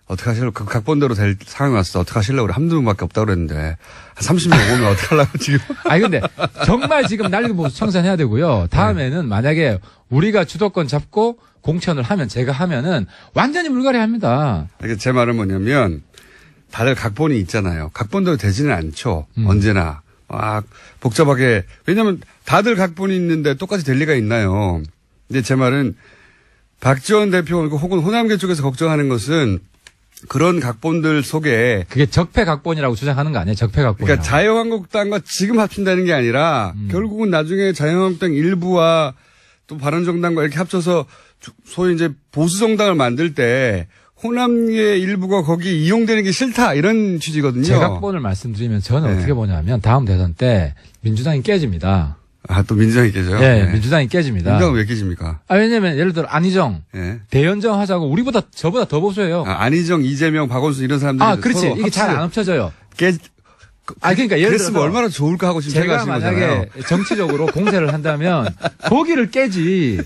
어떻게 하실려고 그 각본대로 될 상황이 왔어. 어떻게 하실려고 그래. 한두 명밖에 없다고 그랬는데 한 30명 오면 어떻게 하려고 지금. 근데 정말 지금 난리보수 청산해야 되고요. 다음에는 만약에 우리가 주도권 잡고 공천을 하면 제가 하면은 완전히 물갈이 합니다. 제 말은 뭐냐면 다들 각본이 있잖아요. 각본대로 되지는 않죠. 언제나. 막 복잡하게. 왜냐하면 다들 각본이 있는데 똑같이 될 리가 있나요. 근데 제 말은 박지원 대표 혹은 호남계 쪽에서 걱정하는 것은 그런 각본들 속에 그게 적폐 각본이라고 주장하는 거 아니에요? 적폐 각본. 그러니까 자유한국당과 지금 합친다는 게 아니라 결국은 나중에 자유한국당 일부와 또 바른정당과 이렇게 합쳐서 소위 이제 보수정당을 만들 때 호남계 일부가 거기 이용되는 게 싫다 이런 취지거든요. 제 각본을 말씀드리면 저는 어떻게 보냐면 다음 대선 때 민주당이 깨집니다. 아, 또 민주당이 깨져요? 네, 민주당이 깨집니다. 민주당은 왜 깨집니까? 왜냐면 예를 들어 안희정, 대연정 하자고 저보다 더 보수해요. 안희정, 이재명, 박원순 이런 사람들이 그렇지. 이게 잘 안 합쳐져요. 그러니까 예를 들어서 얼마나 좋을까 하고 지금 제가 만약에 거잖아요. 정치적으로 공세를 한다면 거기를 깨지.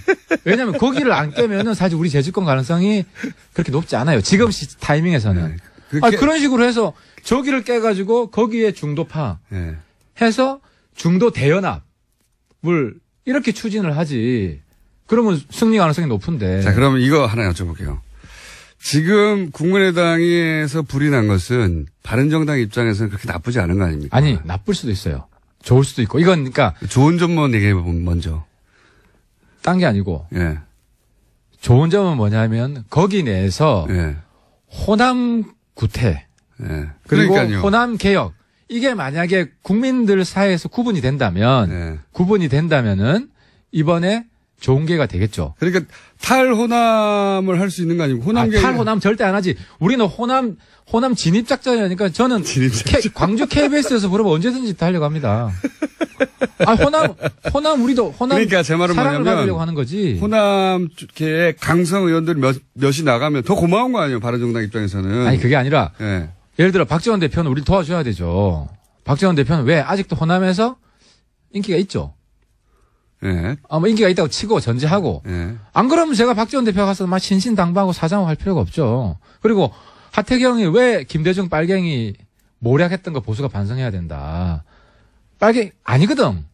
왜냐하면 거기를 안 깨면은 사실 우리 재집권 가능성이 그렇게 높지 않아요. 지금 타이밍에서는. 그런 식으로 해서 저기를 깨가지고 거기에 중도파 해서 중도 대연합을 이렇게 추진을 하지. 그러면 승리 가능성이 높은데. 자, 그러면 이거 하나 여쭤볼게요. 지금 국민의당에서 불이 난 것은 바른정당 입장에서는 그렇게 나쁘지 않은 거 아닙니까? 아니, 나쁠 수도 있어요. 좋을 수도 있고. 이건 그러니까 좋은 점만 얘기해보면 먼저. 딴 게 아니고. 예. 좋은 점은 뭐냐면 거기 내에서 호남 구태 그리고 그러니까요. 호남 개혁 이게 만약에 국민들 사이에서 구분이 된다면은 이번에 좋은 기회가 되겠죠. 그러니까 탈호남을 할 수 있는 거 아니고 호남계 탈호남 절대 안 하지. 우리는 호남 진입 작전이니까 저는 광주 KBS에서 부르면 언제든지 달려갑니다. 호남 우리도 호남 그러니까 제 말은 사랑을 뭐냐면 받으려고 하는 거지. 호남계의 강성 의원들이 몇이 나가면 더 고마운 거 아니에요. 바른정당 입장에서는. 아니 그게 아니라 예를 들어 박지원 대표는 우리 도와줘야 되죠. 박지원 대표는 왜 아직도 호남에서 인기가 있죠. 뭐 인기가 있다고 치고 전제하고 안 그러면 제가 박지원 대표 가서 막 신신당부하고 사장하고 할 필요가 없죠. 그리고 하태경이 왜 김대중 빨갱이 모략했던 거 보수가 반성해야 된다. 빨갱이 아니거든.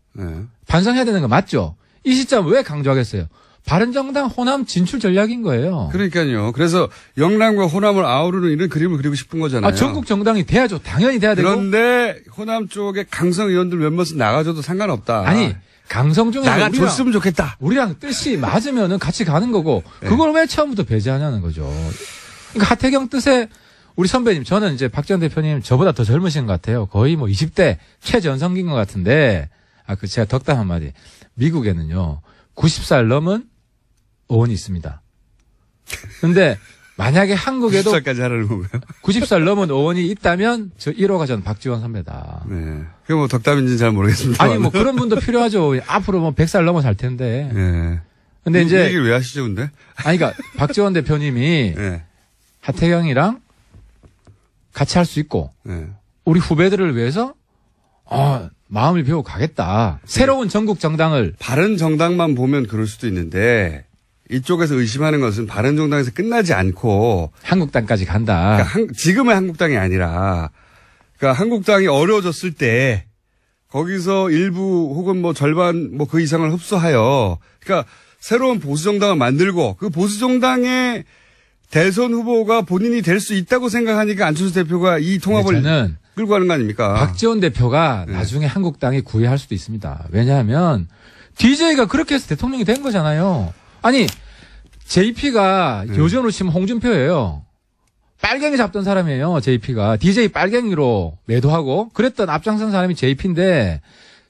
반성해야 되는 거 맞죠. 이 시점 왜 강조하겠어요. 바른정당 호남 진출 전략인 거예요. 그러니까요. 그래서 영남과 호남을 아우르는 이런 그림을 그리고 싶은 거잖아요. 전국 정당이 돼야죠. 당연히 돼야 되고. 그런데 호남 쪽에 강성 의원들 몇몇은 나가줘도 상관없다. 아니 강성 중에서 나가줬으면 좋겠다. 우리랑 뜻이 맞으면은 같이 가는 거고 그걸 왜 처음부터 배제하냐는 거죠. 그러니까 하태경 뜻에 우리 선배님 저는 이제 박지원 대표님 저보다 더 젊으신 것 같아요. 거의 뭐 20대 최전성기인 것 같은데 제가 덕담 한마디. 미국에는요 90살 넘은 의원이 있습니다. 근데 만약에 한국에도 90살까지 하라는 건가요? 90살 넘은 의원이 있다면 저 1호가 전 박지원 선배다. 네. 그게 뭐 덕담인지는 잘 모르겠습니다. 아니 뭐 그런 분도 필요하죠. 앞으로 뭐 100살 넘어 살 텐데. 근데 이제 얘기를 왜 하시죠, 근데? 아니 그러니까 박지원 대표님이 하태경이랑 같이 할 수 있고 우리 후배들을 위해서 마음을 비우고 가겠다. 새로운 전국 정당을 바른 정당만 보면 그럴 수도 있는데 이쪽에서 의심하는 것은 바른정당에서 끝나지 않고 한국당까지 간다. 그러니까 지금의 한국당이 아니라 그러니까 한국당이 어려워졌을 때 거기서 일부 혹은 뭐 절반 뭐 그 이상을 흡수하여 그러니까 새로운 보수정당을 만들고 그 보수정당의 대선 후보가 본인이 될 수 있다고 생각하니까 안철수 대표가 이 통합을 끌고 가는 거 아닙니까? 박지원 대표가 나중에 한국당이 구애할 수도 있습니다. 왜냐하면 DJ가 그렇게 해서 대통령이 된 거잖아요. 아니 JP가 요즘으로 치면 홍준표예요. 빨갱이 잡던 사람이에요. JP가. DJ 빨갱이로 매도하고 그랬던 앞장선 사람이 JP인데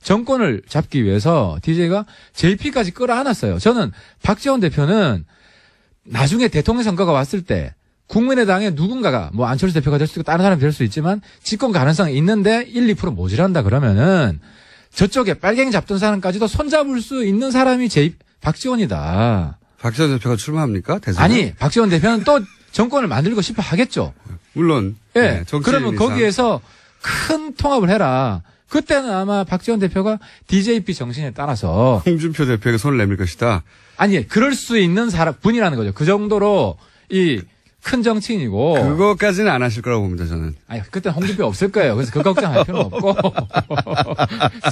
정권을 잡기 위해서 DJ가 JP까지 끌어안았어요. 저는 박지원 대표는 나중에 대통령 선거가 왔을 때 국민의당의 누군가가 뭐 안철수 대표가 될 수도 있고 다른 사람이 될 수 있지만 집권 가능성이 있는데 1, 2% 모자란다 그러면은 저쪽에 빨갱이 잡던 사람까지도 손잡을 수 있는 사람이 박지원이다. 박지원 대표가 출마합니까? 대선에? 아니 박지원 대표는 또 정권을 만들고 싶어 하겠죠. 물론. 네. 그러면 거기에서 큰 통합을 해라. 그때는 아마 박지원 대표가 DJP 정신에 따라서 홍준표 대표에게 손을 내밀 것이다. 아니 그럴 수 있는 분이라는 거죠. 그 정도로 이 큰 정치인이고. 그거까지는 안 하실 거라고 봅니다, 저는. 아니, 그때 홍준표 없을 거예요. 그래서 그 걱정할 필요는 없고.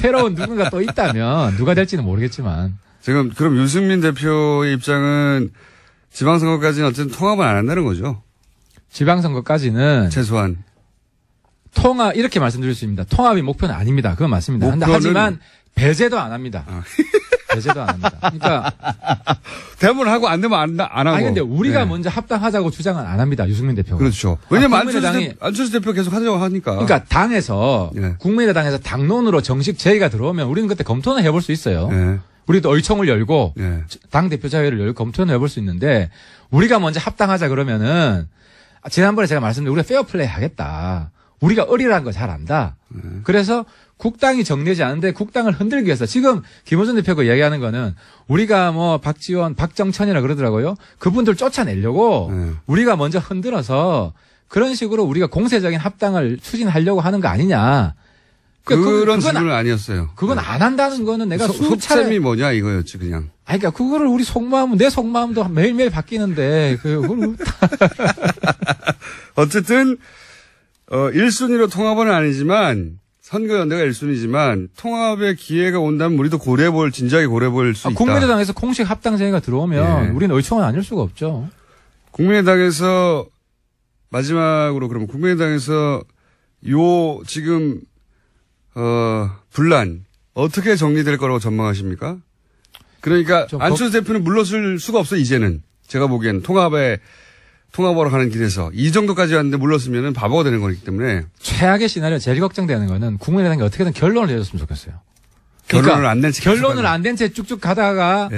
새로운 누군가 또 있다면 누가 될지는 모르겠지만. 지금 그럼 유승민 대표의 입장은 지방선거까지는 어쨌든 통합을 안 한다는 거죠. 지방선거까지는. 최소한. 통합 이렇게 말씀드릴 수 있습니다. 통합이 목표는 아닙니다. 그건 맞습니다. 목표는... 하지만 배제도 안 합니다. 배제도 안 합니다. 그러니까 되면 하고 안 되면 안 하고. 아니 근데 우리가 먼저 합당하자고 주장은 안 합니다. 유승민 대표가. 그렇죠. 왜냐면 안철수 대표 계속 하자고 하니까. 그러니까 당에서 국민의당에서 당론으로 정식 제의가 들어오면 우리는 그때 검토는 해볼 수 있어요. 우리도 의총을 열고 당 대표자회를 열고 검토는 해볼 수 있는데 우리가 먼저 합당하자 그러면은 지난번에 제가 말씀드린 우리가 페어플레이 하겠다. 우리가 을이라는 거 잘 안다. 그래서 국당이 정리되지 않은데 국당을 흔들기 위해서 지금 김호준 대표가 이야기하는 거는 우리가 뭐 박지원, 박정천이라 그러더라고요. 그분들 쫓아내려고 우리가 먼저 흔들어서 그런 식으로 우리가 공세적인 합당을 추진하려고 하는 거 아니냐. 그런 질문은 아니었어요. 그건 안 한다는 거는 내가 수차례. 속셈이 뭐냐 이거였지 그냥. 아니 그러니까 그거를 우리 속마음은 내 속마음도 매일매일 바뀌는데 그걸 어쨌든 1순위로 통합은 아니지만 선거연대가 1순위지만 통합의 기회가 온다면 우리도 진지하게 고려해볼 수 있다. 국민의당에서 공식 합당 제의가 들어오면 우리는 의총은 아닐 수가 없죠. 국민의당에서 마지막으로 그러면 국민의당에서 지금 분란 어떻게 정리될 거라고 전망하십니까? 그러니까 안철수 대표는 물러설 수가 없어 이제는. 제가 보기엔 통합으로 가는 길에서 이 정도까지 왔는데 물렀으면 바보가 되는 거기 때문에. 최악의 시나리오 제일 걱정되는 거는 국민의당이 어떻게든 결론을 내줬으면 좋겠어요. 결론을 안 낸 채 결론을 안 된 채 쭉쭉 가다가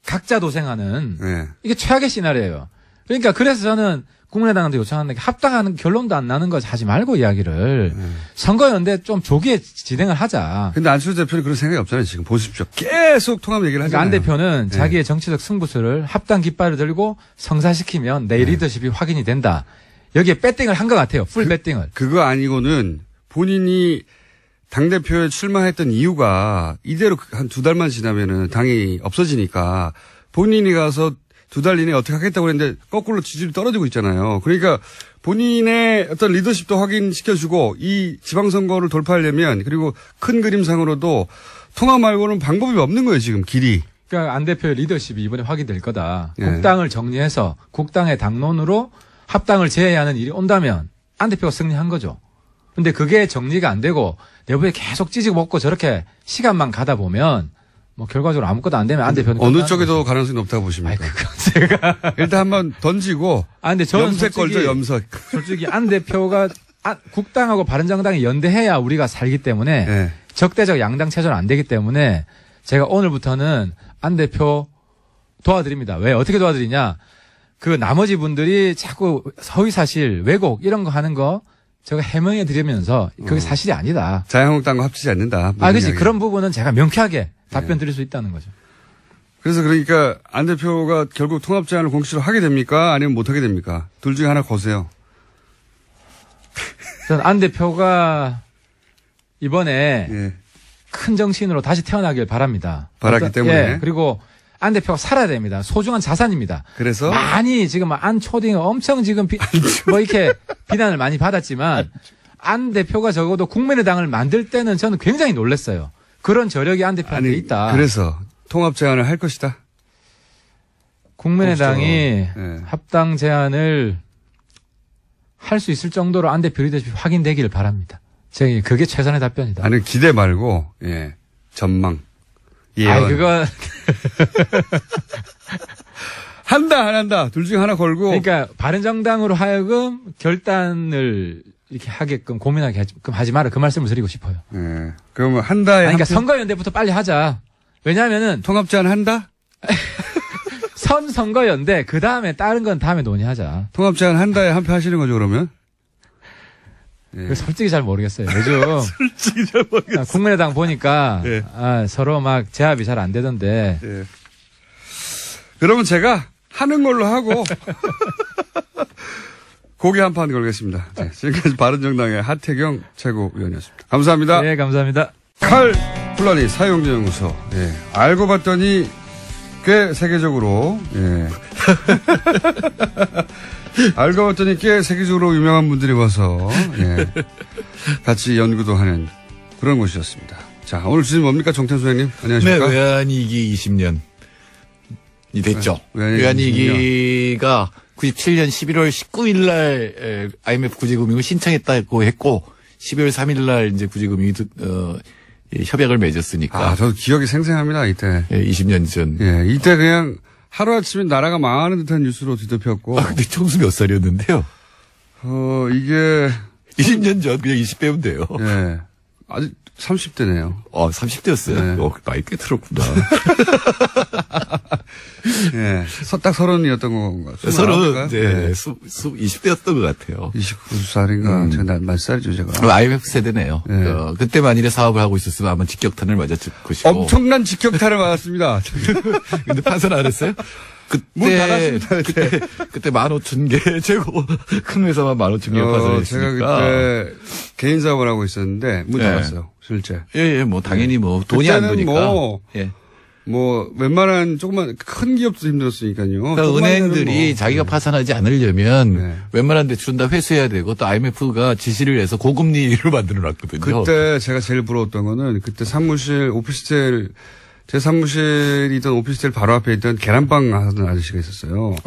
각자 도생하는 이게 최악의 시나리오예요. 그러니까 그래서 저는 국민의당한테 요청하는 게 합당하는 결론도 안 나는 거 하지 말고 이야기를 선거연대 좀 조기에 진행을 하자. 근데 안철수 대표는 그런 생각이 없잖아요. 지금 보십시오. 계속 통합 얘기를 하잖아요. 안 대표는 자기의 정치적 승부수를 합당 깃발을 들고 성사시키면 내 리더십이 확인이 된다. 여기에 배팅을 한 것 같아요. 풀 배팅을. 그거 아니고는 본인이 당대표에 출마했던 이유가 이대로 한 2달만 지나면은 당이 없어지니까 본인이 가서 2달 이내에 어떻게 하겠다고 했는데 거꾸로 지지율이 떨어지고 있잖아요. 그러니까 본인의 어떤 리더십도 확인시켜주고 이 지방선거를 돌파하려면 그리고 큰 그림상으로도 통합 말고는 방법이 없는 거예요. 지금 길이. 그러니까 안 대표의 리더십이 이번에 확인될 거다. 국당을 정리해서 국당의 당론으로 합당을 제외하는 일이 온다면 안 대표가 승리한 거죠. 근데 그게 정리가 안 되고 내부에 계속 찌지고 먹고 저렇게 시간만 가다 보면 뭐 결과적으로 아무것도 안 되면 안 대표는 어느 쪽에 더 가능성이 높다고 보십니까? 그건 제가 일단 한번 던지고 근데 저는 염색 걸죠. 염색. 솔직히 안 대표가 국당하고 바른정당이 연대해야 우리가 살기 때문에 적대적 양당 체제는 안 되기 때문에 제가 오늘부터는 안 대표 도와드립니다. 왜 어떻게 도와드리냐? 그 나머지 분들이 자꾸 허위사실 왜곡 이런 거 하는 거 제가 해명해 드리면서 그게 사실이 아니다. 자유한국당과 합치지 않는다. 그렇지. 그런 부분은 제가 명쾌하게 답변 드릴 수 있다는 거죠. 그래서 그러니까 안 대표가 결국 통합 제안을 공식으로 하게 됩니까? 아니면 못 하게 됩니까? 둘 중에 하나 거세요. 저는 안 대표가 이번에 큰 정치인으로 다시 태어나길 바랍니다. 바랐기 때문에. 그리고 안 대표가 살아야 됩니다. 소중한 자산입니다. 그래서 많이 지금 안 초딩 엄청 지금 뭐 이렇게 비난을 많이 받았지만 안 대표가 적어도 국민의당을 만들 때는 저는 굉장히 놀랐어요. 그런 저력이 안 대표한테 있다. 그래서 통합 제안을 할 것이다. 국민의당이 합당 제안을 할 수 있을 정도로 안 대표 리더십이 확인되기를 바랍니다. 제가 그게 최선의 답변이다. 아니 기대 말고 전망. 예언. 그거 한다 안 한다 둘 중에 하나 걸고. 그러니까 바른정당으로 하여금 결단을 이렇게 하게끔 고민하게끔 하지 마라 그 말씀을 드리고 싶어요. 그러면 한다에. 그러니까 선거연대부터 빨리 하자. 왜냐하면은 통합 제안 한다. 선거연대 그 다음에 다른 건 다음에 논의하자. 통합 제안 한다에 한 표 하시는 거죠 그러면? 솔직히 잘 모르겠어요. 요즘 솔직히 잘 모르겠어요. 국민의당 보니까 서로 막 제압이 잘 안 되던데. 그러면 제가 하는 걸로 하고 고기 한 판 걸겠습니다. 지금까지 바른정당의 하태경 최고위원이었습니다. 감사합니다. 네, 감사합니다. 칼 플라니 사용연구소. 알고 봤더니 꽤 세계적으로 알고 봤더니 꽤 세계적으로 유명한 분들이 와서 같이 연구도 하는 그런 곳이었습니다. 자, 오늘 주제는 뭡니까? 정태수 소장님 안녕하십니까? 네, 외환위기 20년이 됐죠. 외환위기가 97년 11월 19일 날 IMF 구제금융을 신청했다고 했고 12월 3일 날 이제 구제금융이 협약을 맺었으니까. 저도 기억이 생생합니다, 이때. 예, 20년 전. 예, 이때 그냥 하루아침에 나라가 망하는 듯한 뉴스로 뒤덮였고. 근데 총수 몇 살이었는데요? 이게. 20년 전, 그냥 20대면 돼요. 예. 아직 30대네요. 30대였어요? 네. 나이 꽤 들었구나. 예. 딱 30이었던 건가? 30, 네. 20대였던 것 같아요. 29살인가? 제가 몇 살이죠, 제가. IMF 세대네요. 네. 그때 만일에 사업을 하고 있었으면 아마 직격탄을 맞았을 것이고. 엄청난 직격탄을 맞았습니다. 근데 판사는 안 했어요? 문 닫았습니다, 그때 15,000개 최고 큰 회사만 15,000개 판사를 했으니까. 제가 그때 개인 사업을 하고 있었는데 문 닫았어요, 실제. 예, 뭐 당연히 뭐 돈이 안 드니까. 웬만한 조그만 큰 기업도 힘들었으니까요. 그러니까 은행들이 자기가 파산하지 않으려면 웬만한 대출은 다 회수해야 되고 또 IMF가 지시를 해서 고금리를 만들어 놨거든요. 그때 제가 제일 부러웠던 거는 그때 제 사무실이던 오피스텔 바로 앞에 있던 계란빵 하던 아저씨가 있었어요.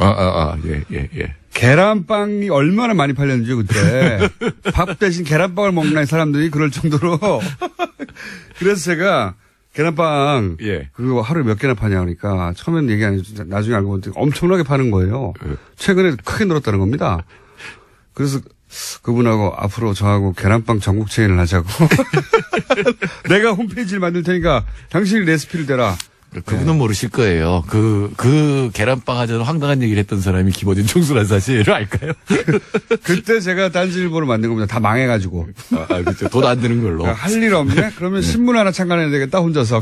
예. 계란빵이 얼마나 많이 팔렸는지요, 그때. 밥 대신 계란빵을 먹는 사람들이 그럴 정도로. 그래서 제가 계란빵, 그거 하루에 몇 개나 파냐 그러니까 처음에는 얘기 안 해주고 나중에 알고 보니까 엄청나게 파는 거예요. 최근에 크게 늘었다는 겁니다. 그래서 그분하고 앞으로 저하고 계란빵 전국 체인을 하자고. 내가 홈페이지를 만들 테니까 당신이 레시피를 대라. 그분은 모르실 거예요. 그 계란빵 하자는 황당한 얘기를 했던 사람이 김어준 총수라는 사실을 알까요? 그때 제가 딴지일보를 만든 겁니다. 다 망해가지고. 그렇죠. 돈 안 드는 걸로. 할 일 없네? 그러면 신문 하나 창간해야 되겠다, 혼자서.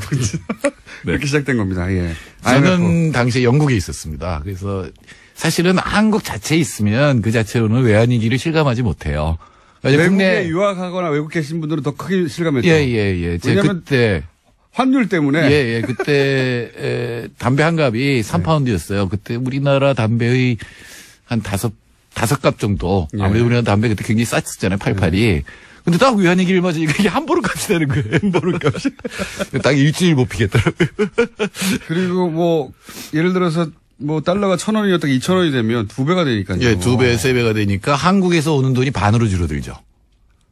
그렇게 시작된 겁니다. 예. 저는 당시에 영국에 있었습니다. 그래서 사실은 한국 자체에 있으면 그 자체로는 외환위기를 실감하지 못해요. 외국에 유학하거나 외국 계신 분들은 더 크게 실감했죠. 예. 왜냐면 그때 환율 때문에. 그때 담배 한 갑이 3파운드였어요. 그때 우리나라 담배의 한 다섯 값 정도. 아무래도 우리나라 담배 그때 굉장히 쌌었잖아요. 88이. 근데 딱 외환위기를 맞으니까 이게 한 보름 값이 되는 거예요. 한 보름 값이. 딱 일주일 못 피겠더라고요. 그리고 예를 들어서 달러가 1,000원이었다가 2,000원이 되면 2배가 되니까요. 예, 2배, 3배가 되니까 한국에서 오는 돈이 반으로 줄어들죠.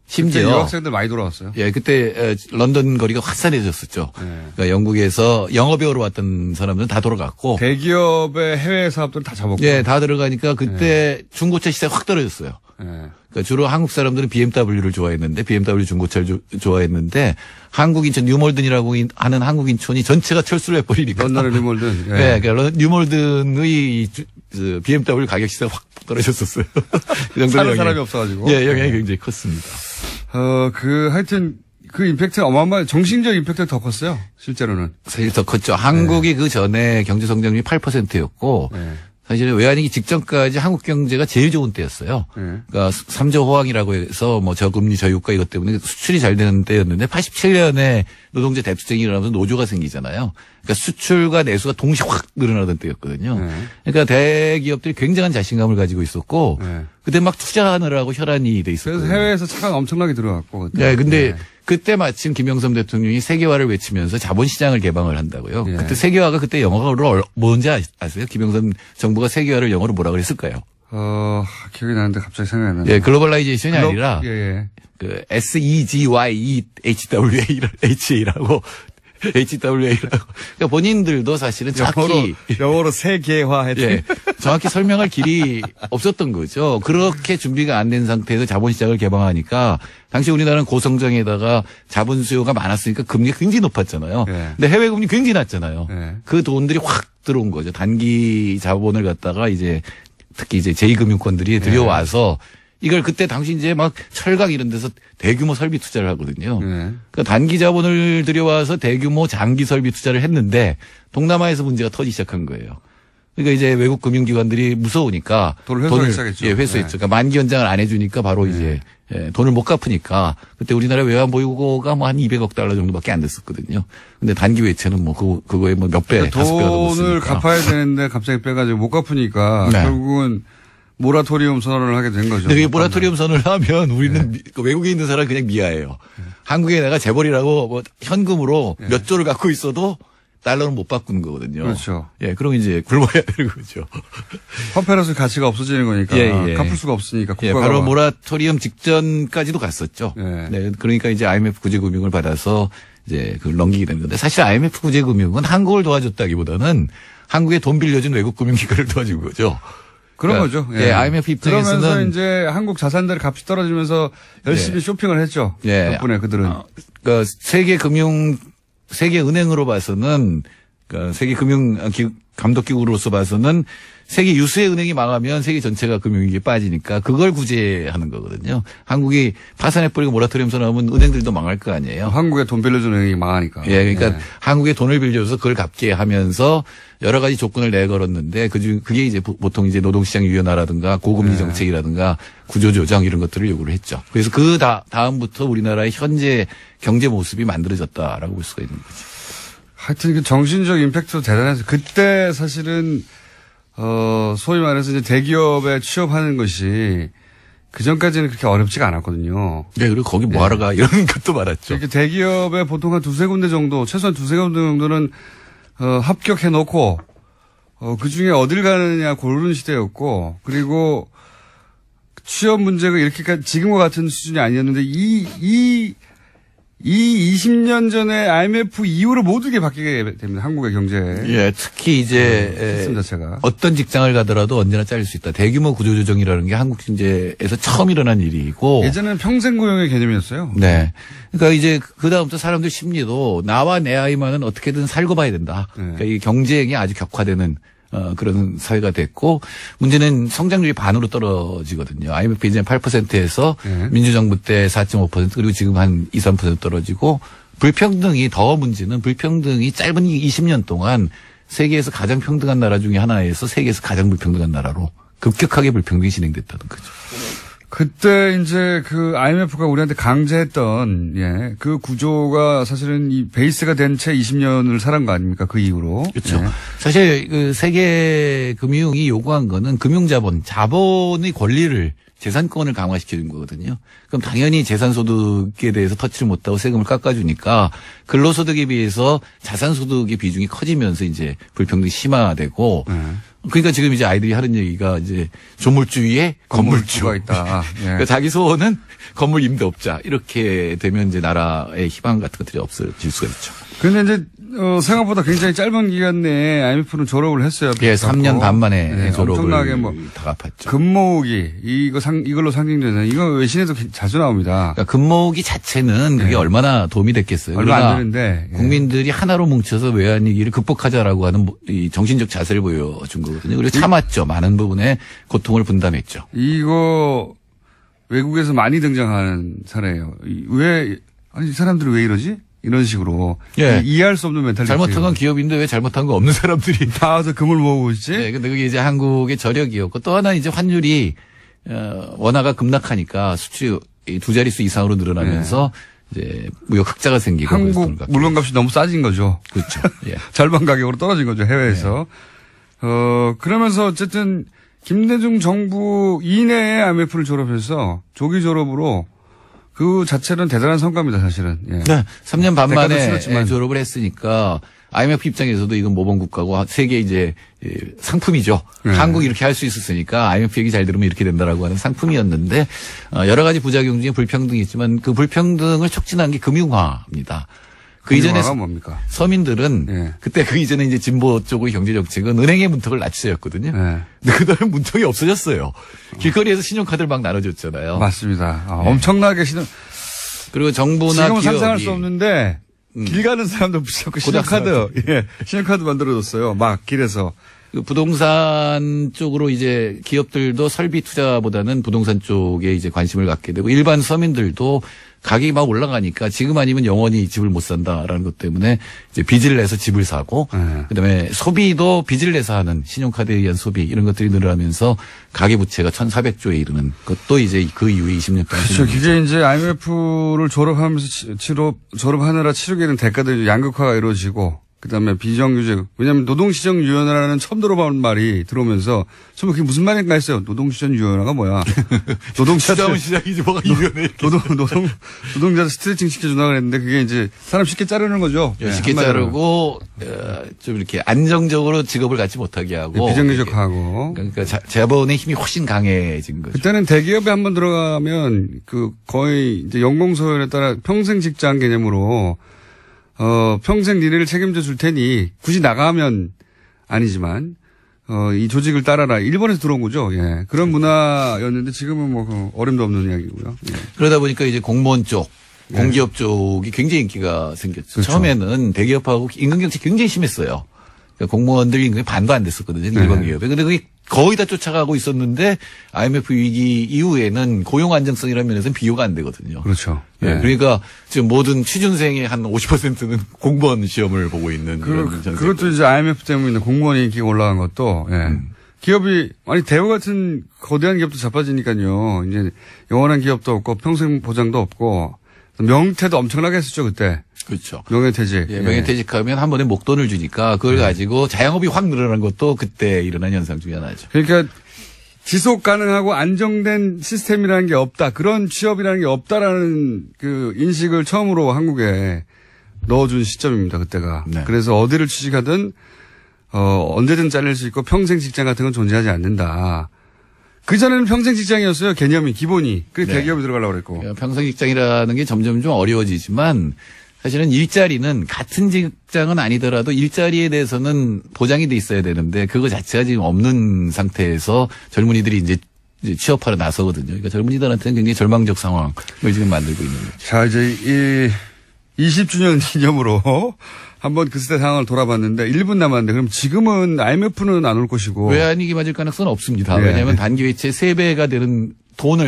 심지어. 유학생들 많이 돌아왔어요. 예, 그때 런던 거리가 화산해졌었죠. 그러니까 영국에서 영어배우러 왔던 사람들은 다 돌아갔고. 대기업의 해외 사업들은 다 접었고. 예, 다 들어가니까 그때 중고차 시세가 확 떨어졌어요. 그러니까 주로 한국 사람들은 BMW를 좋아했는데 BMW 중고차를 좋아했는데 한국 인천 뉴몰든이라고 하는 한국 인천이 전체가 철수를 해버리니까. 런던의 뉴몰든. 네, 그러니까 뉴몰든의 BMW 가격 시세가 확 떨어졌었어요. 그 정도로 사는 사람이 없어가지고. 예, 영향이 굉장히 컸습니다. 하여튼 그 임팩트는 어마어마한 정신적 임팩트가 더 컸어요. 실제로는. 사실 더 컸죠. 한국이 그 전에 경제 성장률이 8%였고 사실은 외환위기 직전까지 한국 경제가 제일 좋은 때였어요. 그러니까 3조 호황이라고 해서 저금리 저유가 이것 때문에 수출이 잘 되는 때였는데 87년에 노동자 대투쟁이 일어나면서 노조가 생기잖아요. 그러니까 수출과 내수가 동시에 확 늘어나던 때였거든요. 그러니까 대기업들이 굉장한 자신감을 가지고 있었고 그때 막 투자하느라고 혈안이 돼 있었고. 그래서 해외에서 차가 엄청나게 들어왔고. 네, 근데 그때 마침 김영삼 대통령이 세계화를 외치면서 자본시장을 개방을 한다고요. 그때 세계화가 그때 영어로 뭔지 아세요? 김영삼 정부가 세계화를 영어로 뭐라 그랬을까요? 기억이 나는데 갑자기 생각이 안 나네요. 예, 글로벌라이제이션이 아니라 그 SEGYEHA라고 그러니까 본인들도 사실은 영어로 세계화했죠. 예, 정확히 설명할 길이 없었던 거죠. 그렇게 준비가 안 된 상태에서 자본시장을 개방하니까 당시 우리나라는 고성장에다가 자본 수요가 많았으니까 금리가 굉장히 높았잖아요. 근데 해외 금리 굉장히 낮잖아요. 그 돈들이 확 들어온 거죠. 단기 자본을 갖다가 특히 제2금융권들이 들여와서 이걸 그때 당시 막 철강 이런 데서 대규모 설비 투자를 하거든요. 그러니까 단기 자본을 들여와서 대규모 장기 설비 투자를 했는데 동남아에서 문제가 터지기 시작한 거예요. 그러니까 외국 금융기관들이 무서우니까 돈을 회수하기 시작했죠. 회수했죠. 그러니까 만기 연장을 안 해주니까 바로 돈을 못 갚으니까 그때 우리나라 외환 보유고가 한 200억 달러 정도밖에 안 됐었거든요. 근데 단기 외채는 그거에 몇 배, 5배가 넘었으니까. 돈을 갚아야 되는데 갑자기 빼가지고 못 갚으니까 결국은 모라토리움 선언을 하게 된 거죠. 근데 모라토리움 선언을 하면 우리는 외국에 있는 사람 그냥 미아예요. 한국에 내가 재벌이라고 현금으로 몇 조를 갖고 있어도 달러는 못 바꾸는 거거든요. 그렇죠. 예, 그럼 이제 굶어야 되는 거죠. 화폐로서 가치가 없어지는 거니까. 갚을 수가 없으니까. 예, 바로 모라토리엄 직전까지도 갔었죠. 네, 그러니까 이제 IMF 구제금융을 받아서 이제 그걸 넘기게 되는 건데 사실 IMF 구제금융은 한국을 도와줬다기보다는 한국에 돈 빌려준 외국 금융기관을 도와준 거죠. 그런 거죠. 예, IMF 입장에서는 그러면서 이제 한국 자산들 값이 떨어지면서 열심히 쇼핑을 했죠. 덕분에 그들은. 그러니까 세계은행으로 봐서는 그러니까 세계금융감독기구로서 봐서는 세계 유수의 은행이 망하면 세계 전체가 금융위기에 빠지니까 그걸 구제하는 거거든요. 한국이 파산해버리고 모라토리엄 선언하면 은행들도 망할 거 아니에요. 한국에 돈 빌려주는 은행이 망하니까. 예, 그러니까 한국에 돈을 빌려줘서 그걸 갚게 하면서 여러 가지 조건을 내걸었는데 그게 이제 보통 이제 노동시장 유연화라든가 고금리 정책이라든가 구조조정 이런 것들을 요구를 했죠. 그래서 그 다음부터 우리나라의 현재 경제 모습이 만들어졌다라고 볼 수가 있는 거죠. 하여튼 그 정신적 임팩트도 대단해서 그때 사실은 소위 말해서 이제 대기업에 취업하는 것이 그 전까지는 그렇게 어렵지가 않았거든요. 네, 그리고 거기 뭐 하러 가 이런 것도 많았죠. 이렇게 대기업에 보통 한 두세 군데 정도, 최소한 두세 군데 정도는 합격해 놓고 그 중에 어딜 가느냐 고르는 시대였고, 그리고 취업 문제가 이렇게까지 지금과 같은 수준이 아니었는데 이 20년 전에 IMF 이후로 모든 게 바뀌게 됩니다. 한국의 경제. 예, 특히 이제 시스템 자체가. 어떤 직장을 가더라도 언제나 잘릴 수 있다. 대규모 구조조정이라는 게 한국 경제에서 처음 일어난 일이고. 예전에는 평생 고용의 개념이었어요. 네. 그러니까 이제 그 다음부터 사람들 심리도 나와 내 아이만은 어떻게든 살고 봐야 된다. 그러니까 이 경쟁이 아주 격화되는 그런 사회가 됐고, 문제는 성장률이 반으로 떨어지거든요. IMF 이제 8%에서 민주정부 때 4.5% 그리고 지금 한 2, 3% 떨어지고, 불평등이 더 문제는 불평등이 짧은 20년 동안 세계에서 가장 평등한 나라 중에 하나에서 세계에서 가장 불평등한 나라로 급격하게 불평등이 진행됐다는 거죠. 그때 이제 그 IMF가 우리한테 강제했던 그 구조가 사실은 이 베이스가 된 채 20년을 살은 거 아닙니까? 그 이후로. 그렇죠. 사실 그 세계 금융이 요구한 거는 자본의 권리를 재산권을 강화시키는 거거든요. 그럼 당연히 재산소득에 대해서 터치를 못하고 세금을 깎아주니까 근로소득에 비해서 자산소득의 비중이 커지면서 이제 불평등이 심화되고 그러니까 지금 이제 아이들이 하는 얘기가 이제 조물주의에 건물주가 있다. 그러니까 자기 소원은 건물 임대업자 이렇게 되면 이제 나라의 희망 같은 것들이 없어질 수가 있죠. 그런데 이제 생각보다 굉장히 짧은 기간 내에 IMF는 졸업을 했어요. 예, 3년 반 만에 졸업을 엄청나게 다 갚았죠. 금모으기 이걸로 상징되는 이거 외신에도 자주 나옵니다. 그러니까 금모으기 자체는 그게 얼마나 도움이 됐겠어요. 얼마 안 되는데 국민들이 하나로 뭉쳐서 외환위기를 극복하자라고 하는 이 정신적 자세를 보여준 거거든요. 그리고 참았죠. 많은 부분에 고통을 분담했죠. 이거 외국에서 많이 등장하는 사례예요. 이 사람들이 왜 이러지? 이런 식으로 이해할 수 없는 멘탈리티. 잘못한 건 기업인데 왜 잘못한 거 없는 사람들이 다 와서 금을 모으고 있지? 네, 근데 그게 이제 한국의 저력이었고 또 하나 이제 환율이 원화가 급락하니까 수출이 두 자릿수 이상으로 늘어나면서 이제 무역 흑자가 생기고 한국 물건값이 너무 싸진 거죠. 그렇죠. 예. 절반 가격으로 떨어진 거죠 해외에서. 그러면서 어쨌든 김대중 정부 이내에 IMF를 졸업해서 조기 졸업으로. 그 자체는 대단한 성과입니다, 사실은. 네. 3년 반 만에 졸업을 했으니까 IMF 입장에서도 이건 모범국가고 세계 이제 상품이죠. 한국이 이렇게 할 수 있었으니까 IMF 얘기 잘 들으면 이렇게 된다라고 하는 상품이었는데 여러 가지 부작용 중에 불평등이 있지만 그 불평등을 촉진한 게 금융화입니다. 그 이전에 뭡니까? 서민들은 그때 그 이전에 이제 진보 쪽의 경제 정책은 은행의 문턱을 낮추자였거든요. 근데 그다음에 문턱이 없어졌어요. 길거리에서 신용카드를 막 나눠줬잖아요. 맞습니다. 엄청나게 그리고 정부나 지금은 기업이 상상할 수 없는데 길 가는 사람도 붙잡고 신용카드 신용카드 만들어줬어요. 막 길에서. 그 부동산 쪽으로 이제 기업들도 설비 투자보다는 부동산 쪽에 이제 관심을 갖게 되고 일반 서민들도 가격이 막 올라가니까 지금 아니면 영원히 집을 못 산다라는 것 때문에 이제 빚을 내서 집을 사고 그다음에 소비도 빚을 내서 하는 신용카드에 의한 소비 이런 것들이 늘어나면서 가계부채가 1,400조에 이르는 것도 이제 그 이후에 20년 동안. 그렇죠. 그게 이제 IMF를 졸업하면서 졸업하느라 치르게 된 대가들이 양극화가 이루어지고 그다음에 비정규직. 왜냐하면 노동시정위원회라는 처음 들어본 말이 들어오면서 처음에 그게 무슨 말인가 했어요. 노동시정위원회가 뭐야. 시장이지 뭐가 위원회. 노동자 스트레칭 시켜준다고 그랬는데 그게 이제 사람 쉽게 자르는 거죠. 쉽게 자르고 좀 이렇게 안정적으로 직업을 갖지 못하게 하고. 비정규직하고. 그러니까 자본의 힘이 훨씬 강해진 거죠. 그때는 대기업에 한번 들어가면 거의 이제 연공서열에 따라 평생 직장 개념으로 평생 니네를 책임져 줄 테니 굳이 나가면 아니지만 이 조직을 따라라. 일본에서 들어온 거죠. 예. 그런 문화였는데 지금은 뭐 어림도 없는 이야기고요. 예. 그러다 보니까 이제 공무원 쪽, 공기업 쪽이 굉장히 인기가 생겼죠. 그렇죠. 처음에는 대기업하고 임금 경쟁이 굉장히 심했어요. 그러니까 공무원들 임금이 반도 안 됐었거든요. 일반 기업에. 근데 그게 거의 다 쫓아가고 있었는데 IMF 위기 이후에는 고용 안정성이라는 면에서는 비교가 안 되거든요. 그렇죠. 예. 그러니까 지금 모든 취준생의 한 50%는 공무원 시험을 보고 있는 그것도 이제 IMF 때문에 공무원 인기가 올라간 것도 기업이 대우 같은 거대한 기업도 자빠지니까요. 이제 영원한 기업도 없고 평생 보장도 없고 명퇴도 엄청나게 했었죠 그때. 그렇죠. 명예퇴직. 예, 명예퇴직하면 한 번에 목돈을 주니까 그걸 가지고 자영업이 확 늘어난 것도 그때 일어난 현상 중에 하나죠. 그러니까 지속 가능하고 안정된 시스템이라는 게 없다. 그런 취업이라는 게 없다라는 그 인식을 처음으로 한국에 넣어준 시점입니다. 그때가. 네. 그래서 어디를 취직하든 언제든 잘릴 수 있고 평생 직장 같은 건 존재하지 않는다. 그전에는 평생 직장이었어요. 개념이 기본이. 그게 대기업에 들어가려고 그랬고. 평생 직장이라는 게 점점 좀 어려워지지만 사실은 일자리는 같은 직장은 아니더라도 일자리에 대해서는 보장이 돼 있어야 되는데 그거 자체가 지금 없는 상태에서 젊은이들이 이제 취업하러 나서거든요. 그러니까 젊은이들한테는 굉장히 절망적 상황을 지금 만들고 있는 거죠. 자, 이제 이 20주년 기념으로 한번 그 시대 상황을 돌아봤는데 1분 남았는데 그럼 지금은 IMF는 안 올 것이고. 외환위기 맞을 가능성은 없습니다. 네. 왜냐하면 단기 외채 3배가 되는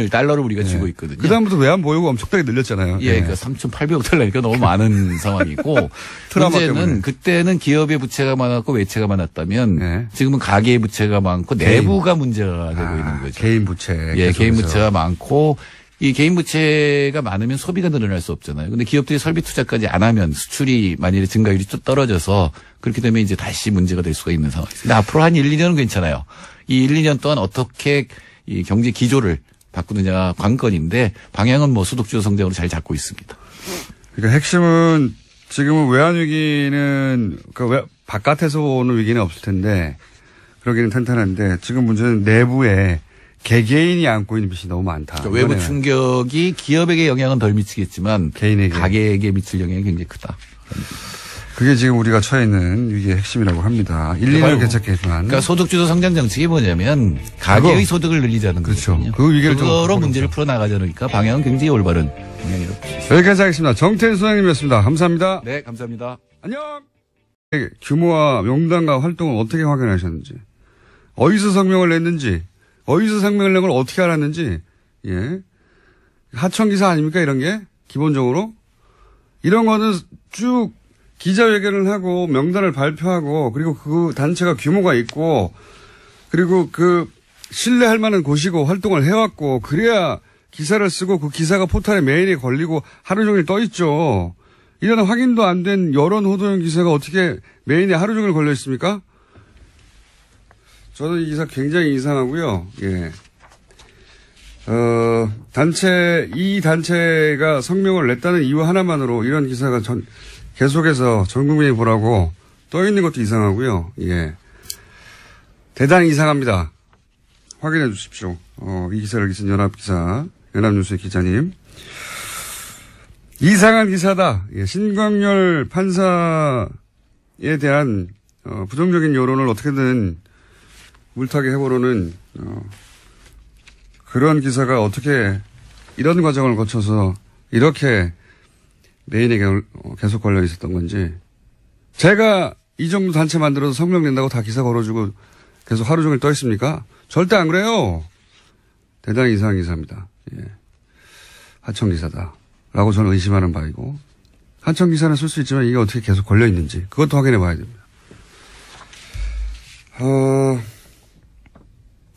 달러를 우리가 쥐고 있거든요. 그다음부터 외환 보유고 엄청나게 늘렸잖아요. 예, 그러니까 3,800억 달러니까 너무 많은 상황이고. 문제는 때문에. 그때는 기업의 부채가 많았고 외채가 많았다면 지금은 가계의 부채가 많고 내부가 문제가 되고 있는 거죠. 개인 부채. 예, 개인 부채가 많고 이 개인 부채가 많으면 소비가 늘어날 수 없잖아요. 근데 기업들이 설비 투자까지 안 하면 수출이 만일에 증가율이 좀 떨어져서 그렇게 되면 이제 다시 문제가 될 수가 있는 상황이죠. 근데 앞으로 한 1, 2년은 괜찮아요. 이 1, 2년 동안 어떻게 이 경제 기조를 바꾸느냐 관건인데 방향은 뭐 소득주도 성장으로 잘 잡고 있습니다. 그러니까 핵심은 지금은 외환 위기는 바깥에서 오는 위기는 없을 텐데 그러기는 탄탄한데 지금 문제는 내부에 개개인이 안고 있는 빚이 너무 많다. 그러니까 외부 충격이 기업에게 영향은 덜 미치겠지만 개인에게 가계에게 미칠 영향이 굉장히 크다. 그게 지금 우리가 처해 있는 위기의 핵심이라고 합니다. 1, 2년 괜찮겠지만. 그러니까 소득주도 성장 정책이 뭐냐면 가계의 소득을 늘리자는 그렇죠. 거거든요. 그 위기를 그거로 문제를 풀어나가자니까 방향은 굉장히 올바른 방향이라고 볼 수 있습니다. 여기까지 하겠습니다. 정태인 소장님이었습니다. 감사합니다. 네, 감사합니다. 안녕. 규모와 명단과 활동을 어떻게 확인하셨는지, 어디서 성명을 냈는지, 어디서 성명을 낸 걸 어떻게 알았는지, 예. 하청기사 아닙니까? 이런 게? 기본적으로? 이런 거는 쭉 기자회견을 하고 명단을 발표하고 그리고 그 단체가 규모가 있고 그리고 그 신뢰할 만한 곳이고 활동을 해왔고 그래야 기사를 쓰고 그 기사가 포털에 메일에 걸리고 하루 종일 떠 있죠. 이런 확인도 안 된 여론 호도형 기사가 어떻게 메일에 하루 종일 걸려 있습니까? 저는 이 기사 굉장히 이상하고요. 예. 이 단체가 성명을 냈다는 이유 하나만으로 이런 기사가 계속해서 전 국민이 보라고 떠 있는 것도 이상하고요. 예. 대단히 이상합니다. 확인해 주십시오. 이 기사를 쓴 연합뉴스의 기자님. 이상한 기사다. 예. 신광열 판사에 대한 부정적인 여론을 어떻게든 물타기 해보려는 그런 기사가 어떻게 이런 과정을 거쳐서 이렇게 메인에 계속 걸려 있었던 건지. 제가 이 정도 단체 만들어서 성명 낸다고 다 기사 걸어주고 계속 하루 종일 떠 있습니까? 절대 안 그래요. 대단히 이상한 기사입니다. 예. 하청 기사다. 라고 저는 의심하는 바이고. 하청 기사는 쓸 수 있지만 이게 어떻게 계속 걸려 있는지 그것도 확인해 봐야 됩니다.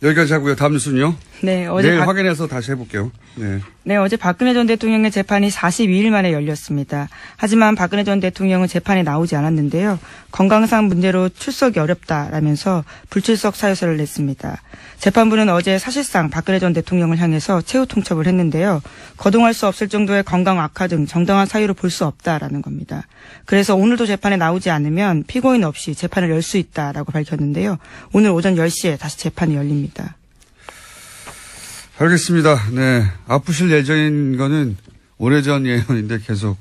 여기까지 하고요. 다음 뉴스는요. 네, 어제 내일 확인해서 다시 해볼게요. 네. 네, 어제 박근혜 전 대통령의 재판이 42일 만에 열렸습니다. 하지만 박근혜 전 대통령은 재판에 나오지 않았는데요. 건강상 문제로 출석이 어렵다라면서 불출석 사유서를 냈습니다. 재판부는 어제 사실상 박근혜 전 대통령을 향해서 최후 통첩을 했는데요. 거동할 수 없을 정도의 건강 악화 등 정당한 사유로 볼 수 없다라는 겁니다. 그래서 오늘도 재판에 나오지 않으면 피고인 없이 재판을 열 수 있다라고 밝혔는데요. 오늘 오전 10시에 다시 재판이 열립니다. 알겠습니다. 네. 아프실 예정인 거는 오래전 예언인데 계속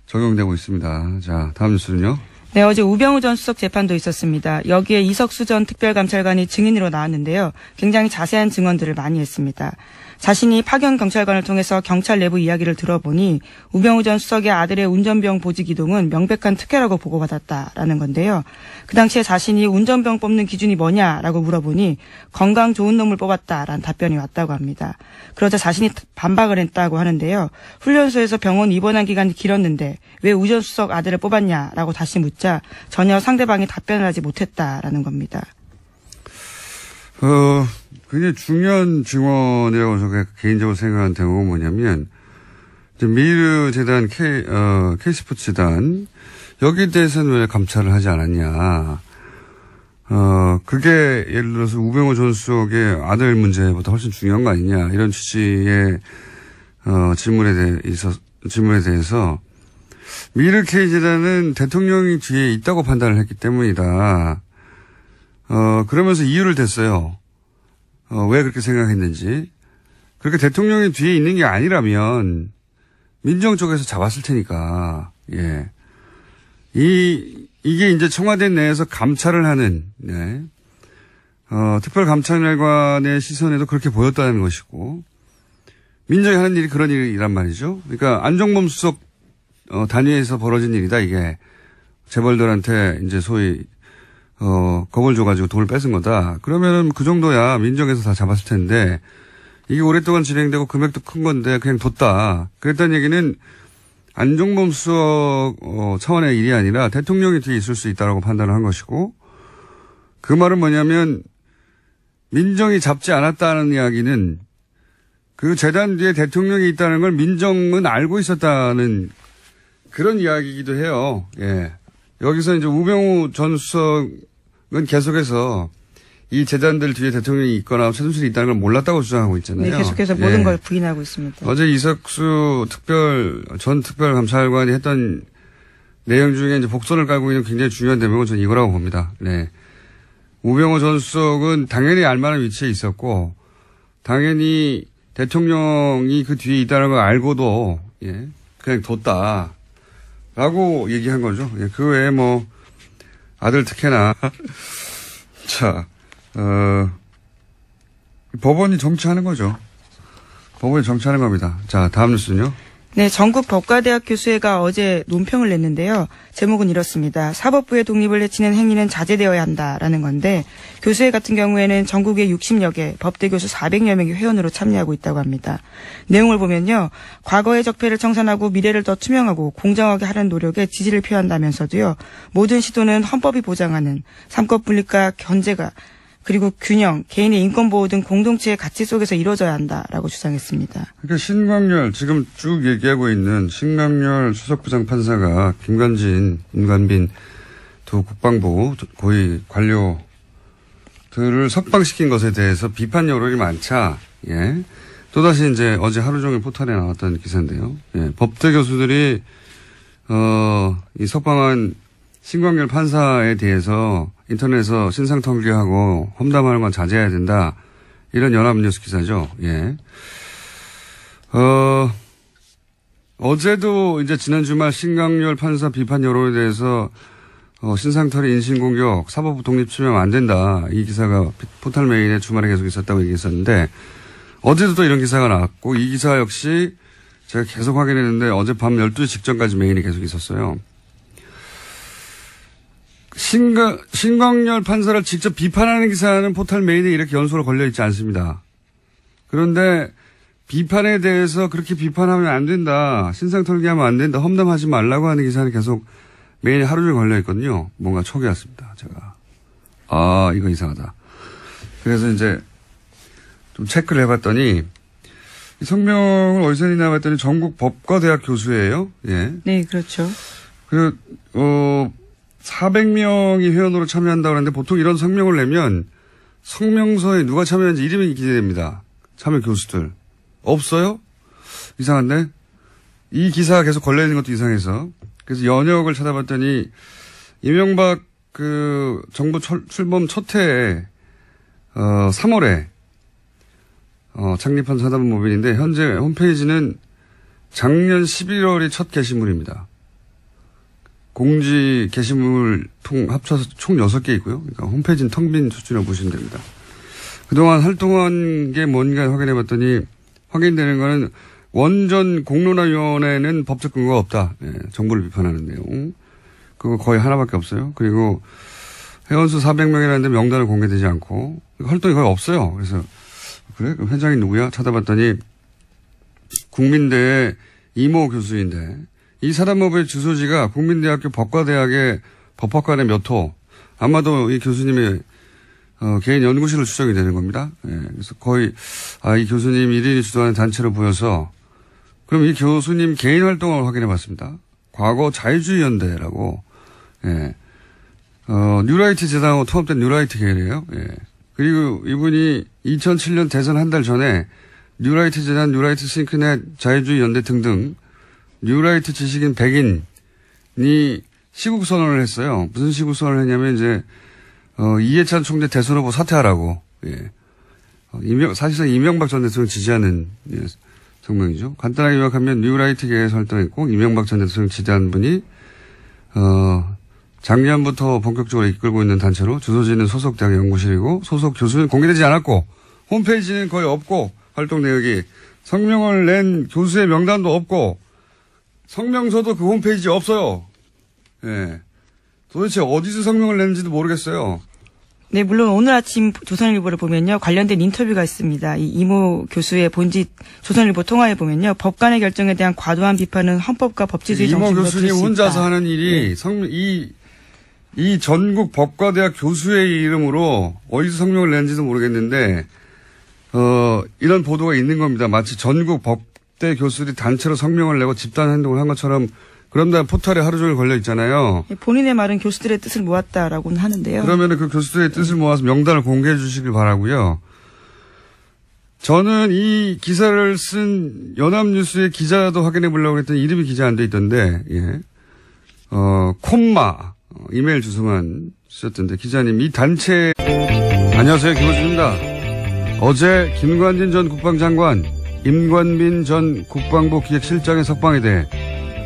적용되고 있습니다. 자, 다음 뉴스는요. 네, 어제 우병우 전 수석 재판도 있었습니다. 여기에 이석수 전 특별감찰관이 증인으로 나왔는데요. 굉장히 자세한 증언들을 많이 했습니다. 자신이 파견 경찰관을 통해서 경찰 내부 이야기를 들어보니 우병우 전 수석의 아들의 운전병 보직 이동은 명백한 특혜라고 보고받았다라는 건데요. 그 당시에 자신이 운전병 뽑는 기준이 뭐냐라고 물어보니 건강 좋은 놈을 뽑았다라는 답변이 왔다고 합니다. 그러자 자신이 반박을 했다고 하는데요. 훈련소에서 병원 입원한 기간이 길었는데 왜 우전수석 아들을 뽑았냐라고 다시 묻자 전혀 상대방이 답변을 하지 못했다라는 겁니다. 굉장히 중요한 증언이라고 제가 개인적으로 생각하는 대목은 뭐냐면, 미르 재단, K스포츠 재단, 여기에 대해서는 왜 감찰을 하지 않았냐. 그게 예를 들어서 우병우 전 수석의 아들 문제보다 훨씬 중요한 거 아니냐. 이런 취지의, 질문에 대해서, 미르 K 재단은 대통령이 뒤에 있다고 판단을 했기 때문이다. 그러면서 이유를 댔어요. 왜 그렇게 생각했는지. 그렇게 대통령이 뒤에 있는 게 아니라면 민정 쪽에서 잡았을 테니까. 예. 이게 이제 청와대 내에서 감찰을 하는, 네. 특별감찰관의 시선에도 그렇게 보였다는 것이고, 민정이 하는 일이 그런 일이란 말이죠. 그러니까 안종범 수석 단위에서 벌어진 일이다, 이게. 재벌들한테 이제 소위 겁을 줘가지고 돈을 뺏은 거다. 그러면은 그 정도야 민정에서 다 잡았을 텐데, 이게 오랫동안 진행되고 금액도 큰 건데 그냥 뒀다. 그랬다는 얘기는 안종범 수석 차원의 일이 아니라 대통령이 뒤에 있을 수 있다라고 판단을 한 것이고, 그 말은 뭐냐면 민정이 잡지 않았다는 이야기는 그 재단 뒤에 대통령이 있다는 걸 민정은 알고 있었다는 그런 이야기이기도 해요. 예. 여기서 이제 우병우 전 수석은 계속해서 이 재단들 뒤에 대통령이 있거나 최순실이 있다는 걸 몰랐다고 주장하고 있잖아요. 네, 계속해서 모든 걸 부인하고 있습니다. 어제 이석수 전 특별감찰관이 했던 내용 중에 이제 복선을 깔고 있는 굉장히 중요한 대목은 저는 이거라고 봅니다. 네. 우병우 전 수석은 당연히 알만한 위치에 있었고, 당연히 대통령이 그 뒤에 있다는 걸 알고도, 예, 그냥 뒀다. 라고 얘기한 거죠. 예, 그 외에 뭐, 아들 특혜나. 자, 법원이 정치하는 거죠. 법원이 정치하는 겁니다. 자, 다음 뉴스는요. 네, 전국 법과대학 교수회가 어제 논평을 냈는데요. 제목은 이렇습니다. 사법부의 독립을 해치는 행위는 자제되어야 한다라는 건데, 교수회 같은 경우에는 전국에 60여 개, 법대 교수 400여 명이 회원으로 참여하고 있다고 합니다. 내용을 보면요. 과거의 적폐를 청산하고 미래를 더 투명하고 공정하게 하려는 노력에 지지를 표한다면서도요. 모든 시도는 헌법이 보장하는 삼권 분립과 견제가 그리고 균형, 개인의 인권보호 등 공동체의 가치 속에서 이루어져야 한다라고 주장했습니다. 그러니까 신광열, 지금 쭉 얘기하고 있는 신광열 수석부장판사가 김관진, 임관빈 두 국방부 고위 관료들을 석방시킨 것에 대해서 비판 여론이 많자, 예. 또다시 이제 어제 하루 종일 포털에 나왔던 기사인데요. 예. 법대 교수들이, 이 석방한 신광열 판사에 대해서 인터넷에서 신상통계하고 험담하는 건 자제해야 된다. 이런 연합뉴스 기사죠. 예. 어제도 이제 지난 주말 신광열 판사 비판 여론에 대해서 신상털이 인신공격, 사법부 독립 침해하면 안 된다. 이 기사가 포털 메인에 주말에 계속 있었다고 얘기했었는데, 어제도 또 이런 기사가 나왔고, 이 기사 역시 제가 계속 확인했는데 어젯밤 12시 직전까지 메인이 계속 있었어요. 신광열 판사를 직접 비판하는 기사는 포털 메인에 이렇게 연속으로 걸려있지 않습니다. 그런데 비판에 대해서 그렇게 비판하면 안 된다. 신상털기하면 안 된다. 험담하지 말라고 하는 기사는 계속 메인에 하루 종일 걸려있거든요. 뭔가 촉이 왔습니다. 제가. 이거 이상하다. 그래서 이제 좀 체크를 해봤더니 이 성명을 어디서 했나 봤더니 전국 법과대학 교수예요. 예. 네, 그렇죠. 400명이 회원으로 참여한다고 하는데 보통 이런 성명을 내면 성명서에 누가 참여했는지 이름이 기재됩니다. 참여 교수들. 없어요? 이상한데? 이 기사가 계속 걸려있는 것도 이상해서. 그래서 연역을 찾아봤더니 이명박 정부 출범 첫 해에 3월에 창립한 사단법인인데 현재 홈페이지는 작년 11월이 첫 게시물입니다. 공지 게시물 합쳐서 총 6개 있고요. 그러니까 홈페이지는 텅 빈 수준이라고 보시면 됩니다. 그동안 활동한 게 뭔가 확인해 봤더니 확인되는 거는 원전 공론화위원회는 법적 근거가 없다. 예, 정부를 비판하는 내용. 그거 거의 하나밖에 없어요. 그리고 회원수 400명이라는데 명단을 공개되지 않고 활동이 거의 없어요. 그래서 그래? 그럼 회장이 누구야? 찾아봤더니 국민대의 이모 교수인데 이 사단법의 주소지가 국민대학교 법과대학의 법학관의 몇 호. 아마도 이 교수님의 개인 연구실로 추정이 되는 겁니다. 예, 그래서 거의 이 교수님 1인이 주도하는 단체로 보여서 그럼 이 교수님 개인 활동을 확인해 봤습니다. 과거 자유주의연대라고 예, 뉴라이트 재단하고 통합된 뉴라이트 계열이에요. 예. 그리고 이분이 2007년 대선 한 달 전에 뉴라이트 재단, 뉴라이트 싱크넷, 자유주의연대 등등 뉴라이트 지식인 100인이 시국선언을 했어요. 무슨 시국선언을 했냐면 이제 이해찬 총재 대선 후보 사퇴하라고. 예. 사실상 이명박 전 대통령 지지하는 성명이죠. 간단하게 요약하면 뉴라이트계에서 활동했고 이명박 전 대통령 지지하는 분이 작년부터 본격적으로 이끌고 있는 단체로 주소지는 소속 대학 연구실이고 소속 교수는 공개되지 않았고 홈페이지는 거의 없고 활동 내역이 성명을 낸 교수의 명단도 없고 성명서도 그 홈페이지에 없어요. 예. 도대체 어디서 성명을 냈는지도 모르겠어요. 네, 물론 오늘 아침 조선일보를 보면요. 관련된 인터뷰가 있습니다. 이 이모 교수의 본지 조선일보 통화에 보면요. 법관의 결정에 대한 과도한 비판은 헌법과 법치주의 정신으로 이모 교수님 혼자서 하는 일이 이 전국 법과대학 교수의 이름으로 어디서 성명을 냈는지도 모르겠는데 이런 보도가 있는 겁니다. 마치 전국 법대 교수들이 단체로 성명을 내고 집단 행동을 한 것처럼 그런 다음 포털에 하루 종일 걸려 있잖아요. 본인의 말은 교수들의 뜻을 모았다라고는 하는데요. 그러면 그 교수들의 뜻을 모아서 명단을 공개해 주시길 바라고요. 저는 이 기사를 쓴 연합뉴스의 기자도 확인해 보려고 했더니 이름이 기재 안 돼 있던데, 예. 콤마, 이메일 주소만 쓰셨던데, 기자님, 이 단체, 안녕하세요. 김호준입니다. 어제 김관진 전 국방장관, 임관빈 전 국방부 기획실장의 석방에 대해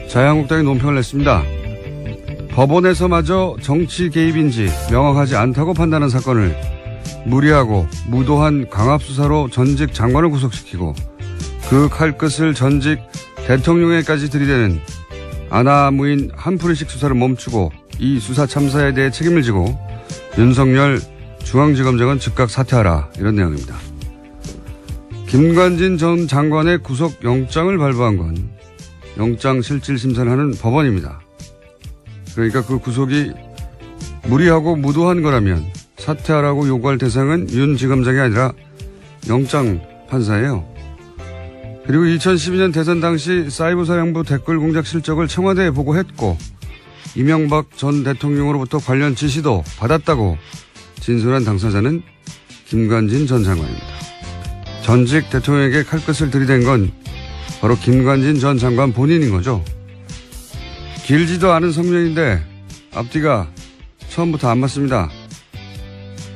자유한국당이 논평을 냈습니다. 법원에서마저 정치 개입인지 명확하지 않다고 판단한 사건을 무리하고 무도한 강압수사로 전직 장관을 구속시키고 그 칼끝을 전직 대통령에까지 들이대는 아나무인 한풀이식 수사를 멈추고 이 수사 참사에 대해 책임을 지고 윤석열 중앙지검장은 즉각 사퇴하라, 이런 내용입니다. 김관진 전 장관의 구속영장을 발부한 건 영장실질심사를 하는 법원입니다. 그러니까 그 구속이 무리하고 무도한 거라면 사퇴하라고 요구할 대상은 윤 지검장이 아니라 영장 판사예요. 그리고 2012년 대선 당시 사이버사령부 댓글 공작 실적을 청와대에 보고했고 이명박 전 대통령으로부터 관련 지시도 받았다고 진술한 당사자는 김관진 전 장관입니다. 전직 대통령에게 칼끝을 들이댄 건 바로 김관진 전 장관 본인인 거죠. 길지도 않은 성명인데 앞뒤가 처음부터 안 맞습니다.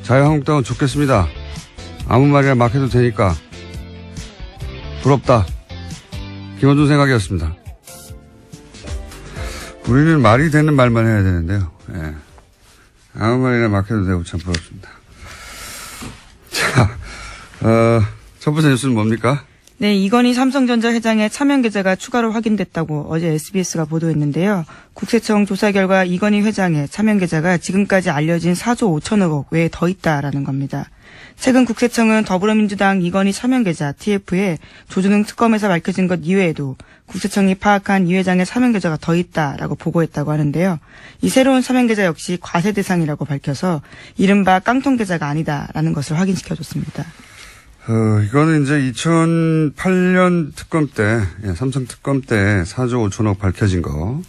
자유한국당은 좋겠습니다. 아무 말이나 막 해도 되니까. 부럽다. 김원준 생각이었습니다. 우리는 말이 되는 말만 해야 되는데요. 예. 아무 말이나 막 해도 되고 참 부럽습니다. 자, 첫 번째 뉴스는 뭡니까? 네, 이건희 삼성전자 회장의 차명 계좌가 추가로 확인됐다고 어제 SBS가 보도했는데요. 국세청 조사 결과 이건희 회장의 차명 계좌가 지금까지 알려진 4조 5천억 원 외에 더 있다라는 겁니다. 최근 국세청은 더불어민주당 이건희 차명 계좌 TF에 조준웅 특검에서 밝혀진 것 이외에도 국세청이 파악한 이 회장의 차명 계좌가 더 있다라고 보고했다고 하는데요. 이 새로운 차명 계좌 역시 과세 대상이라고 밝혀서 이른바 깡통 계좌가 아니다라는 것을 확인시켜줬습니다. 이거는 이제 2008년 특검 때, 삼성 특검 때 4조 5천억 밝혀진 거,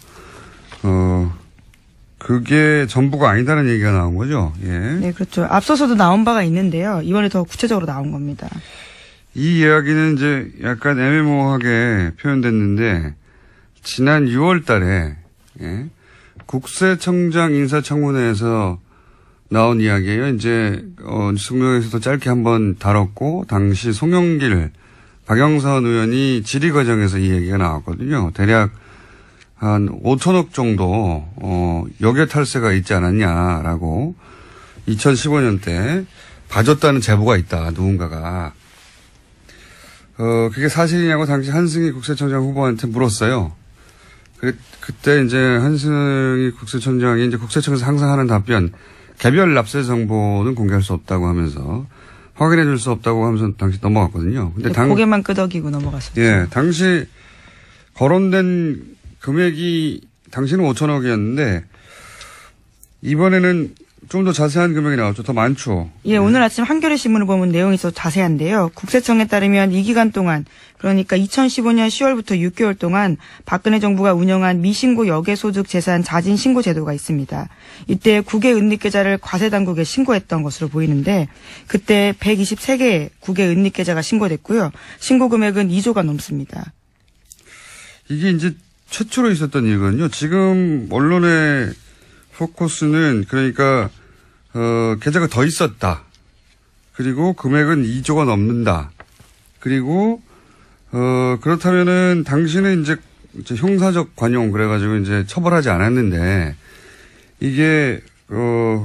그게 전부가 아니다는 얘기가 나온 거죠. 예. 네, 그렇죠. 앞서서도 나온 바가 있는데요. 이번에 더 구체적으로 나온 겁니다. 이 이야기는 이제 약간 애매모호하게 표현됐는데, 지난 6월 달에, 예, 국세청장 인사청문회에서 나온 이야기예요. 이제, 뉴스공장에서도 짧게 한번 다뤘고, 당시 송영길, 박영선 의원이 질의 과정에서 이 얘기가 나왔거든요. 대략 한 5천억 정도, 역외 탈세가 있지 않았냐라고 2015년 때 봐줬다는 제보가 있다, 누군가가. 그게 사실이냐고 당시 한승희 국세청장 후보한테 물었어요. 그때 이제 한승희 국세청장이 이제 국세청에서 항상 하는 답변, 개별 납세 정보는 공개할 수 없다고 하면서 확인해 줄 수 없다고 하면서 당시 넘어갔거든요. 근데 고개만 끄덕이고 넘어갔었죠. 예, 당시 거론된 금액이 당시는 5천억이었는데 이번에는 좀 더 자세한 금액이 나왔죠. 더 많죠. 예, 오늘 아침 한겨레 신문을 보면 내용이 더 자세한데요. 국세청에 따르면 이 기간 동안, 그러니까 2015년 10월부터 6개월 동안 박근혜 정부가 운영한 미신고 역외소득 재산 자진 신고 제도가 있습니다. 이때 국외 은닉계좌를 과세당국에 신고했던 것으로 보이는데 그때 123개의 국외 은닉계좌가 신고됐고요. 신고 금액은 2조가 넘습니다. 이게 이제 최초로 있었던 일이거든요. 지금 언론의 포커스는 그러니까 계좌가 더 있었다. 그리고 금액은 2조가 넘는다. 그리고 그렇다면은 당신은 이제 형사적 관용 그래가지고 이제 처벌하지 않았는데 이게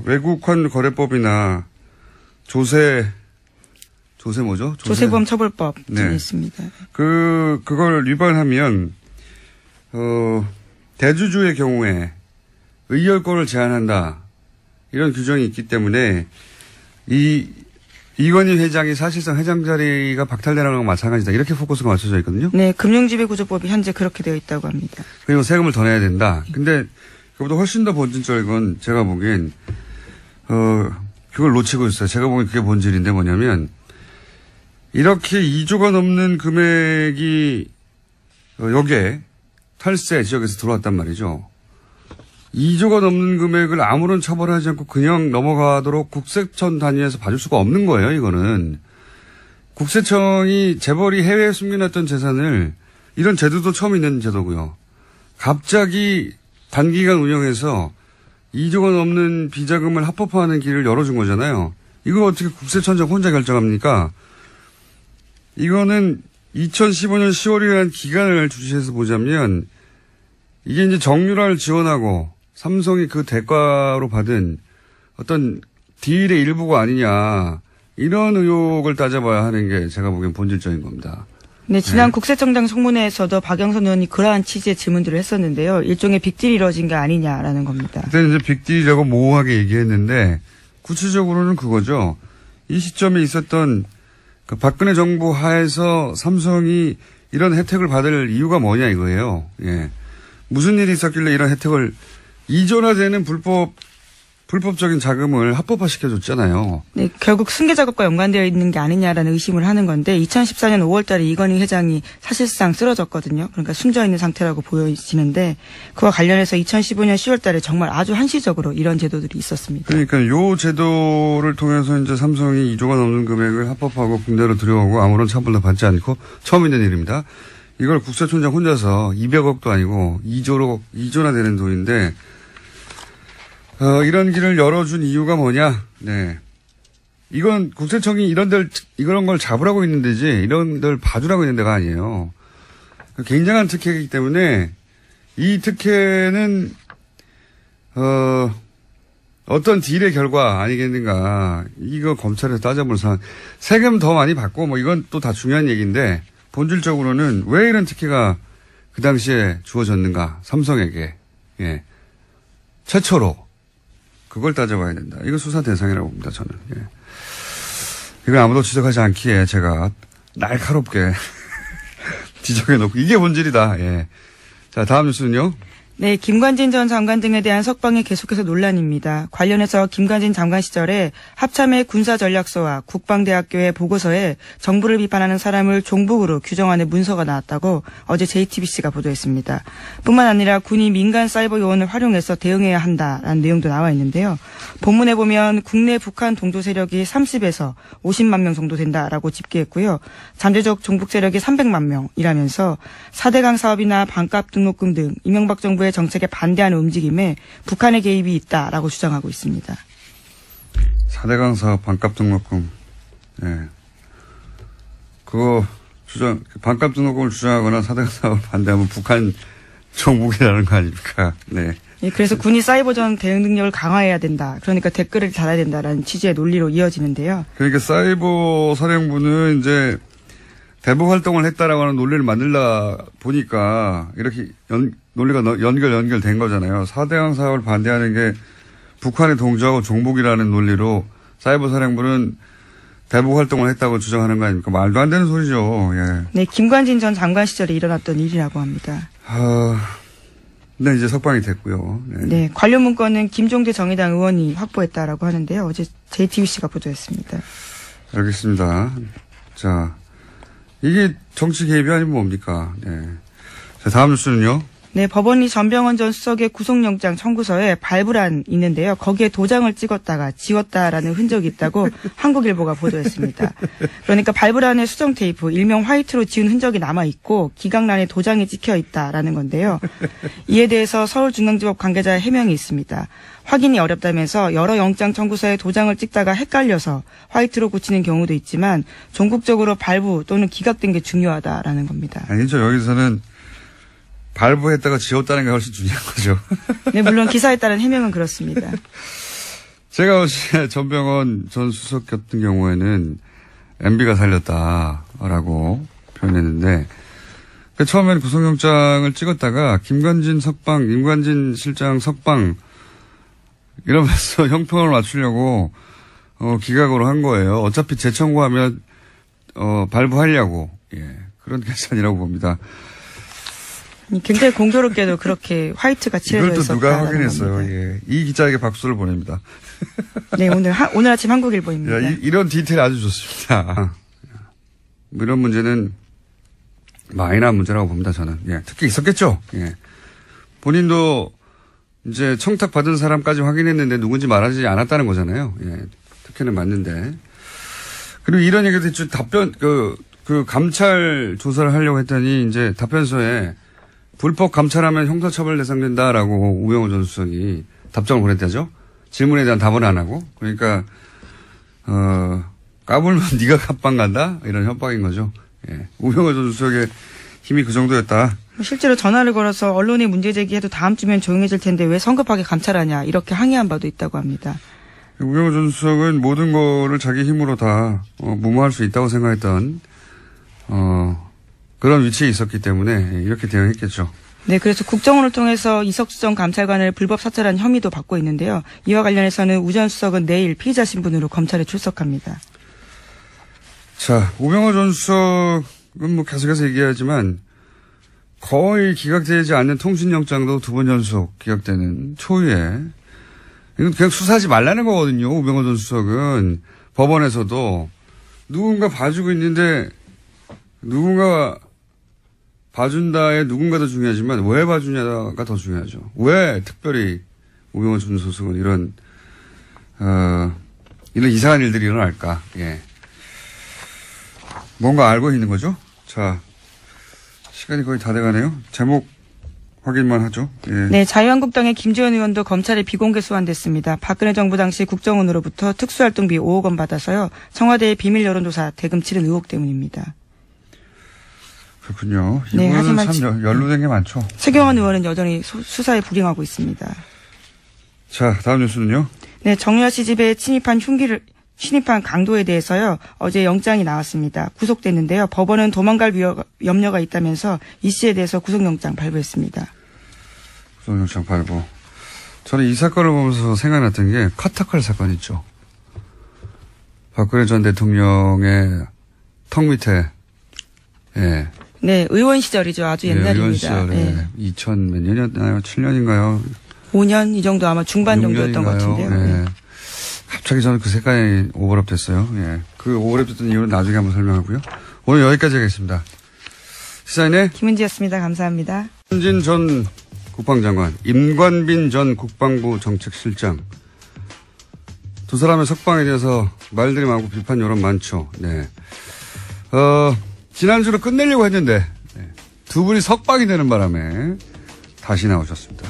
외국환 거래법이나 조세 뭐죠? 조세범 처벌법 네. 있습니다. 그걸 위반하면 대주주의 경우에 의결권을 제한한다. 이런 규정이 있기 때문에 이건희 회장이 사실상 회장 자리가 박탈되는 거랑 마찬가지다. 이렇게 포커스가 맞춰져 있거든요. 네. 금융지배구조법이 현재 그렇게 되어 있다고 합니다. 그리고 세금을 더 내야 된다. 근데 그보다 훨씬 더 본질적인 건 제가 보기엔 그걸 놓치고 있어요. 제가 보기엔 그게 본질인데 뭐냐면 이렇게 2조가 넘는 금액이 여기에 탈세 지역에서 들어왔단 말이죠. 2조가 넘는 금액을 아무런 처벌하지 않고 그냥 넘어가도록 국세청 단위에서 봐줄 수가 없는 거예요, 이거는. 국세청이 재벌이 해외에 숨겨놨던 재산을 이런 제도도 처음 있는 제도고요. 갑자기 단기간 운영해서 2조가 넘는 비자금을 합법화하는 길을 열어준 거잖아요. 이걸 어떻게 국세청장 혼자 결정합니까? 이거는 2015년 10월이라는 기간을 주시해서 보자면 이게 이제 정유라를 지원하고 삼성이 그 대가로 받은 어떤 딜의 일부가 아니냐 이런 의혹을 따져봐야 하는 게 제가 보기엔 본질적인 겁니다. 네, 지난 국세청장 청문회에서도 박영선 의원이 그러한 취지의 질문들을 했었는데요. 일종의 빅딜이 이루어진 게 아니냐라는 겁니다. 그때는 이제 빅딜이라고 모호하게 얘기했는데 구체적으로는 그거죠. 이 시점에 있었던 그 박근혜 정부 하에서 삼성이 이런 혜택을 받을 이유가 뭐냐 이거예요. 예. 무슨 일이 있었길래 이런 혜택을 2조나 되는 불법적인 자금을 합법화시켜줬잖아요. 네, 결국 승계 작업과 연관되어 있는 게 아니냐라는 의심을 하는 건데 2014년 5월 달에 이건희 회장이 사실상 쓰러졌거든요. 그러니까 숨져 있는 상태라고 보여지는데 그와 관련해서 2015년 10월 달에 정말 아주 한시적으로 이런 제도들이 있었습니다. 그러니까 요 제도를 통해서 이제 삼성이 2조가 넘는 금액을 합법화하고 국내로 들여오고 아무런 처벌도 받지 않고 처음 있는 일입니다. 이걸 국세청장 혼자서 200억도 아니고 2조나 되는 돈인데 이런 길을 열어준 이유가 뭐냐? 네. 이건 국세청이 이런 걸 잡으라고 있는 데지, 이런 데를 봐주라고 있는 데가 아니에요. 굉장한 특혜이기 때문에, 이 특혜는, 어떤 딜의 결과 아니겠는가. 이거 검찰에서 따져볼 사안. 세금 더 많이 받고, 뭐 이건 또 다 중요한 얘기인데, 본질적으로는 왜 이런 특혜가 그 당시에 주어졌는가. 삼성에게. 예. 최초로. 그걸 따져봐야 된다. 이거 수사 대상이라고 봅니다, 저는. 예. 이건 아무도 지적하지 않기에 제가 날카롭게 지적해놓고, 이게 본질이다. 예. 자, 다음 뉴스는요? 네, 김관진 전 장관 등에 대한 석방이 계속해서 논란입니다. 관련해서 김관진 장관 시절에 합참의 군사전략서와 국방대학교의 보고서에 정부를 비판하는 사람을 종북으로 규정하는 문서가 나왔다고 어제 JTBC가 보도했습니다. 뿐만 아니라 군이 민간 사이버 요원을 활용해서 대응해야 한다라는 내용도 나와 있는데요. 본문에 보면 국내 북한 동조 세력이 30에서 50만 명 정도 된다라고 집계했고요. 잠재적 종북 세력이 300만 명이라면서 4대강 사업이나 반값 등록금 등 이명박 정부의 정책에 반대하는 움직임에 북한의 개입이 있다라고 주장하고 있습니다. 4대강 사업 반값 등록금. 예. 그거 반값 등록금을 주장하거나 4대강 사업을 반대하면 북한 정북이라는 거 아닙니까? 네. 예, 그래서 군이 사이버전 대응 능력을 강화해야 된다. 그러니까 댓글을 달아야 된다라는 취지의 논리로 이어지는데요. 그러니까 사이버 사령부는 이제 대북 활동을 했다라고 하는 논리를 만들다 보니까 이렇게 논리가 연결된 거잖아요. 4대강 사업을 반대하는 게 북한의 동조하고 종북이라는 논리로 사이버 사령부는 대북 활동을 했다고 주장하는 거 아닙니까? 말도 안 되는 소리죠. 예. 네, 김관진 전 장관 시절에 일어났던 일이라고 합니다. 네, 이제 석방이 됐고요. 네. 네, 관련 문건은 김종대 정의당 의원이 확보했다라고 하는데요. 어제 JTBC가 보도했습니다. 알겠습니다. 자, 이게 정치 개입이 아니면 뭡니까? 네. 자, 다음 뉴스는요. 네, 법원이 전병헌 전 수석의 구속영장 청구서에 발부란 있는데요. 거기에 도장을 찍었다가 지웠다라는 흔적이 있다고 한국일보가 보도했습니다. 그러니까 발부란에 수정 테이프, 일명 화이트로 지운 흔적이 남아있고 기각란에 도장이 찍혀 있다라는 건데요. 이에 대해서 서울중앙지법 관계자의 해명이 있습니다. 확인이 어렵다면서 여러 영장 청구서에 도장을 찍다가 헷갈려서 화이트로 고치는 경우도 있지만 전국적으로 발부 또는 기각된 게 중요하다라는 겁니다. 아니죠. 여기서는 발부했다가 지웠다는 게 훨씬 중요한 거죠. 네, 물론 기사에 따른 해명은 그렇습니다. 제가 어제 전병헌 전 수석 같은 경우에는 MB가 살렸다라고 표현했는데 처음에는 구속영장을 찍었다가 김관진 실장 석방 이러면서 형평을 맞추려고 기각으로 한 거예요. 어차피 재청구하면 발부하려고 그런 계산이라고 봅니다. 굉장히 공교롭게도 그렇게 화이트가 칠해져 있었다. 이걸 또 누가 확인했어요. 예. 이 기자에게 박수를 보냅니다. 네, 오늘 아침 한국일보입니다. 이런 디테일 아주 좋습니다. 이런 문제는 마이너한 문제라고 봅니다. 저는. 예. 특히 있었겠죠. 예. 본인도 이제 청탁 받은 사람까지 확인했는데 누군지 말하지 않았다는 거잖아요. 예. 특혜는 맞는데. 그리고 이런 얘기도 있죠. 그 감찰 조사를 하려고 했더니 이제 답변서에 불법 감찰하면 형사처벌 대상된다라고 우병우 전 수석이 답장을 보냈다죠. 질문에 대한 답은 안 하고. 그러니까 까불면 네가 갑방 간다 이런 협박인 거죠. 예. 우병우 전 수석의 힘이 그 정도였다. 실제로 전화를 걸어서 언론에 문제 제기해도 다음 주면 조용해질 텐데 왜 성급하게 감찰하냐 이렇게 항의한 바도 있다고 합니다. 우병우 전 수석은 모든 거를 자기 힘으로 다 무마할 수 있다고 생각했던 그런 위치에 있었기 때문에 이렇게 대응했겠죠. 네, 그래서 국정원을 통해서 이석수 전 감찰관을 불법 사찰한 혐의도 받고 있는데요. 이와 관련해서는 우 전 수석은 내일 피의자 신분으로 검찰에 출석합니다. 자, 우병우 전 수석은 뭐 계속해서 얘기하지만 거의 기각되지 않는 통신영장도 2번 연속 기각되는 초유에 이건 그냥 수사하지 말라는 거거든요. 우병우 전 수석은 법원에서도 누군가 봐주고 있는데 누군가 봐준다에 누군가도 중요하지만 왜 봐주냐가 더 중요하죠. 왜 특별히 우병우 전 수석은 이런 이상한 일들이 일어날까. 예. 뭔가 알고 있는 거죠. 자, 시간이 거의 다 돼가네요. 제목 확인만 하죠. 예. 네, 자유한국당의 김재원 의원도 검찰에 비공개 소환됐습니다. 박근혜 정부 당시 국정원으로부터 특수활동비 5억 원 받아서요. 청와대의 비밀 여론조사 대금 치른 의혹 때문입니다. 그렇군요. 네, 이분은 참 연루된 게 많죠. 최경환 의원은 여전히 수사에 불응하고 있습니다. 자, 다음 뉴스는요. 네, 정유아 씨 집에 침입한 강도에 대해서요. 어제 영장이 나왔습니다. 구속됐는데요. 법원은 도망갈 염려가 있다면서 이 씨에 대해서 구속영장 발부했습니다. 구속영장 발부. 저는 이 사건을 보면서 생각났던 게 카타칼 사건 있죠. 박근혜 전 대통령의 턱 밑에 네, 의원 시절이죠. 아주 옛날입니다. 의원 시절에 네. 2000 몇 년이었나요? 7년인가요? 5년 이 정도 아마 중반 정도였던 것 같은데요. 네. 갑자기 저는 그 색깔이 오버랩 됐어요. 예. 그 오버랩 됐던 이유는 나중에 한번 설명하고요. 오늘 여기까지 하겠습니다. 시사인의 김은지였습니다. 감사합니다. 김진 전 국방장관, 임관빈 전 국방부 정책실장. 두 사람의 석방에 대해서 말들이 많고 비판 여론 많죠. 네. 지난주로 끝내려고 했는데, 네. 두 분이 석방이 되는 바람에 다시 나오셨습니다.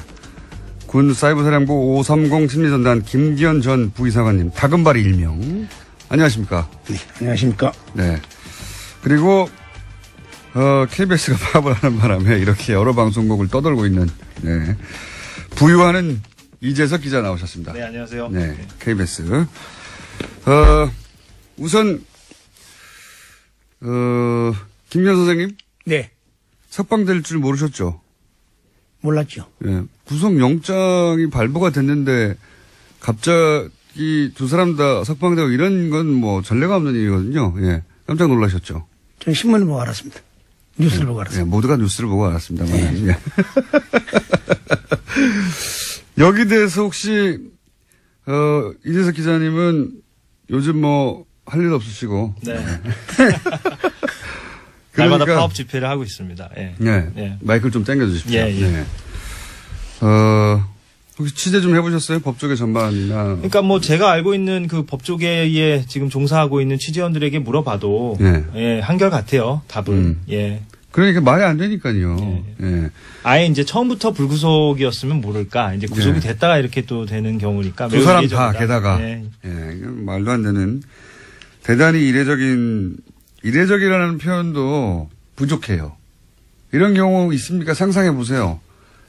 군 사이버사령부 530 심리전단 김기현 전 부이사관님, 다금바리 일명. 안녕하십니까? 네, 안녕하십니까? 네. 그리고, KBS가 파업을 하는 바람에 이렇게 여러 방송국을 떠돌고 있는, 네. 부유하는 이재석 기자 나오셨습니다. 네, 안녕하세요. 네, KBS. 우선, 김기현 선생님? 네. 석방될 줄 모르셨죠? 몰랐죠. 예. 구속영장이 발부가 됐는데 갑자기 두 사람 다 석방되고 이런 건 뭐 전례가 없는 일이거든요. 예. 깜짝 놀라셨죠? 저는 신문을 보고 알았습니다. 뉴스를 보고 예. 알았습니다. 모두가 뉴스를 보고 알았습니다만. 예. 여기 대해서 혹시 이재석 기자님은 요즘 뭐 할 일 없으시고. 네. 그러니까, 날마다 파업 집회를 하고 있습니다. 예. 네. 예. 마이크를 좀 당겨 주십시오. 예, 예. 네. 혹시 취재 좀 해보셨어요? 법조계 전반이나. 그러니까 뭐 제가 알고 있는 그 법조계에 지금 종사하고 있는 취재원들에게 물어봐도 예. 예, 한결 같아요. 답은. 예. 그러니까 말이 안 되니까요. 예. 예. 아예 이제 처음부터 불구속이었으면 모를까. 이제 구속이 예. 됐다가 이렇게 또 되는 경우니까. 두 사람 다 이례적이다. 게다가. 예. 예. 이건 말도 안 되는 대단히 이례적이라는 표현도 부족해요. 이런 경우 있습니까? 상상해 보세요.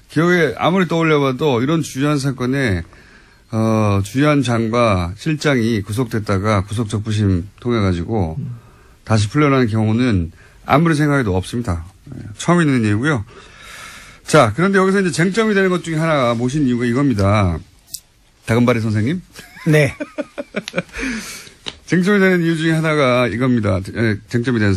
기억에 아무리 떠올려봐도 이런 주요한 사건에 주요한 장과 실장이 구속됐다가 구속적부심 통해 가지고 다시 풀려나는 경우는 아무리 생각해도 없습니다. 처음 있는 일이고요. 자, 그런데 여기서 이제 쟁점이 되는 것 중에 하나가 모신 이유가 이겁니다. 다금바리 선생님. 네. 쟁점이 되는 이유 중에 하나가 이겁니다. 쟁점이 되는